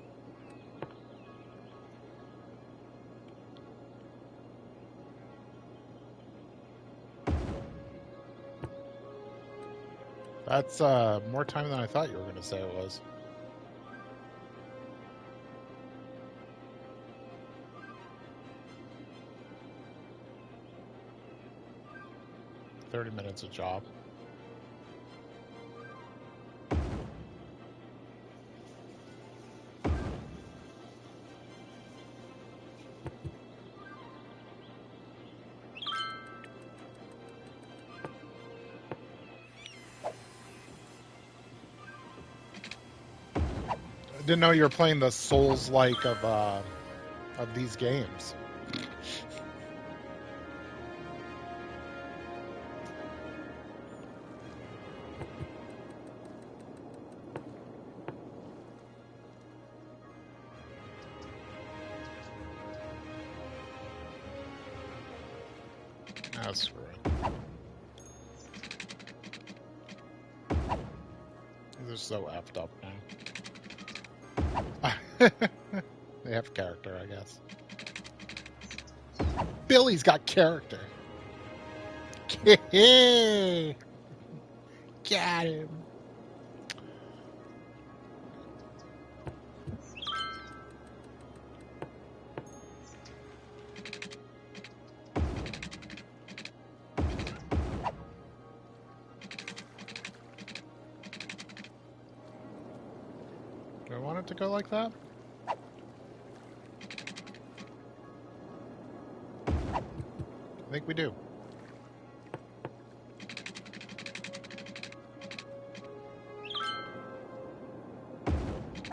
Speaker 1: That's more time than I thought you were going to say it was. $30 a job. I didn't know you were playing the Souls-like of these games. That's right. These are so effed up now. They have character, I guess. Billy's got character. Got him. Do I want it to go like that? I think we do.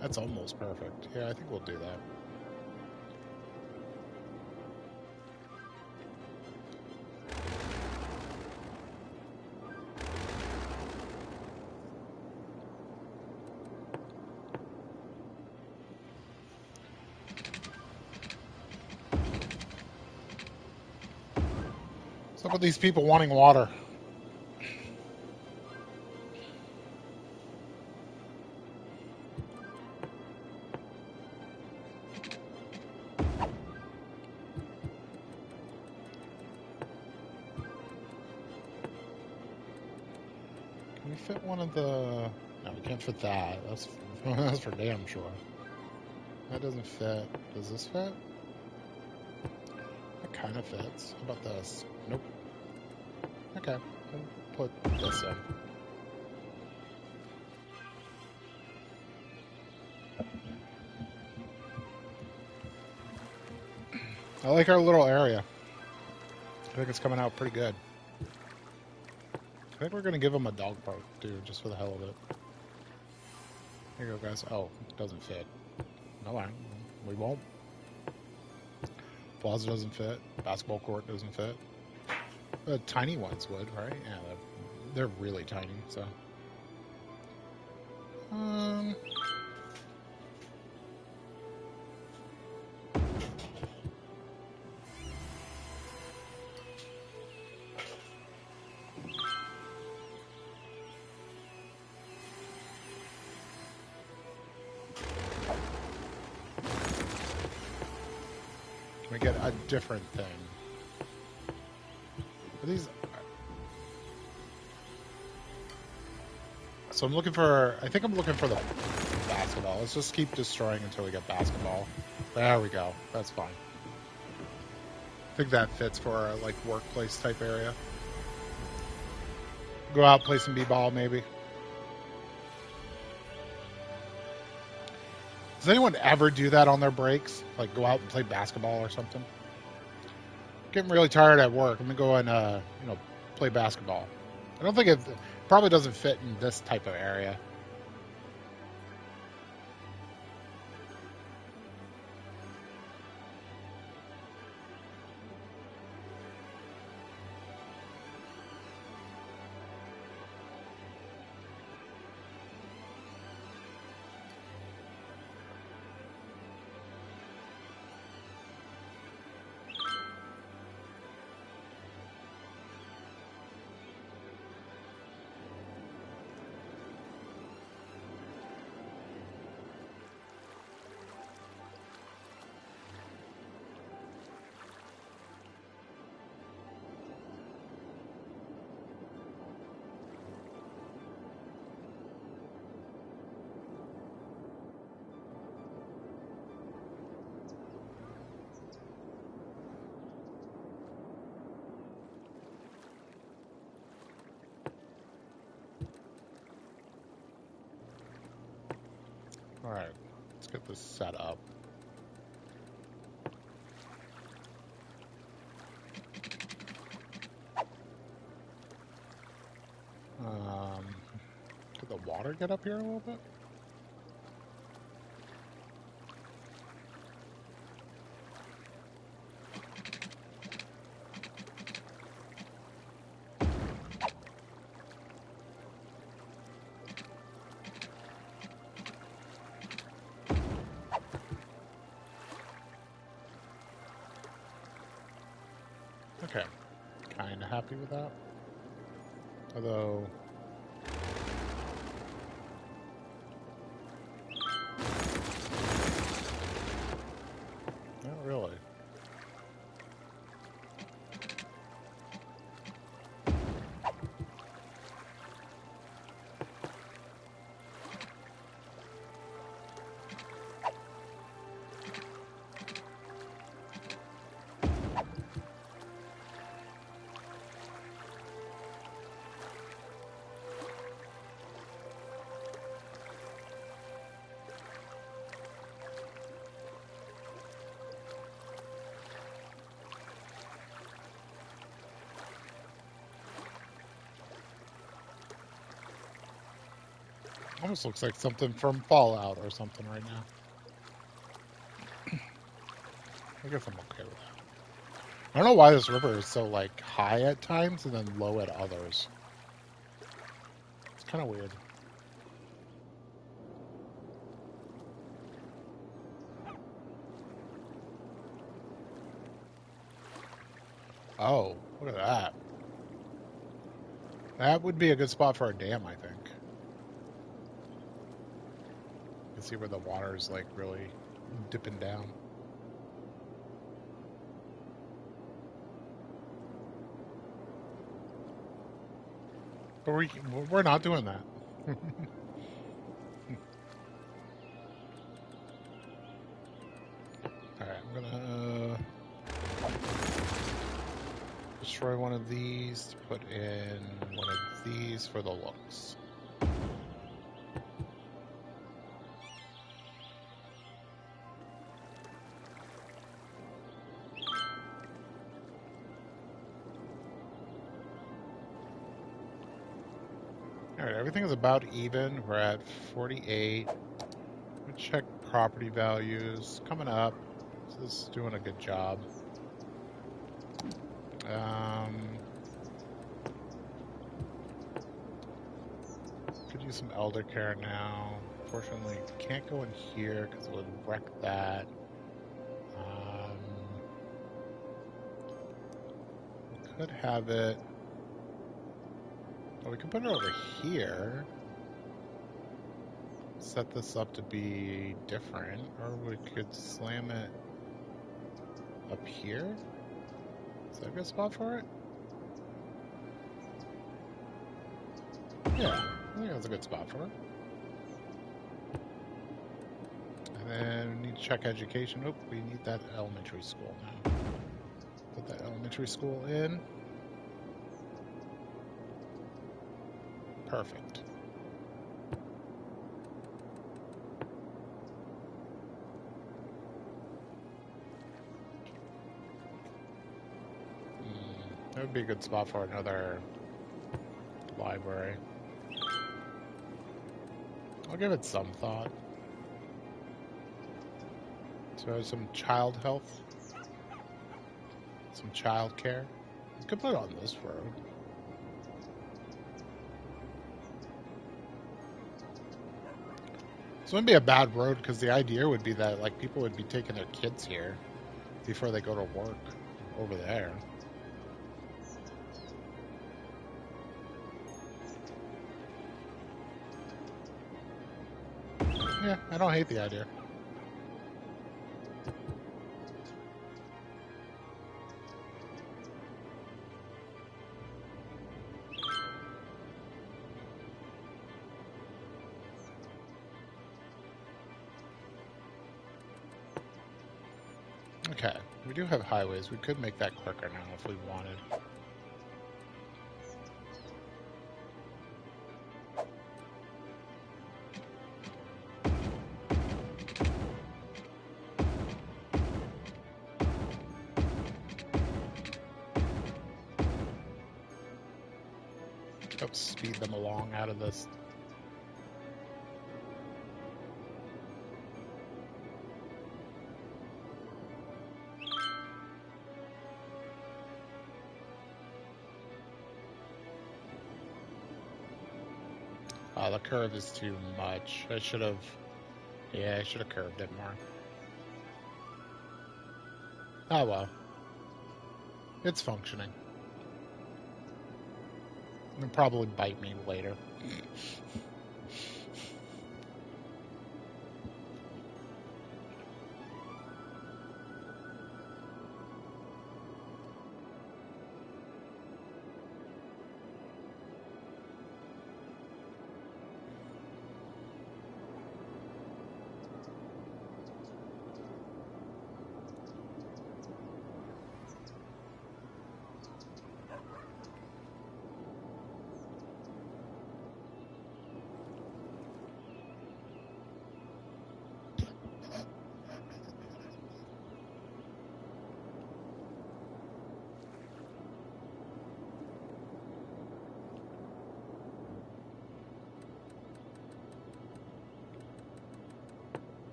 Speaker 1: That's almost perfect. Yeah, I think we'll do that. What's up with these people wanting water? Can we fit one of the... No, we can't fit that. That's for damn sure. That doesn't fit. Does this fit? It kind of fits. How about this? Nope. Okay. We'll put this in. I like our little area. I think it's coming out pretty good. I think we're going to give them a dog park, too, just for the hell of it. Here you go, guys. Oh, it doesn't fit. No, we won't. Plaza doesn't fit. Basketball court doesn't fit. The tiny ones would, right? Yeah, they're really tiny, so. We get a different thing. Are these? So I'm looking for. I think I'm looking for the basketball. Let's just keep destroying until we get basketball. There we go. That's fine. I think that fits for a like workplace type area. Go out, play some b-ball, maybe. Does anyone ever do that on their breaks? Like go out and play basketball or something? Getting really tired at work. I'm gonna go and play basketball. I don't think it probably doesn't fit in this type of area. All right, let's get this set up. Could the water get up here a little bit? Okay, kind of happy with that. Although, not really. Almost looks like something from Fallout or something right now. I guess I'm okay with that. I don't know why this river is so like high at times and then low at others. It's kind of weird. Oh, look at that. That would be a good spot for a dam, I think. You can see where the water is like really dipping down. But we're not doing that. Alright, I'm gonna destroy one of these to put in one of these for the looks. All right, everything is about even. We're at 48. We check property values coming up. This is doing a good job. Could use some elder care now. Unfortunately, can't go in here because it would wreck that. We could have it. Well, we could put it over here. Set this up to be different, or we could slam it up here. Is that a good spot for it? Yeah, I think that's a good spot for it. And then we need to check education. Oh, we need that elementary school now. Put that elementary school in. Perfect. That would be a good spot for another library. I'll give it some thought. So some child health, some child care. You could put it on this road. This wouldn't be a bad road because the idea would be that like people would be taking their kids here before they go to work over there. Yeah, I don't hate the idea. Okay, we do have highways. We could make that quicker now if we wanted. Help speed them along out of this. The curve is too much. I should have curved it more. Oh well. It's functioning. It'll probably bite me later.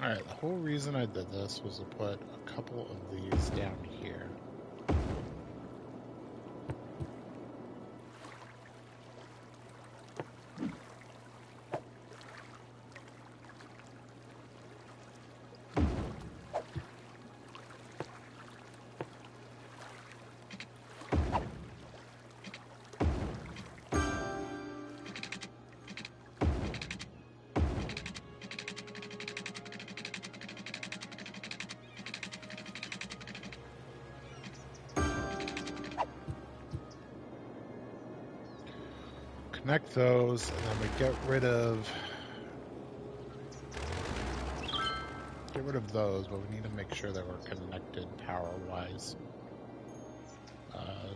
Speaker 1: Alright, the whole reason I did this was to put a couple of these down here. Connect those, and then we get rid of those, but we need to make sure that we're connected power-wise.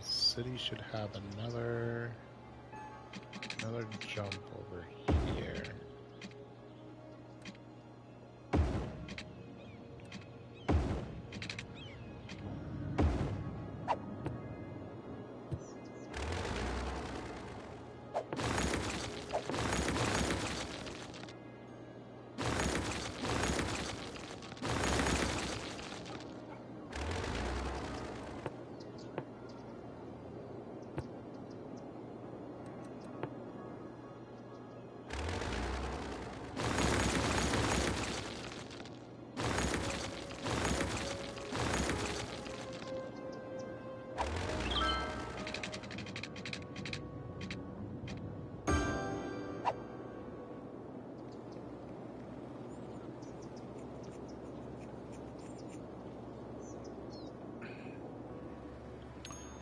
Speaker 1: city should have another jump over here.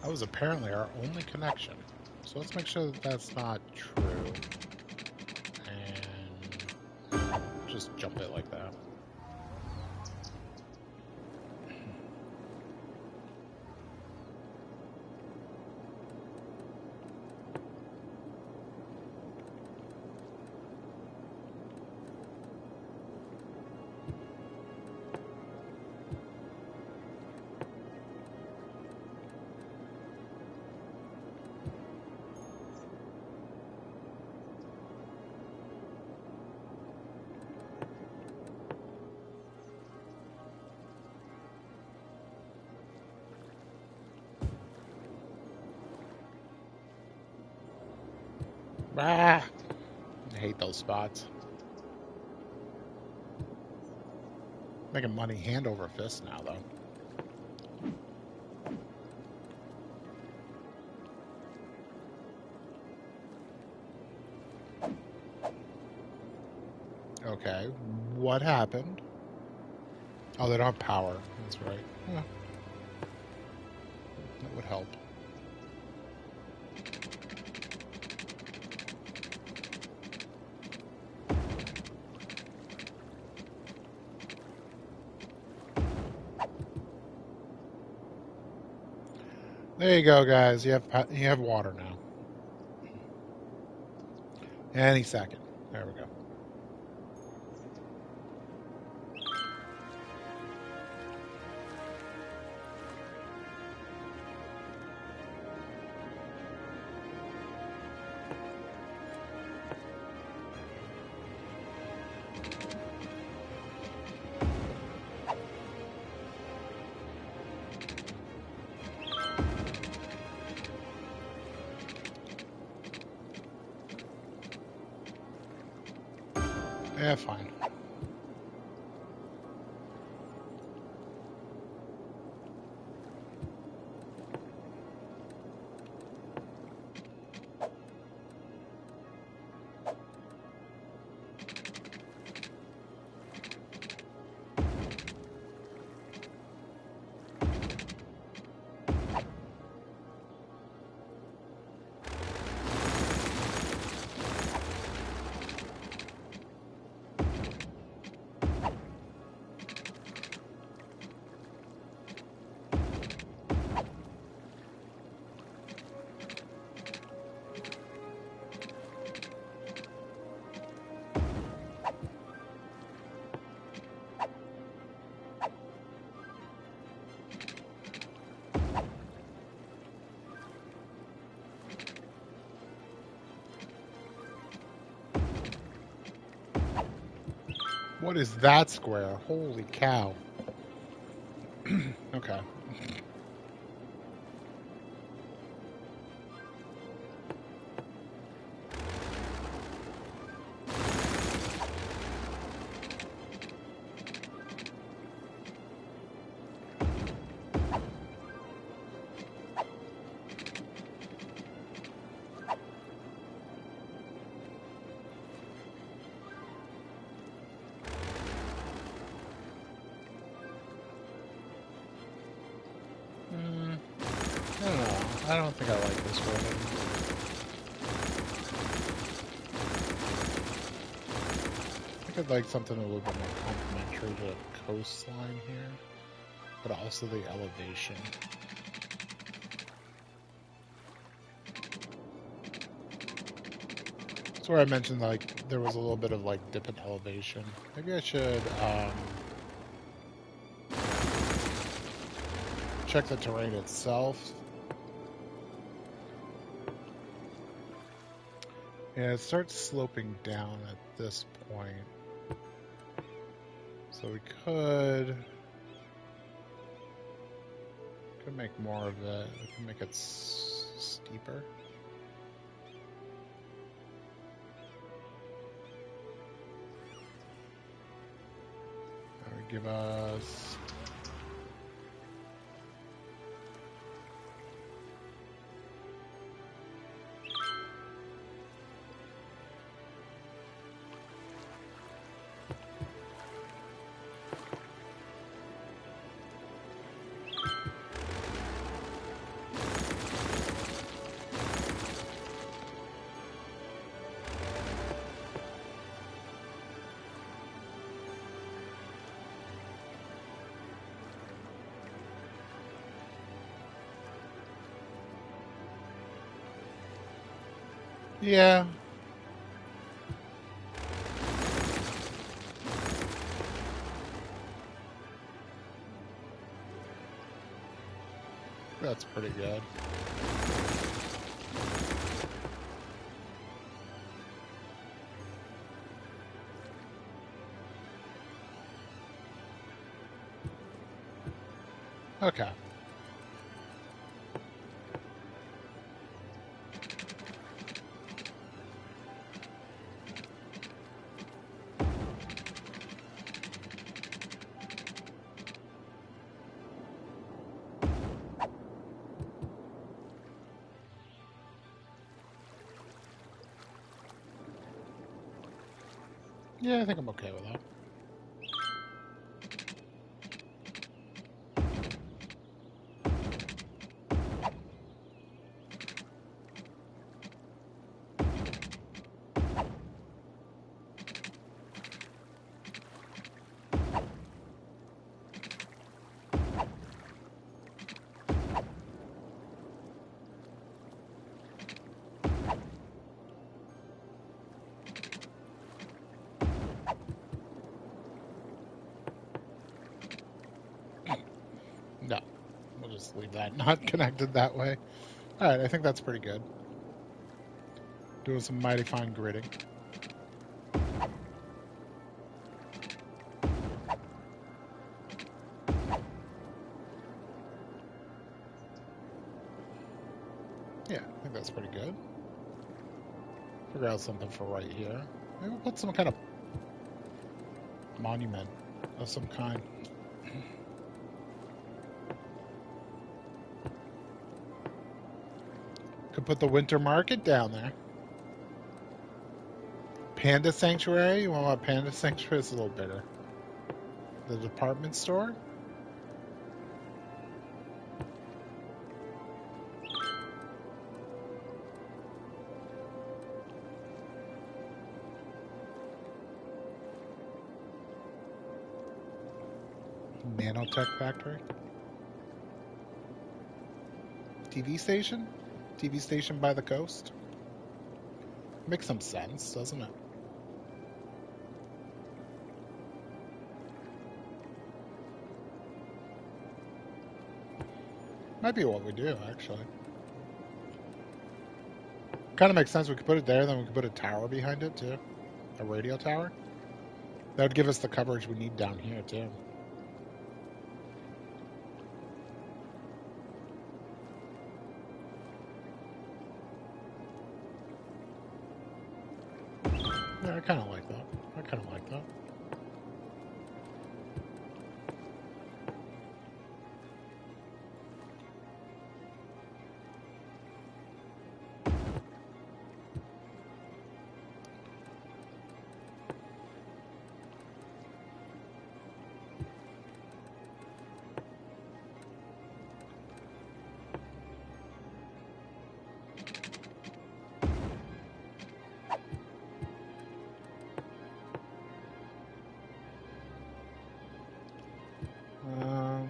Speaker 1: That was apparently our only connection. So let's make sure that that's not true. And just jump it like that. Ah, I hate those spots. Making money hand over fist now, though. Okay, what happened? Oh, they don't have power. That's right. Yeah. That would help. There you go, guys. You have water now. Any second. There we go. Yeah, fine. What is that square? Holy cow. Okay. I don't know. I don't think I like this one. I think I'd like something a little bit more complementary to the coastline here, but also the elevation. That's where I mentioned like there was a little bit of like dip in elevation. Maybe I should check the terrain itself. Yeah, it starts sloping down at this point. So we could make more of it. We can make it steeper. That would give us yeah. That's pretty good. Okay. Yeah, I think I'm okay with that. No, we'll just leave that not connected that way. All right, I think that's pretty good. Doing some mighty fine gridding. Yeah, I think that's pretty good. Figure out something for right here. Maybe we'll put some kind of monument of some kind. Could put the winter market down there. Panda Sanctuary? You want my Panda Sanctuary? It's a little bigger. The department store? Nanotech Factory? TV station? TV station by the coast? Makes some sense, doesn't it? Might be what we do, actually. Kind of makes sense. We could put it there, then we could put a tower behind it, too. A radio tower. That would give us the coverage we need down here, too. Yeah, I kind of like that. I kind of like that.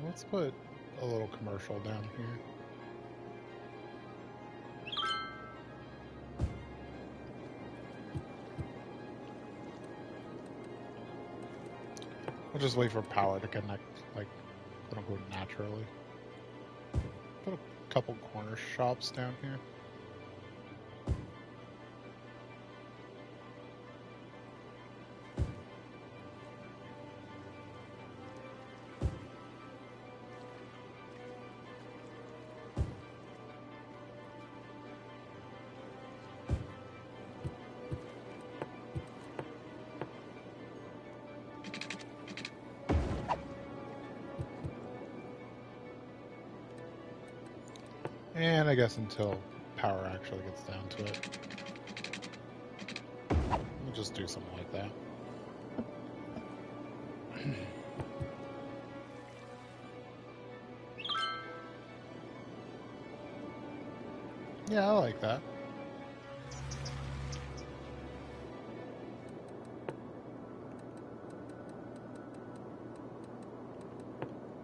Speaker 1: Let's put a little commercial down here. just wait for power to connect, like, quote unquote, naturally. Put a couple corner shops down here. And I guess until power actually gets down to it. We'll just do something like that. Yeah, I like that.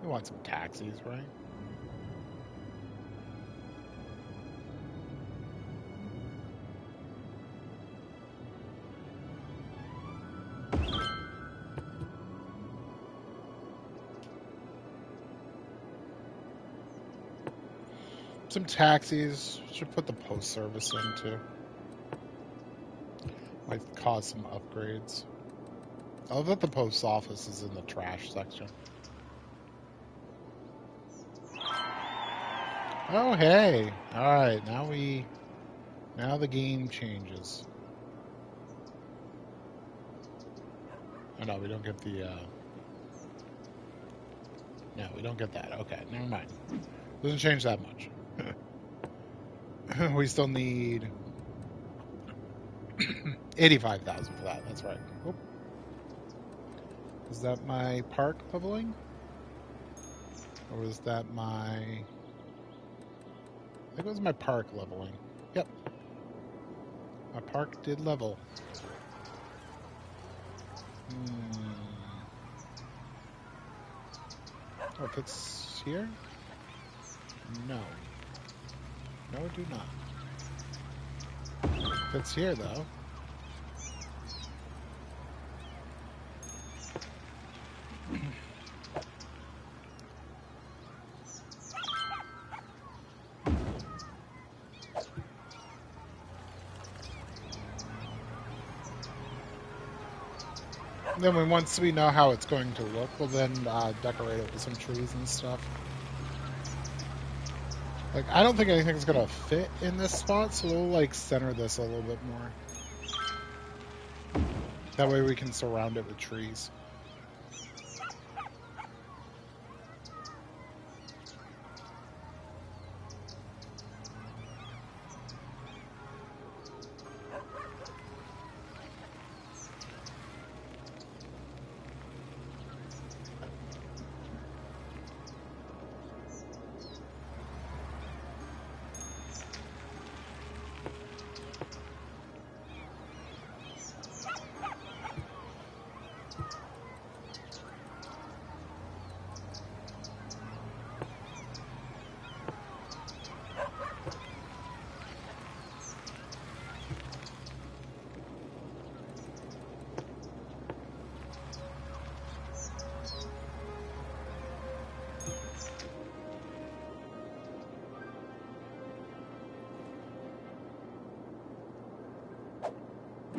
Speaker 1: We want some taxis, right? Some taxis. Should put the post service in too. Might cause some upgrades. I love that the post office is in the trash section. Oh, hey. Alright, now the game changes. Oh, no, we don't get the, no, we don't get that. Okay, never mind. Doesn't change that much. We still need 85,000 for that. That's right. Oop. Is that my park leveling? Or was that my... I think it was my park leveling. Yep. My park did level. Oh, if it's here? No. No, do not. If it's here, though. Then once we know how it's going to look, we'll then decorate it with some trees and stuff. Like, I don't think anything's gonna fit in this spot, so we'll like center this a little bit more. That way we can surround it with trees.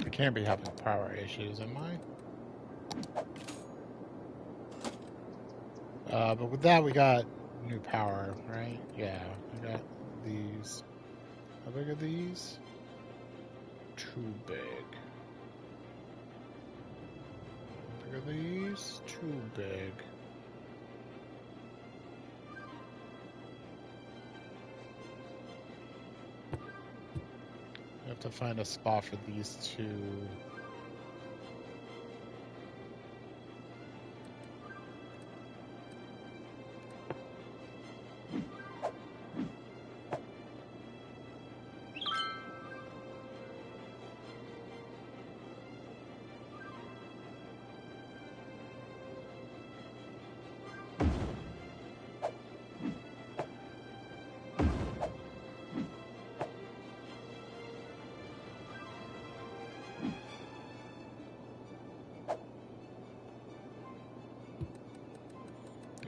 Speaker 1: I can't be having power issues, am I? But with that, we got new power, right? Yeah, we got these. How big are these? Too big. How big are these? Too big. I have to find a spot for these two.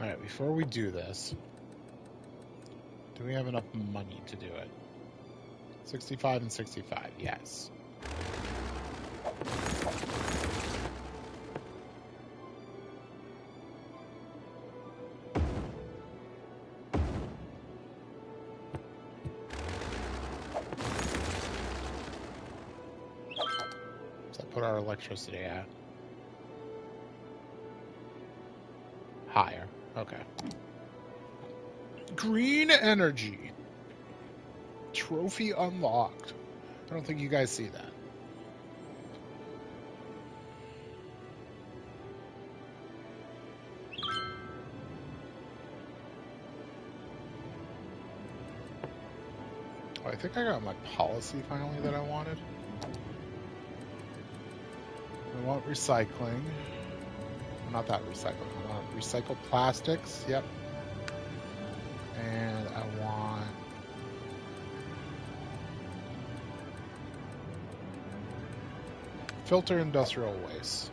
Speaker 1: Alright, before we do this, do we have enough money to do it? 65 and 65, yes. Put our electricity at higher. Okay. Green energy. Trophy unlocked. I don't think you guys see that. Oh, I think I got my policy finally that I wanted. I want recycling. Not that recycling. I want recycled plastics. Yep. And I want filter industrial waste.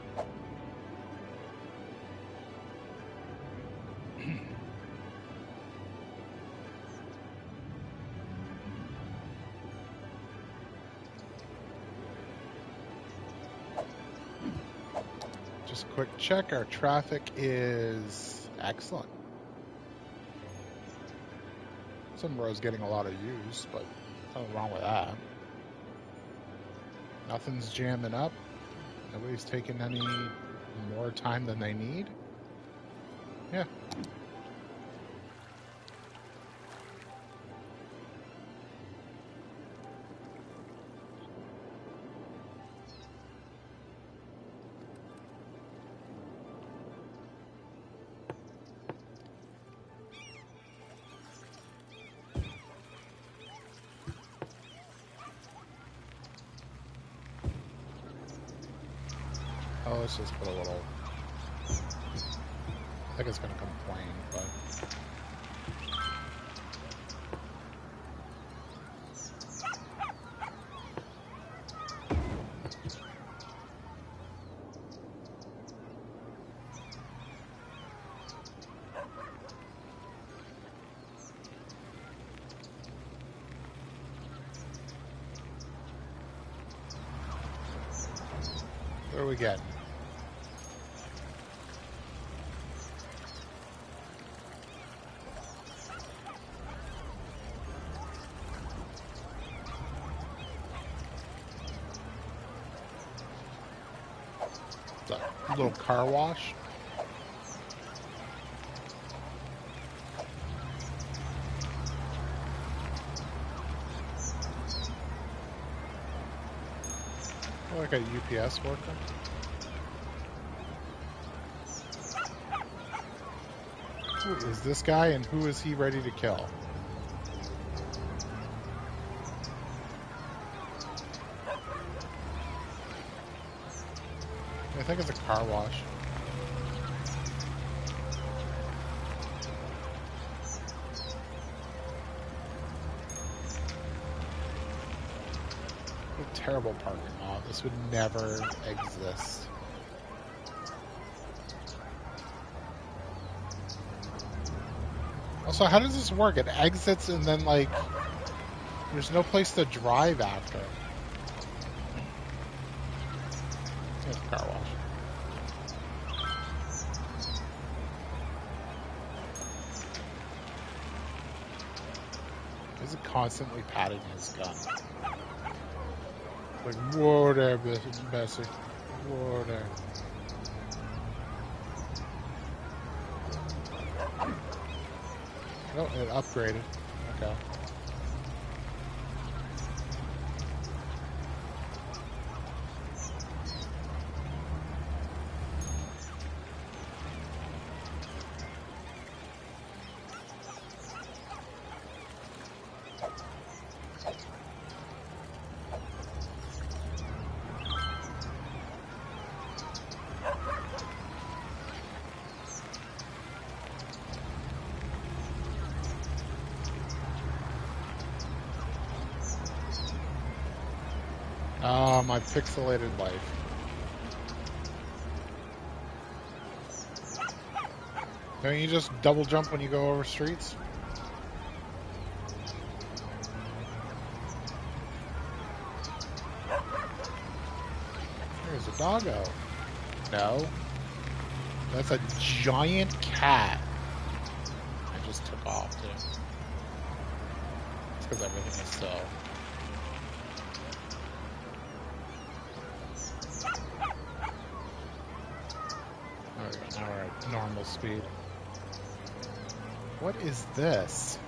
Speaker 1: Quick check, our traffic is excellent. Some roads getting a lot of use, but nothing wrong with that. Nothing's jamming up. Nobody's taking any more time than they need. Yeah. Oh, let's just put a little... I think it's going to complain, but... What are we getting? A little car wash. Like a UPS worker. Who is this guy and who is he ready to kill? I think it's a car wash. What a terrible parking lot. This would never exist. Also, how does this work? It exits and then, like, there's no place to drive after. It's a car wash. He's constantly patting his gun. Like, whoa there, Bessie. Whoa there. Oh, it upgraded. Okay. My pixelated life. Don't you just double jump when you go over streets? There's a doggo. No. That's a giant cat. I just took off, too. It's because everything is still. Alright, now we're at normal speed. What is this?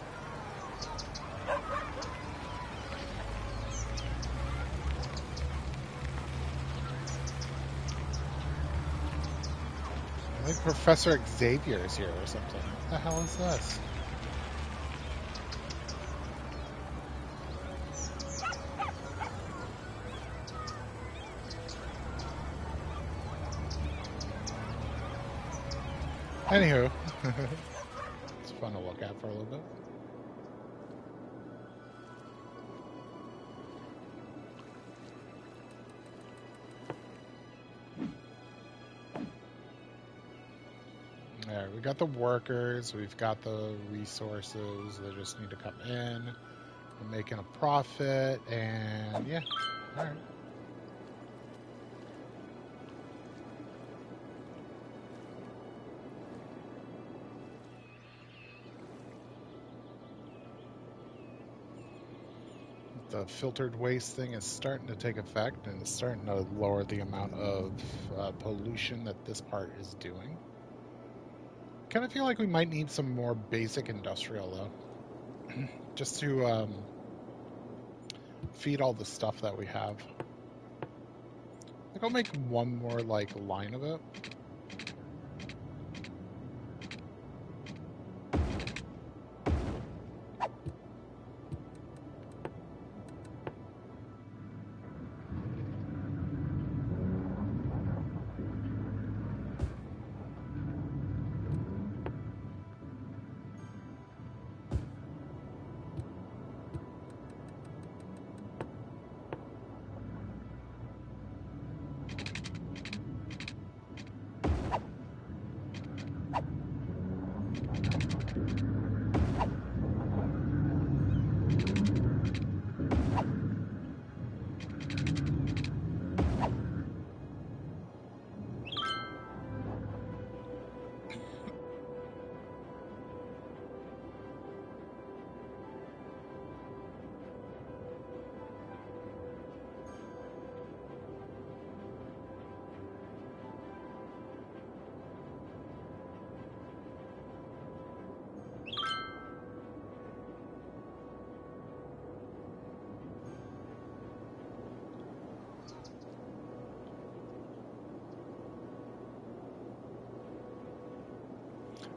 Speaker 1: I think Professor Xavier is here or something. What the hell is this? Anywho, it's fun to look at for a little bit. There, we got the workers, we've got the resources, they just need to come in. We're making a profit, and yeah, alright. The filtered waste thing is starting to take effect, and it's starting to lower the amount of pollution that this part is doing. Kind of feel like we might need some more basic industrial, though. Just to feed all the stuff that we have. I think I'll make one more, like, line of it.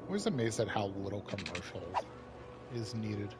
Speaker 1: I was amazed at how little commercial is needed.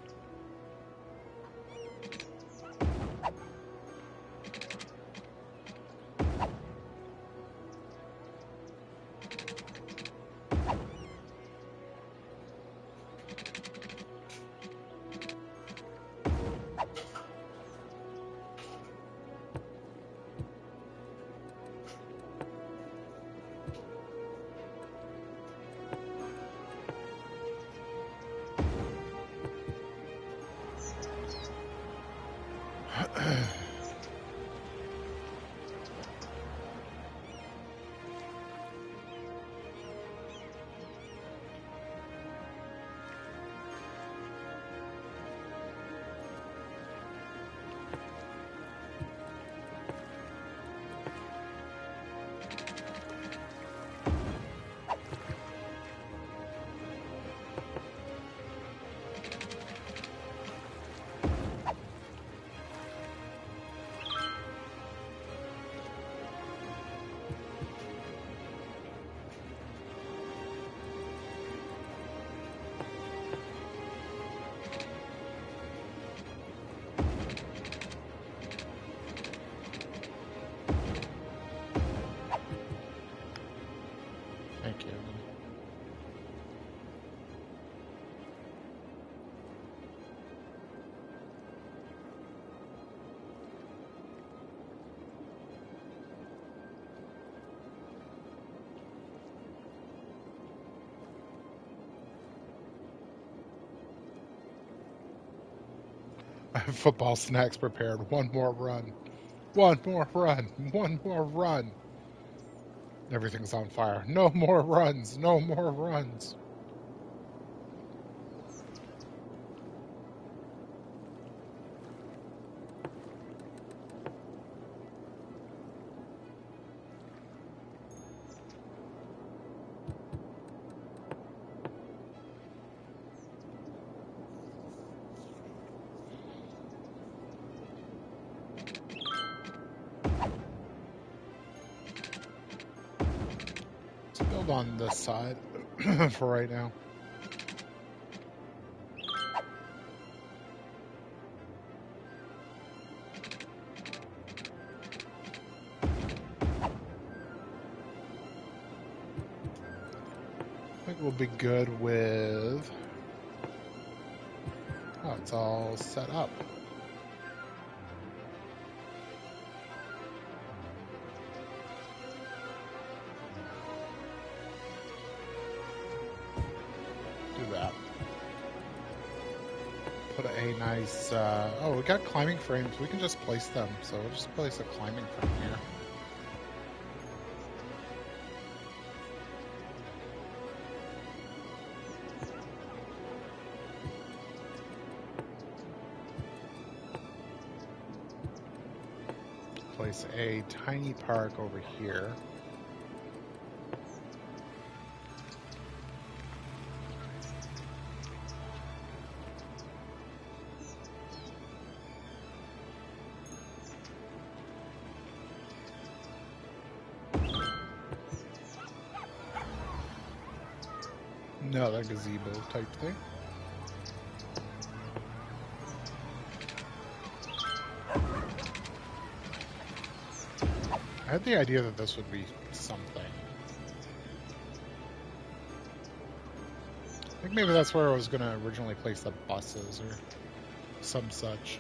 Speaker 1: Football snacks prepared. One more run. One more run. One more run. Everything's on fire. No more runs. No more runs. Let's build on this side for right now. I think we'll be good with... Oh, it's all set up. Do that. Put a nice... oh, we got climbing frames. We can just place them. So we'll just place a climbing frame here. Place a tiny park over here. Another gazebo type thing. I had the idea that this would be something. I think maybe that's where I was going to originally place the buses or some such.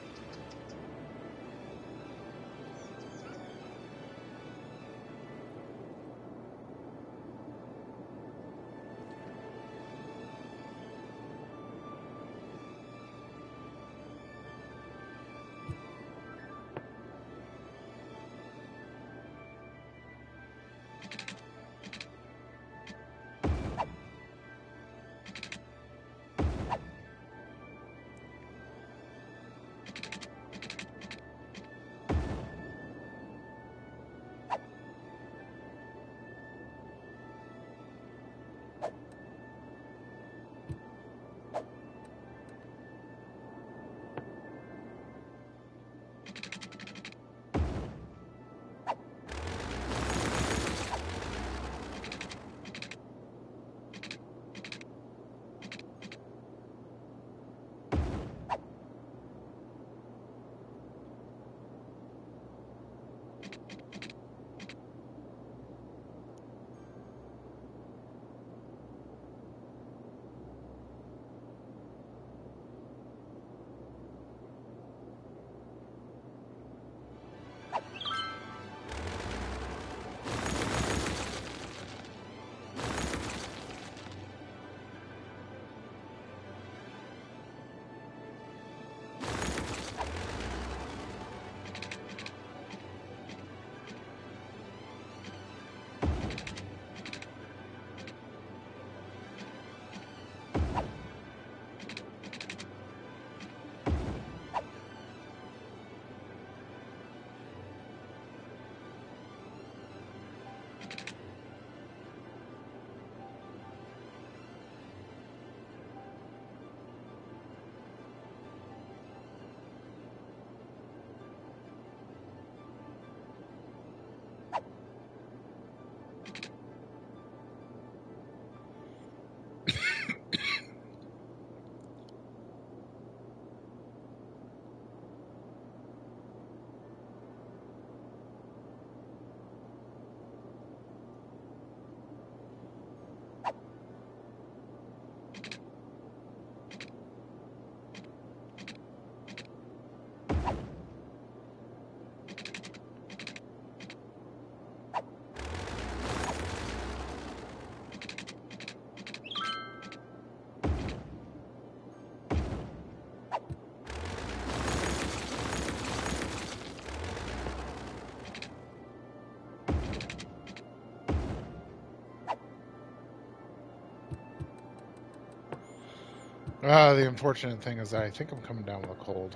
Speaker 1: The unfortunate thing is I think I'm coming down with a cold.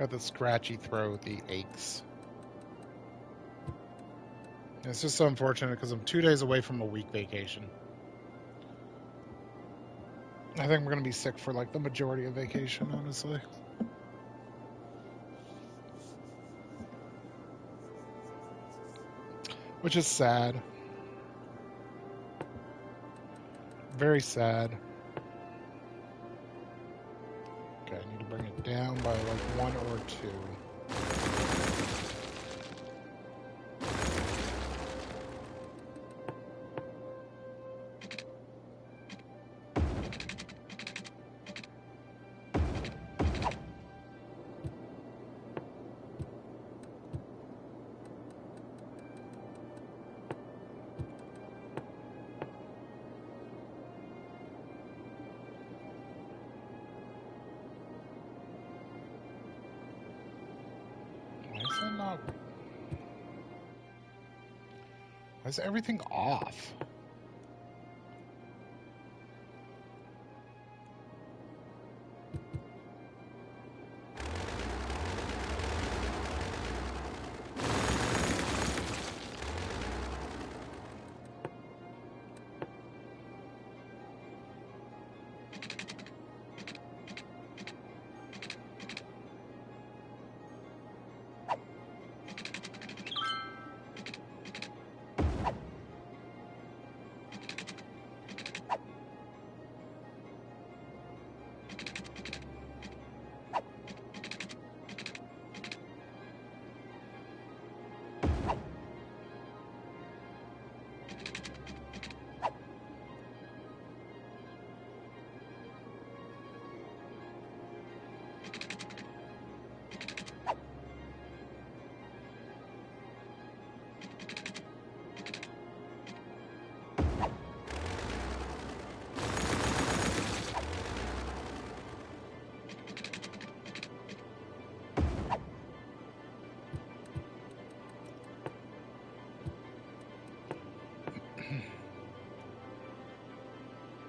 Speaker 1: Got the scratchy throat, the aches. It's just so unfortunate because I'm 2 days away from a week vacation. I think I'm going to be sick for like the majority of vacation, honestly. Which is sad. Very sad. Okay, I need to bring it down by like 1 or 2. Why is everything off?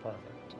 Speaker 1: Perfect.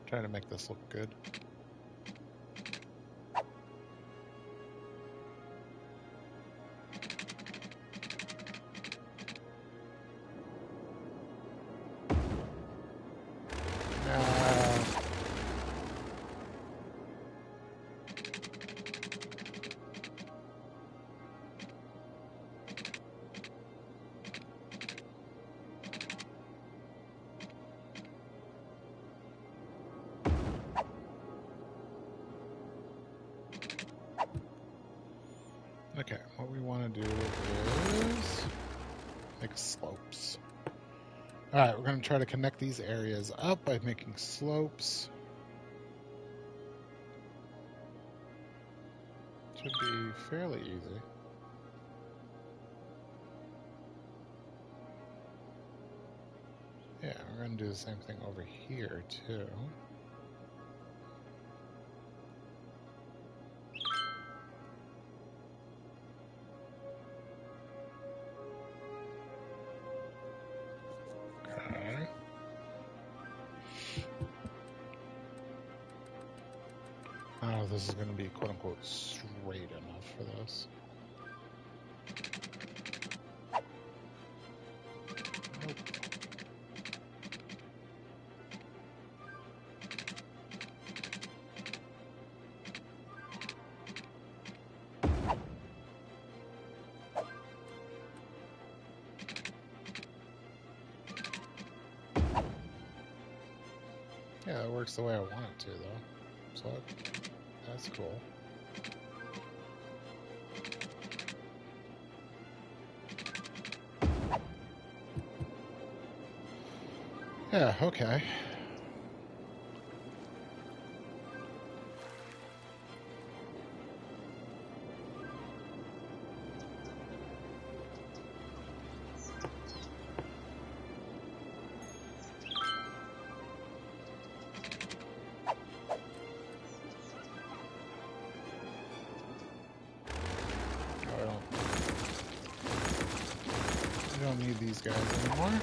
Speaker 1: Trying to make this look good. Okay, what we want to do is make slopes. Alright, we're going to try to connect these areas up by making slopes. Should be fairly easy. Yeah, we're going to do the same thing over here, too. Okay. I don't know if this is going to be quote-unquote straight enough for this. Nope. Yeah, that works the way I want it to, though. So that's cool. Yeah, okay. I don't need these guys anymore.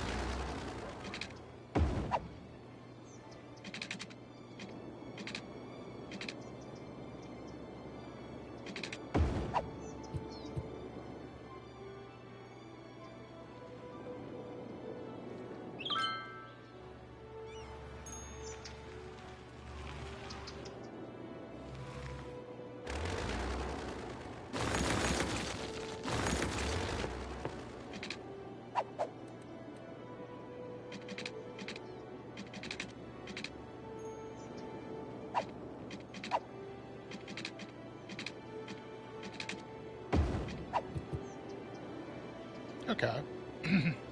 Speaker 1: Okay.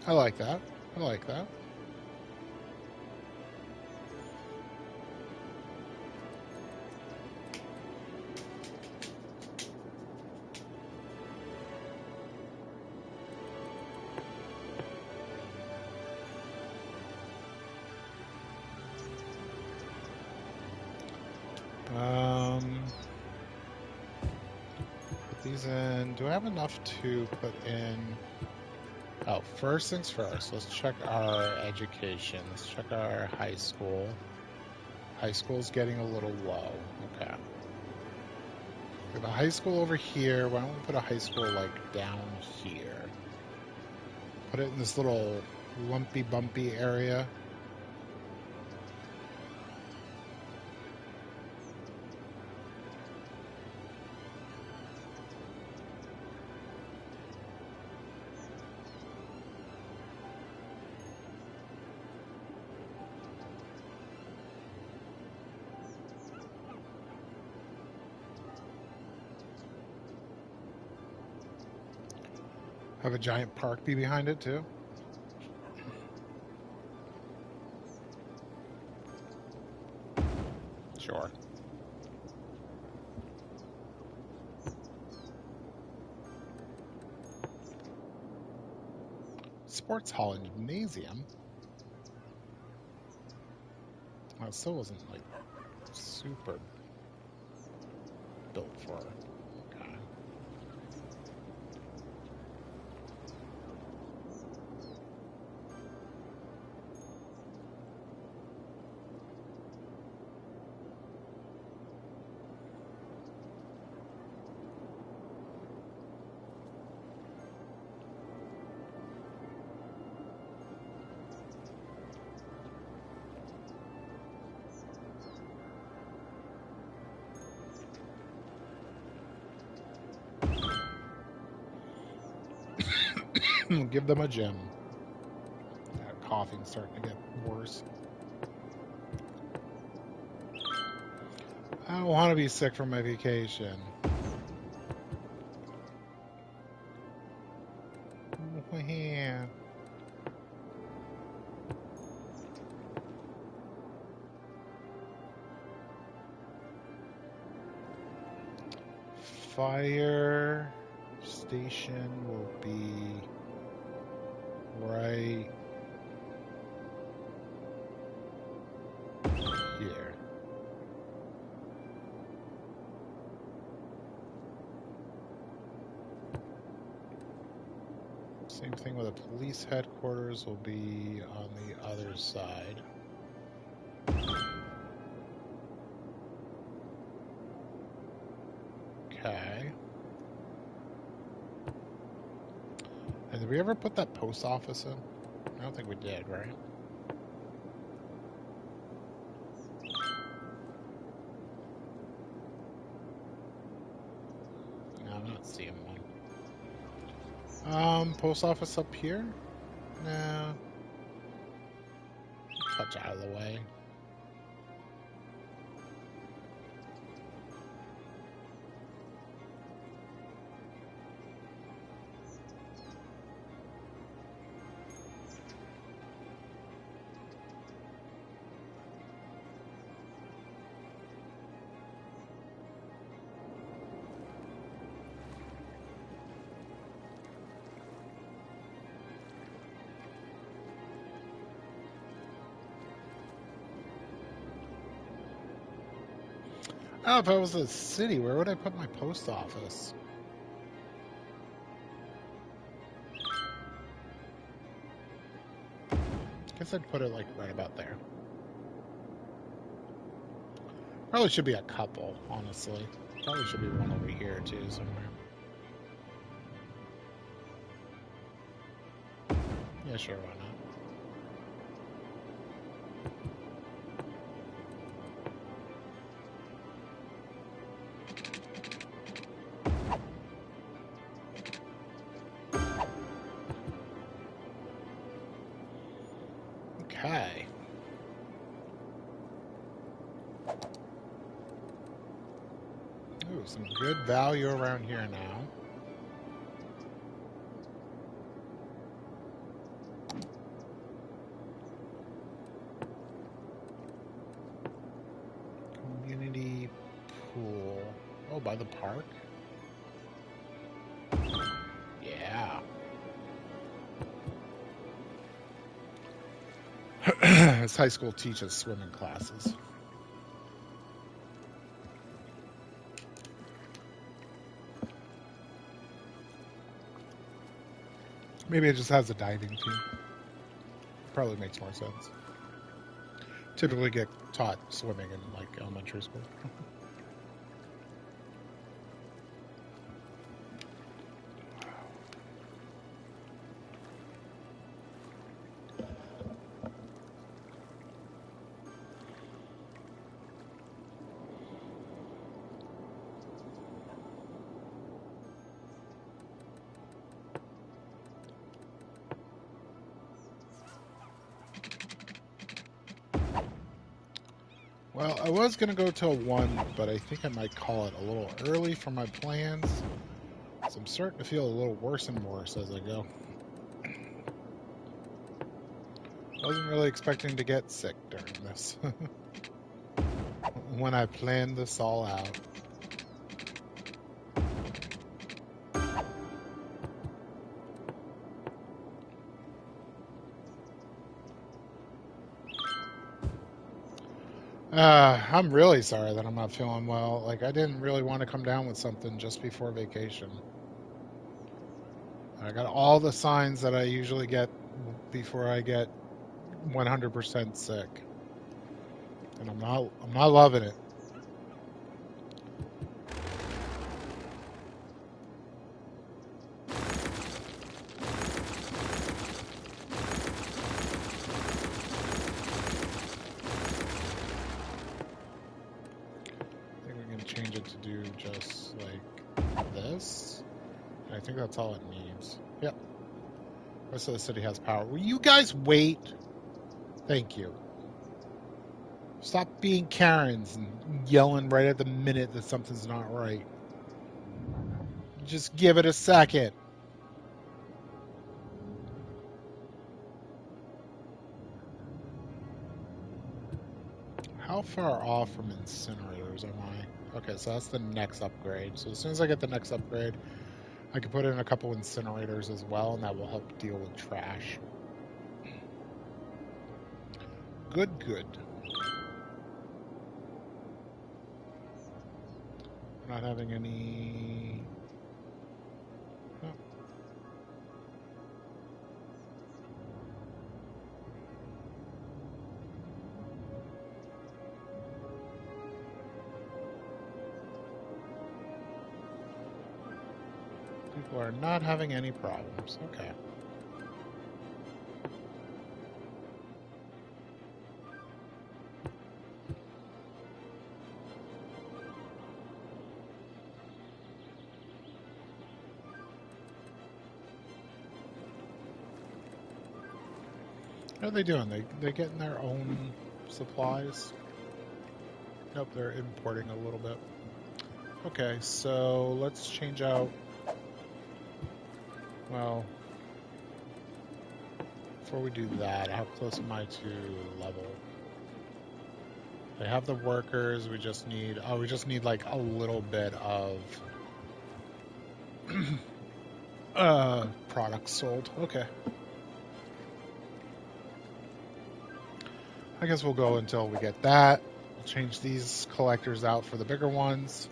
Speaker 1: I like that. I like that. Put these in. Do I have enough to put in? Oh, first things first. Let's check our education. Let's check our high school. High school's getting a little low. Okay. We have a high school over here. Why don't we put a high school like down here? Put it in this little lumpy bumpy area. Have a giant park be behind it too. Sure. Sports hall and gymnasium. Well, it still wasn't like super built for. Okay. Give them a gym. That coughing's starting to get worse. I don't want to be sick from my vacation. fire station will be right here. Same thing with the police headquarters will be on the other side. Okay. And did we ever put that post office in? I don't think we did, right? No, I'm not seeing one. Post office up here? No. Touch out of the way. Oh, if I was a city, where would I put my post office? Guess I'd put it like right about there. Probably should be a couple, honestly. Probably should be one over here too somewhere. Yeah, sure, why not? Okay. Ooh, some good value around here now. Community pool. Oh, by the park? Yeah. This high school teaches swimming classes. Maybe it just has a diving team. Probably makes more sense. Typically get taught swimming in like elementary school. Well, I was going to go till 1, but I think I might call it a little early for my plans. So I'm starting to feel a little worse and worse as I go. Wasn't really expecting to get sick during this. When I planned this all out. I'm really sorry that I'm not feeling well. Like, I didn't really want to come down with something just before vacation. I got all the signs that I usually get before I get 100% sick. And I'm not loving it. Change it to do just like this. And I think that's all it needs. Yep. The rest of the city has power. Will you guys wait? Thank you. Stop being Karens and yelling right at the minute that something's not right. Just give it a second. How far off from incinerators am I? Okay, so that's the next upgrade. So as soon as I get the next upgrade, I can put in a couple incinerators as well, and that will help deal with trash. Good, good. We're not having any... Oh. People are not having any problems. Okay. How are they doing? They getting their own supplies? Nope, they're importing a little bit. Okay, so let's change out... Well, before we do that, how close am I to level? They have the workers, we just need... Oh, we just need like a little bit of... products sold. Okay. I guess we'll go until we get that. We'll change these collectors out for the bigger ones.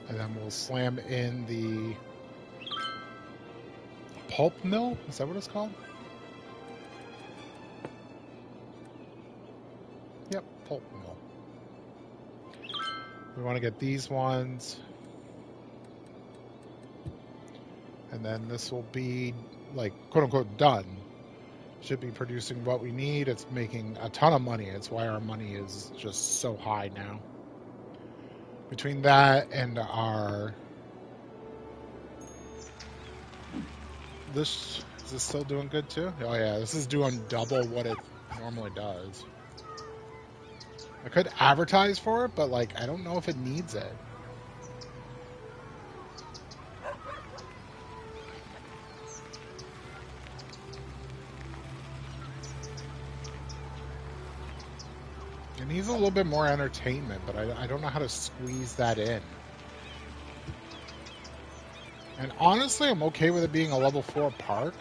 Speaker 1: And then we'll slam in the pulp mill. Is that what it's called? Yep, pulp mill. We want to get these ones. And then this will be, like, quote-unquote done. Should be producing what we need. It's making a ton of money. It's why our money is just so high now. Between that and our... Is this still doing good too? Oh yeah, this is doing double what it normally does. I could advertise for it, but like I don't know if it needs it. It needs a little bit more entertainment, but I don't know how to squeeze that in. And honestly, I'm okay with it being a level 4 park.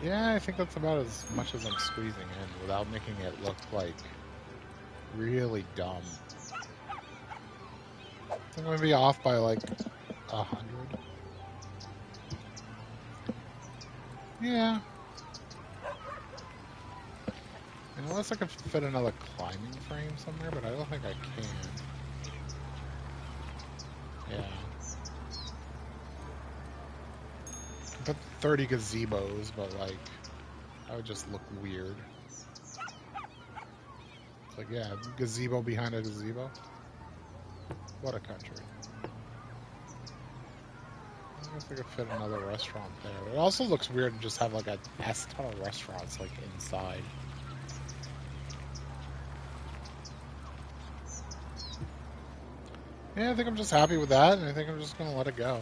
Speaker 1: Yeah, I think that's about as much as I'm squeezing in without making it look like really dumb. I think I'm gonna be off by like 100. Yeah. Unless I could fit another climbing frame somewhere, but I don't think I can. Yeah. Put 30 gazebos, but like, that would just look weird. It's like, yeah, gazebo behind a gazebo. What a country. I guess I could fit another restaurant there. It also looks weird to just have like a ton of restaurants like inside. Yeah, I think I'm just happy with that, and I think I'm just gonna let it go.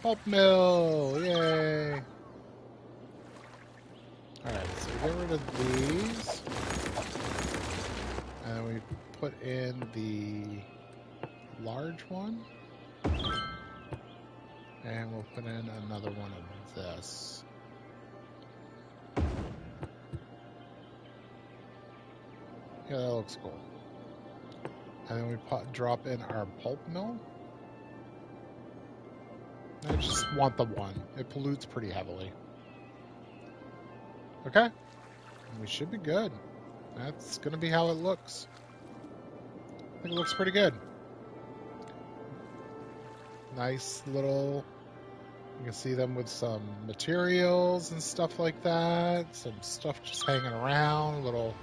Speaker 1: Pulp mill! Yay! Alright, so we get rid of these. And then we put in the large one. And we'll put in another one of this. Yeah, that looks cool. And then we drop in our pulp mill. I just want the one. It pollutes pretty heavily. Okay. We should be good. that's going to be how it looks. I think it looks pretty good. Nice little... You can see them with some materials and stuff like that. Some stuff just hanging around. Little...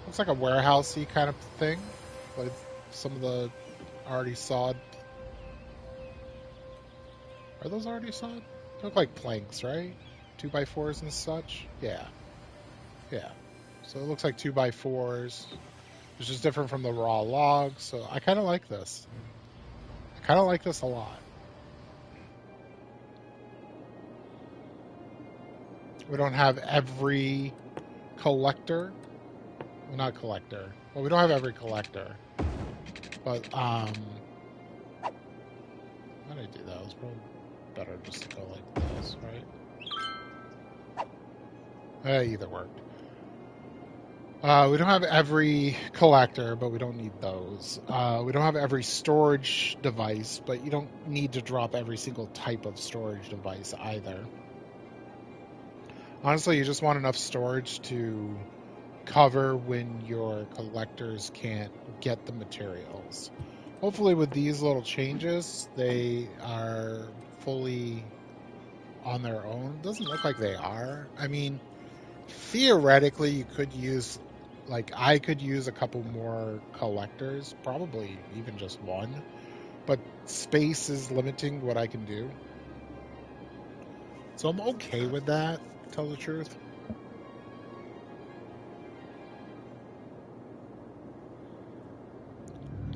Speaker 1: Looks like a warehousey kind of thing. But some of the already sawed... Are those already sawed? They look like planks, right? 2x4s and such? Yeah. Yeah. So it looks like 2x4s. It's just different from the raw logs. So I kind of like this. I kind of like this a lot. We don't have every collector. Well, not collector. Well, we don't have every collector. But, how did I do that? It was probably better just to go like this, right? Either worked. We don't have every collector, but we don't need those. We don't have every storage device, but you don't need to drop every single type of storage device either. Honestly, you just want enough storage to cover when your collectors can't get the materials. Hopefully with these little changes, they are fully on their own. It doesn't look like they are. I mean, theoretically, you could use, like, I could use a couple more collectors, probably even just one, but space is limiting what I can do. So I'm okay with that, to tell the truth.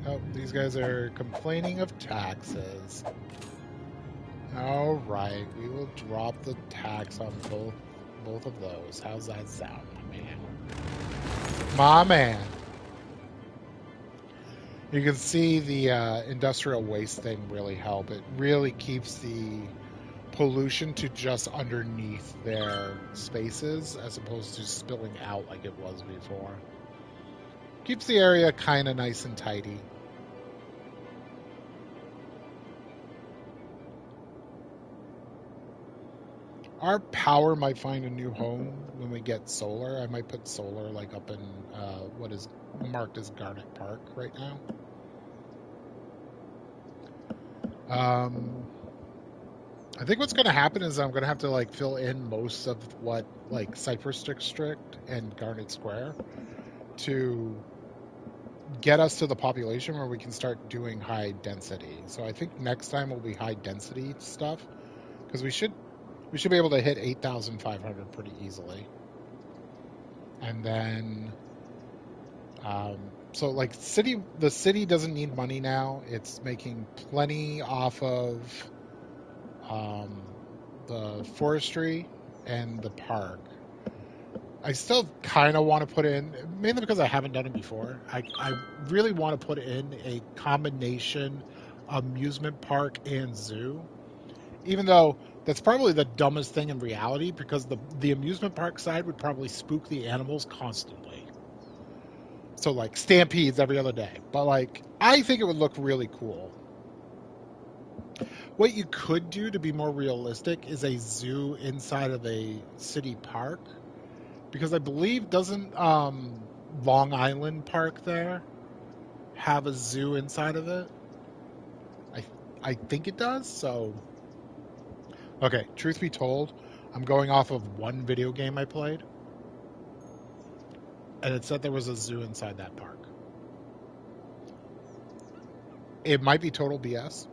Speaker 1: Oh, these guys are complaining of taxes. All right, we will drop the tax on both of those. How's that sound, my man? My man. You can see the industrial waste thing really help. It really keeps the pollution to just underneath their spaces as opposed to spilling out like it was before. Keeps the area kind of nice and tidy. Our power might find a new home when we get solar. I might put solar like up in what is marked as Garnet Park right now. I think what's going to happen is I'm going to have to like fill in most of what like Cypress District and Garnet Square to get us to the population where we can start doing high density. So I think next time will be high density stuff because we should be able to hit 8,500 pretty easily. And then, so like the city doesn't need money now. It's making plenty off of the forestry and the park. I still kind of want to put in, mainly because I haven't done it before. I really want to put in a combination amusement park and zoo, even though that's probably the dumbest thing in reality because the amusement park side would probably spook the animals constantly. So like stampedes every other day. But like I think it would look really cool. What you could do to be more realistic is a zoo inside of a city park. Because I believe doesn't Long Island Park there have a zoo inside of it? I think it does, so okay, truth be told, I'm going off of one video game I played. And it said there was a zoo inside that park. It might be total BS.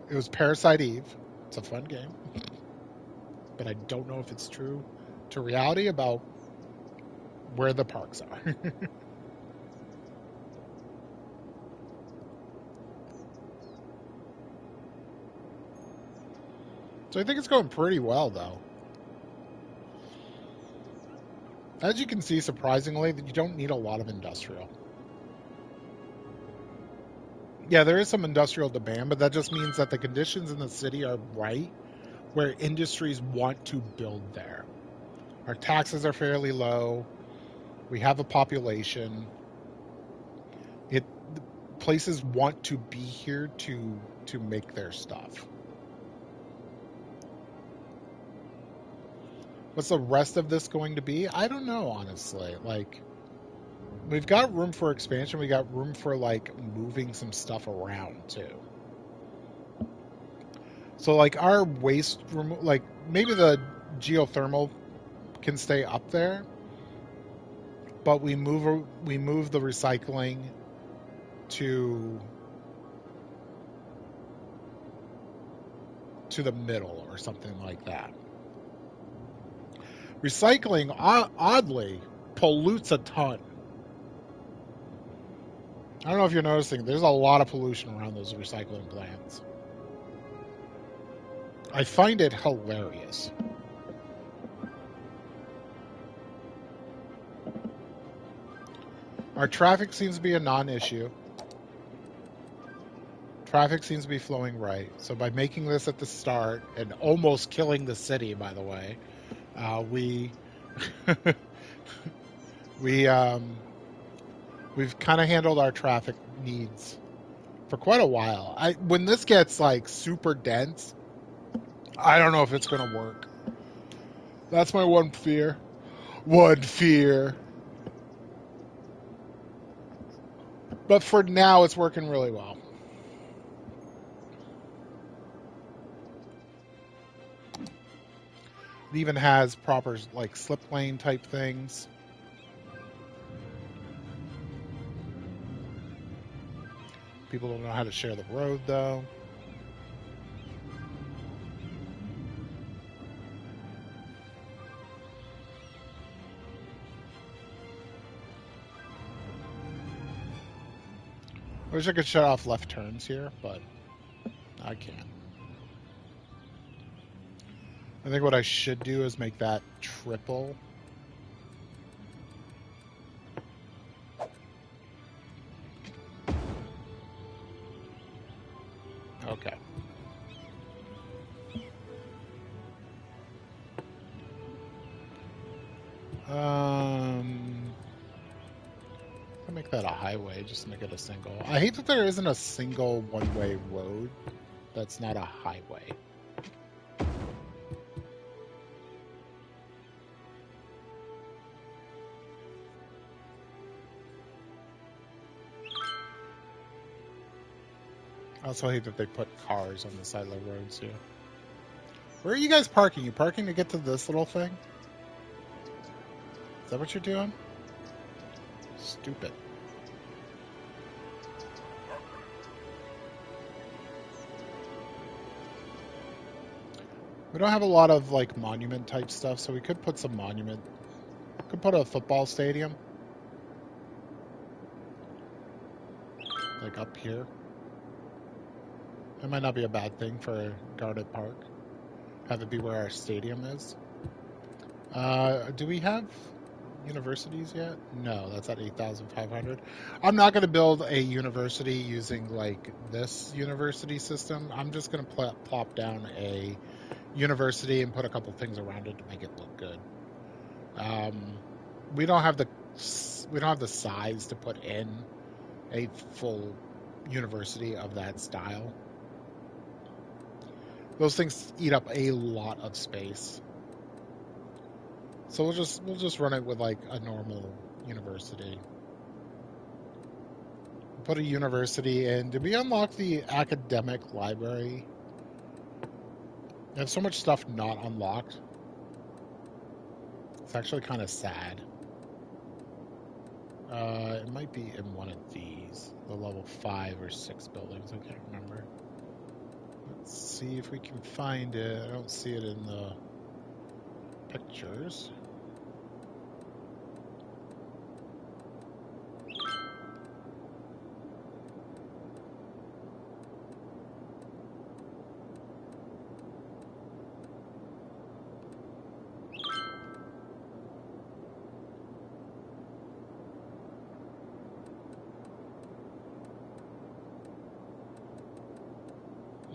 Speaker 1: It was Parasite Eve. It's a fun game. But I don't know if it's true to reality about where the parks are. So I think it's going pretty well, though. As you can see, surprisingly, that you don't need a lot of industrial. Yeah, there is some industrial demand, but that just means that the conditions in the city are right where industries want to build there. Our taxes are fairly low. We have a population. Places want to be here to make their stuff. What's the rest of this going to be? I don't know, honestly. Like, we've got room for expansion. We got room for, like, moving some stuff around, too. So, like, our waste, like, maybe the geothermal can stay up there, but we move the recycling to the middle or something like that. Recycling, oddly, pollutes a ton. I don't know if you're noticing, there's a lot of pollution around those recycling plants. I find it hilarious. Our traffic seems to be a non-issue. Traffic seems to be flowing right. So by making this at the start and almost killing the city, by the way, we've kind of handled our traffic needs for quite a while. When this gets like super dense, I don't know if it's going to work. That's my one fear. One fear. But for now, it's working really well. It even has proper like slip lane type things. People don't know how to share the road though. I wish I could shut off left turns here, but I can't. I think what I should do is make that triple. Okay. I'll make that a highway just to make it a single. I hate that there isn't a single one-way road that's not a highway. I also hate that they put cars on the side of the roads here. Where are you guys parking? You parking to get to this little thing? Is that what you're doing? Stupid. We don't have a lot of like monument type stuff, so we could put some monument. Could put a football stadium. Like up here. That might not be a bad thing for Garnet Park. Have it be where our stadium is. Do we have universities yet? No, that's at 8,500. I'm not going to build a university using like this university system. I'm just going to plop down a university and put a couple things around it to make it look good. We don't have the size to put in a full university of that style. Those things eat up a lot of space. So we'll just run it with like a normal university. Put a university in. Did we unlock the academic library? I have so much stuff not unlocked. It's actually kind of sad. It might be in one of these, the level 5 or 6 buildings. I can't remember. Let's see if we can find it. I don't see it in the pictures.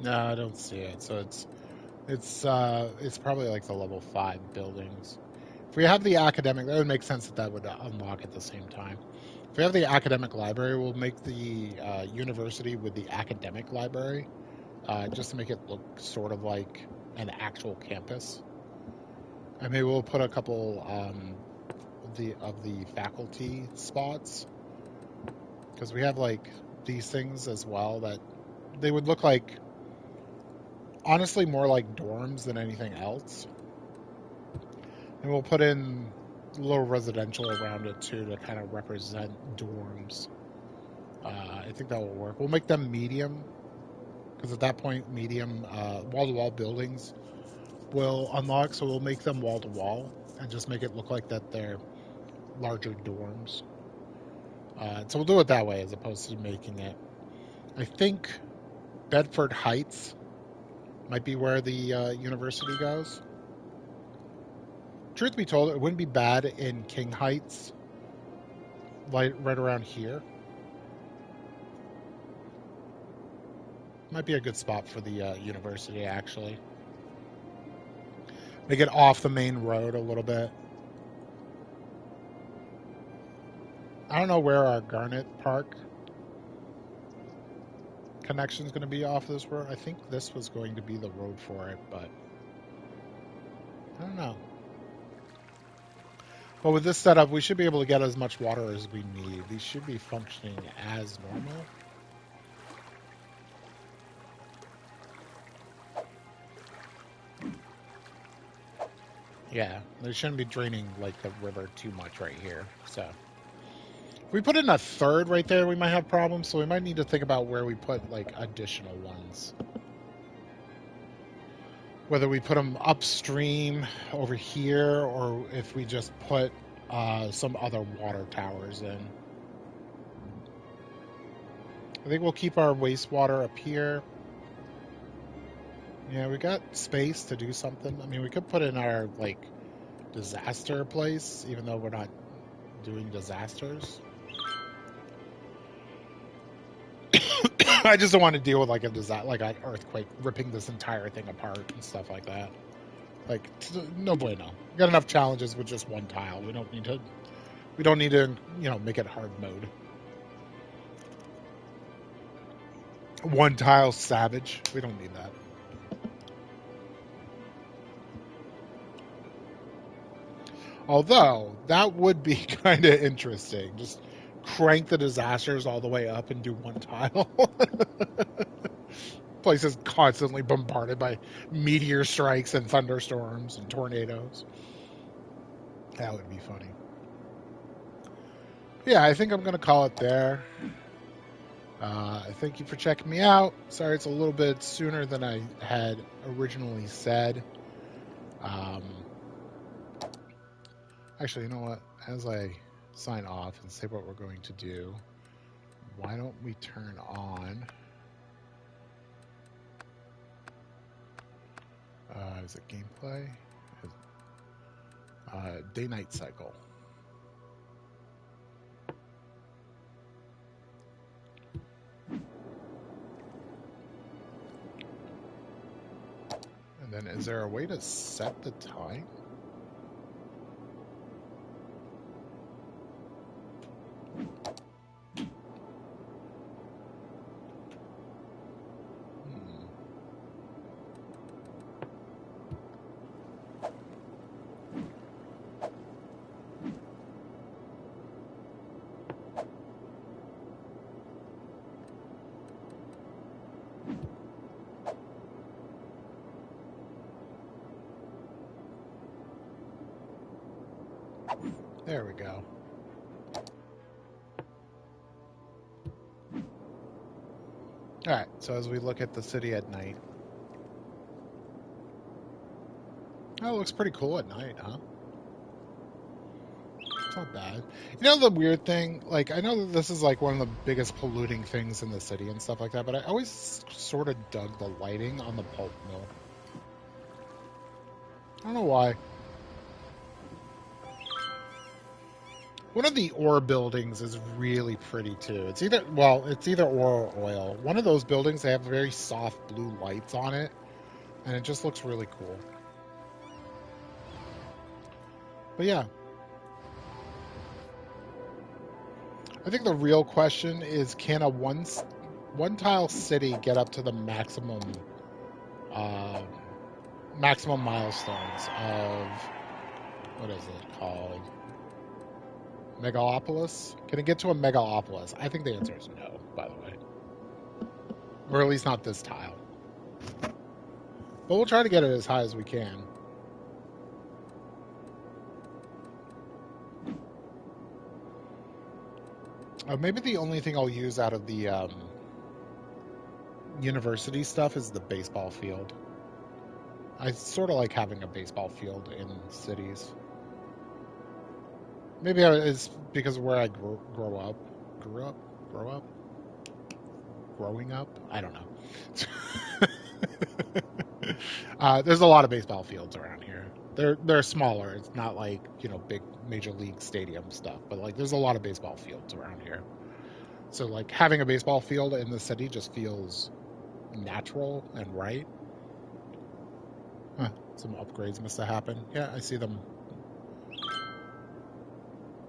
Speaker 1: No, I don't see it. So it's probably like the level 5 buildings. If we have the academic, that would make sense that would unlock at the same time. If we have the academic library, we'll make the university with the academic library, just to make it look sort of like an actual campus. And maybe we'll put a couple of the faculty spots, because we have like these things as well that they would look like, honestly, more like dorms than anything else. And we'll put in a little residential around it too to kind of represent dorms. I think that will work. We'll make them medium, because at that point, medium wall-to-wall buildings will unlock, so we'll make them wall-to-wall and just make it look like that they're larger dorms. So we'll do it that way as opposed to making it. I think Bedford Heights might be where the university goes. Truth be told, it wouldn't be bad in King Heights, right around here. Might be a good spot for the university, actually. Make it off the main road a little bit. I don't know where our Garnet Park connection is going to be off this road. I think this was going to be the road for it, but I don't know. But with this setup, we should be able to get as much water as we need. These should be functioning as normal. Yeah, they shouldn't be draining like the river too much right here. So if we put in a third right there, we might have problems. So we might need to think about where we put like additional ones. Whether we put them upstream over here, or if we just put some other water towers in. I think we'll keep our wastewater up here. Yeah, we got space to do something. I mean, we could put in our, like, disaster place, even though we're not doing disasters. I just don't want to deal with, like, a disaster, like an earthquake ripping this entire thing apart and stuff like that. Like, no bueno. We got enough challenges with just one tile. We don't need to, you know, make it hard mode. One tile savage. We don't need that. Although, that would be kind of interesting. Just crank the disasters all the way up and do one tile. Place is constantly bombarded by meteor strikes and thunderstorms and tornadoes. That would be funny. Yeah, I think I'm going to call it there. Thank you for checking me out. Sorry it's a little bit sooner than I had originally said. Actually, you know what? As I sign off and say what we're going to do, why don't we turn on... is it gameplay? Day-night cycle. And then is there a way to set the time? There we go. All right, so as we look at the city at night. Oh, it looks pretty cool at night, huh? It's not bad. You know the weird thing? Like, I know that this is like one of the biggest polluting things in the city and stuff like that, but I always sort of dug the lighting on the pulp mill. I don't know why. One of the ore buildings is really pretty too. It's either ore or oil. One of those buildings, they have very soft blue lights on it, and it just looks really cool. But yeah. I think the real question is, can a one tile city get up to the maximum milestones of What is it called? Megalopolis? Can it get to a megalopolis? I think the answer is no, by the way. Or at least not this tile. But we'll try to get it as high as we can. Maybe the only thing I'll use out of the university stuff is the baseball field. I sort of like having a baseball field in cities. Maybe it's because of where I grew up. Growing up? I don't know. There's a lot of baseball fields around here. They're smaller. It's not like, you know, big major league stadium stuff, but like there's a lot of baseball fields around here. So like having a baseball field in the city just feels natural and right. Huh, some upgrades must have happened. Yeah, I see them.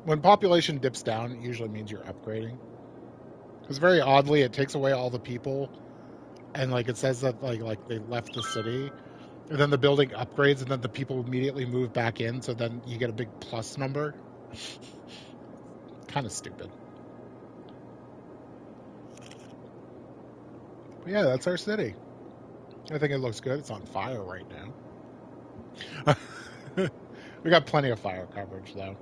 Speaker 1: When population dips down, it usually means you're upgrading. Because very oddly, it takes away all the people, and like it says that like they left the city, and then the building upgrades, and then the people immediately move back in. So then you get a big plus number. Kind of stupid. But yeah, that's our city. I think it looks good. It's on fire right now. We got plenty of fire coverage though.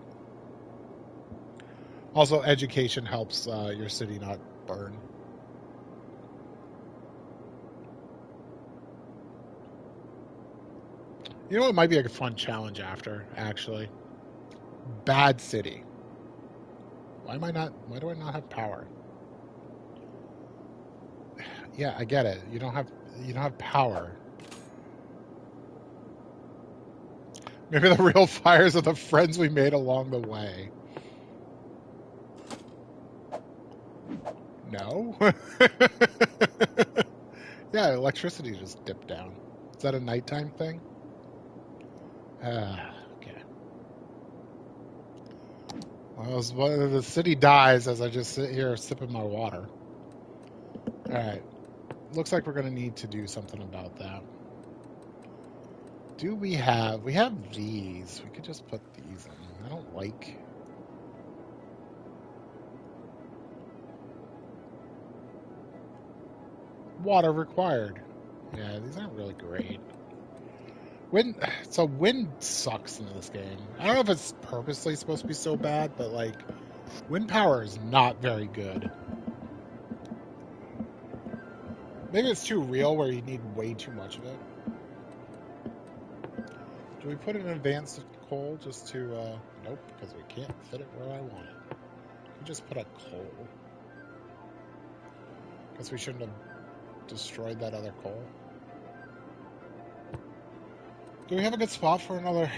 Speaker 1: Also, education helps your city not burn. You know what might be a fun challenge after, actually? Bad city. Why do I not have power? Yeah, I get it. You don't have power. Maybe the real fires are the friends we made along the way. No? Yeah, electricity just dipped down. Is that a nighttime thing? Okay. Well, the city dies as I just sit here sipping my water. Alright. Looks like we're going to need to do something about that. We have these. We could just put these in. I don't like... Water required. Yeah, these aren't really great. Wind sucks in this game. I don't know if it's purposely supposed to be so bad, but like, wind power is not very good. Maybe it's too real where you need way too much of it. Do we put an advanced coal just to, nope, because we can't fit it where I want it. We just put a coal. Guess we shouldn't have destroyed that other coal. Do we have a good spot for another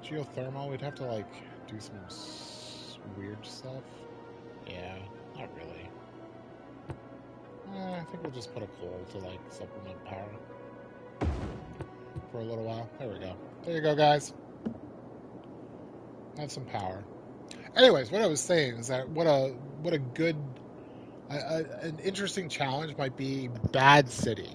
Speaker 1: geothermal? We'd have to, like, do some weird stuff. Yeah, not really. I think we'll just put a coal to, like, supplement power. For a little while. There we go. There you go, guys. Have some power. Anyways, what I was saying is that what a good... an interesting challenge might be Bad City.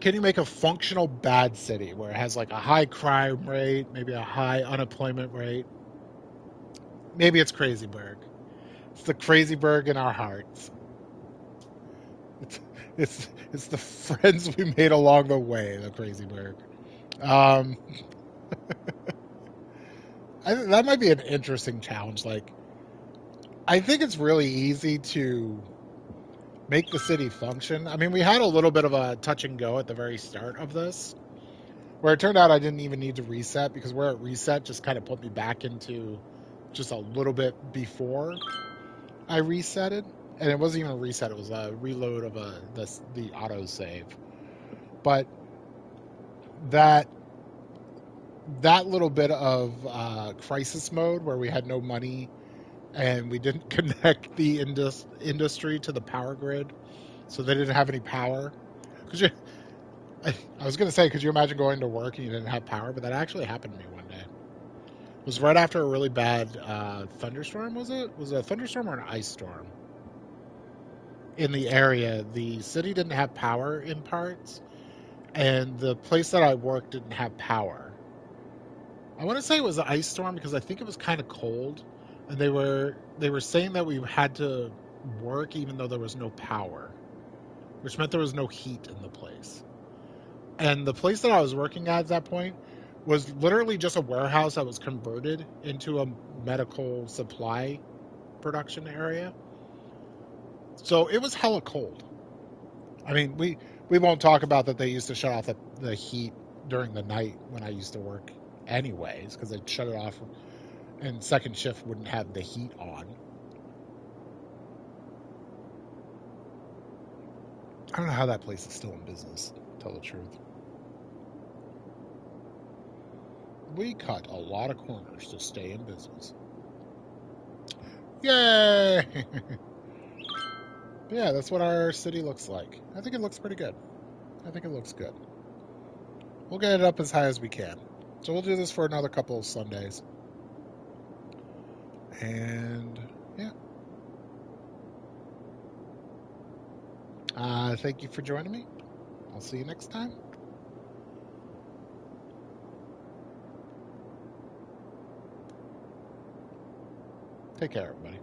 Speaker 1: Can you make a functional bad city where it has like a high crime rate, maybe a high unemployment rate? Maybe it's Crazyburg. It's the Crazyburg in our hearts. It's the friends we made along the way, the Crazyburg. That might be an interesting challenge. Like, I think it's really easy to make the city function. I mean, we had a little bit of a touch and go at the very start of this, where it turned out I didn't even need to reset, because where it reset just kind of put me back into just a little bit before I reset it. And it wasn't even a reset, it was a reload of the autosave. But that little bit of crisis mode where we had no money and we didn't connect the industry to the power grid, so they didn't have any power. I was going to say, could you imagine going to work and you didn't have power? But that actually happened to me one day. It was right after a really bad thunderstorm, was it? Was it a thunderstorm or an ice storm? In the area, the city didn't have power in parts, and the place that I worked didn't have power. I want to say it was an ice storm because I think it was kind of cold, and they were saying that we had to work even though there was no power, which meant there was no heat in the place. And the place that I was working at that point was literally just a warehouse that was converted into a medical supply production area. So it was hella cold. I mean, we won't talk about that they used to shut off the heat during the night when I used to work anyways, because they'd shut it off and second shift wouldn't have the heat on. I don't know how that place is still in business, to tell the truth. We cut a lot of corners to stay in business. Yay! Yeah, that's what our city looks like. I think it looks pretty good. I think it looks good. We'll get it up as high as we can. So we'll do this for another couple of Sundays. And yeah. Thank you for joining me. I'll see you next time. Take care, everybody.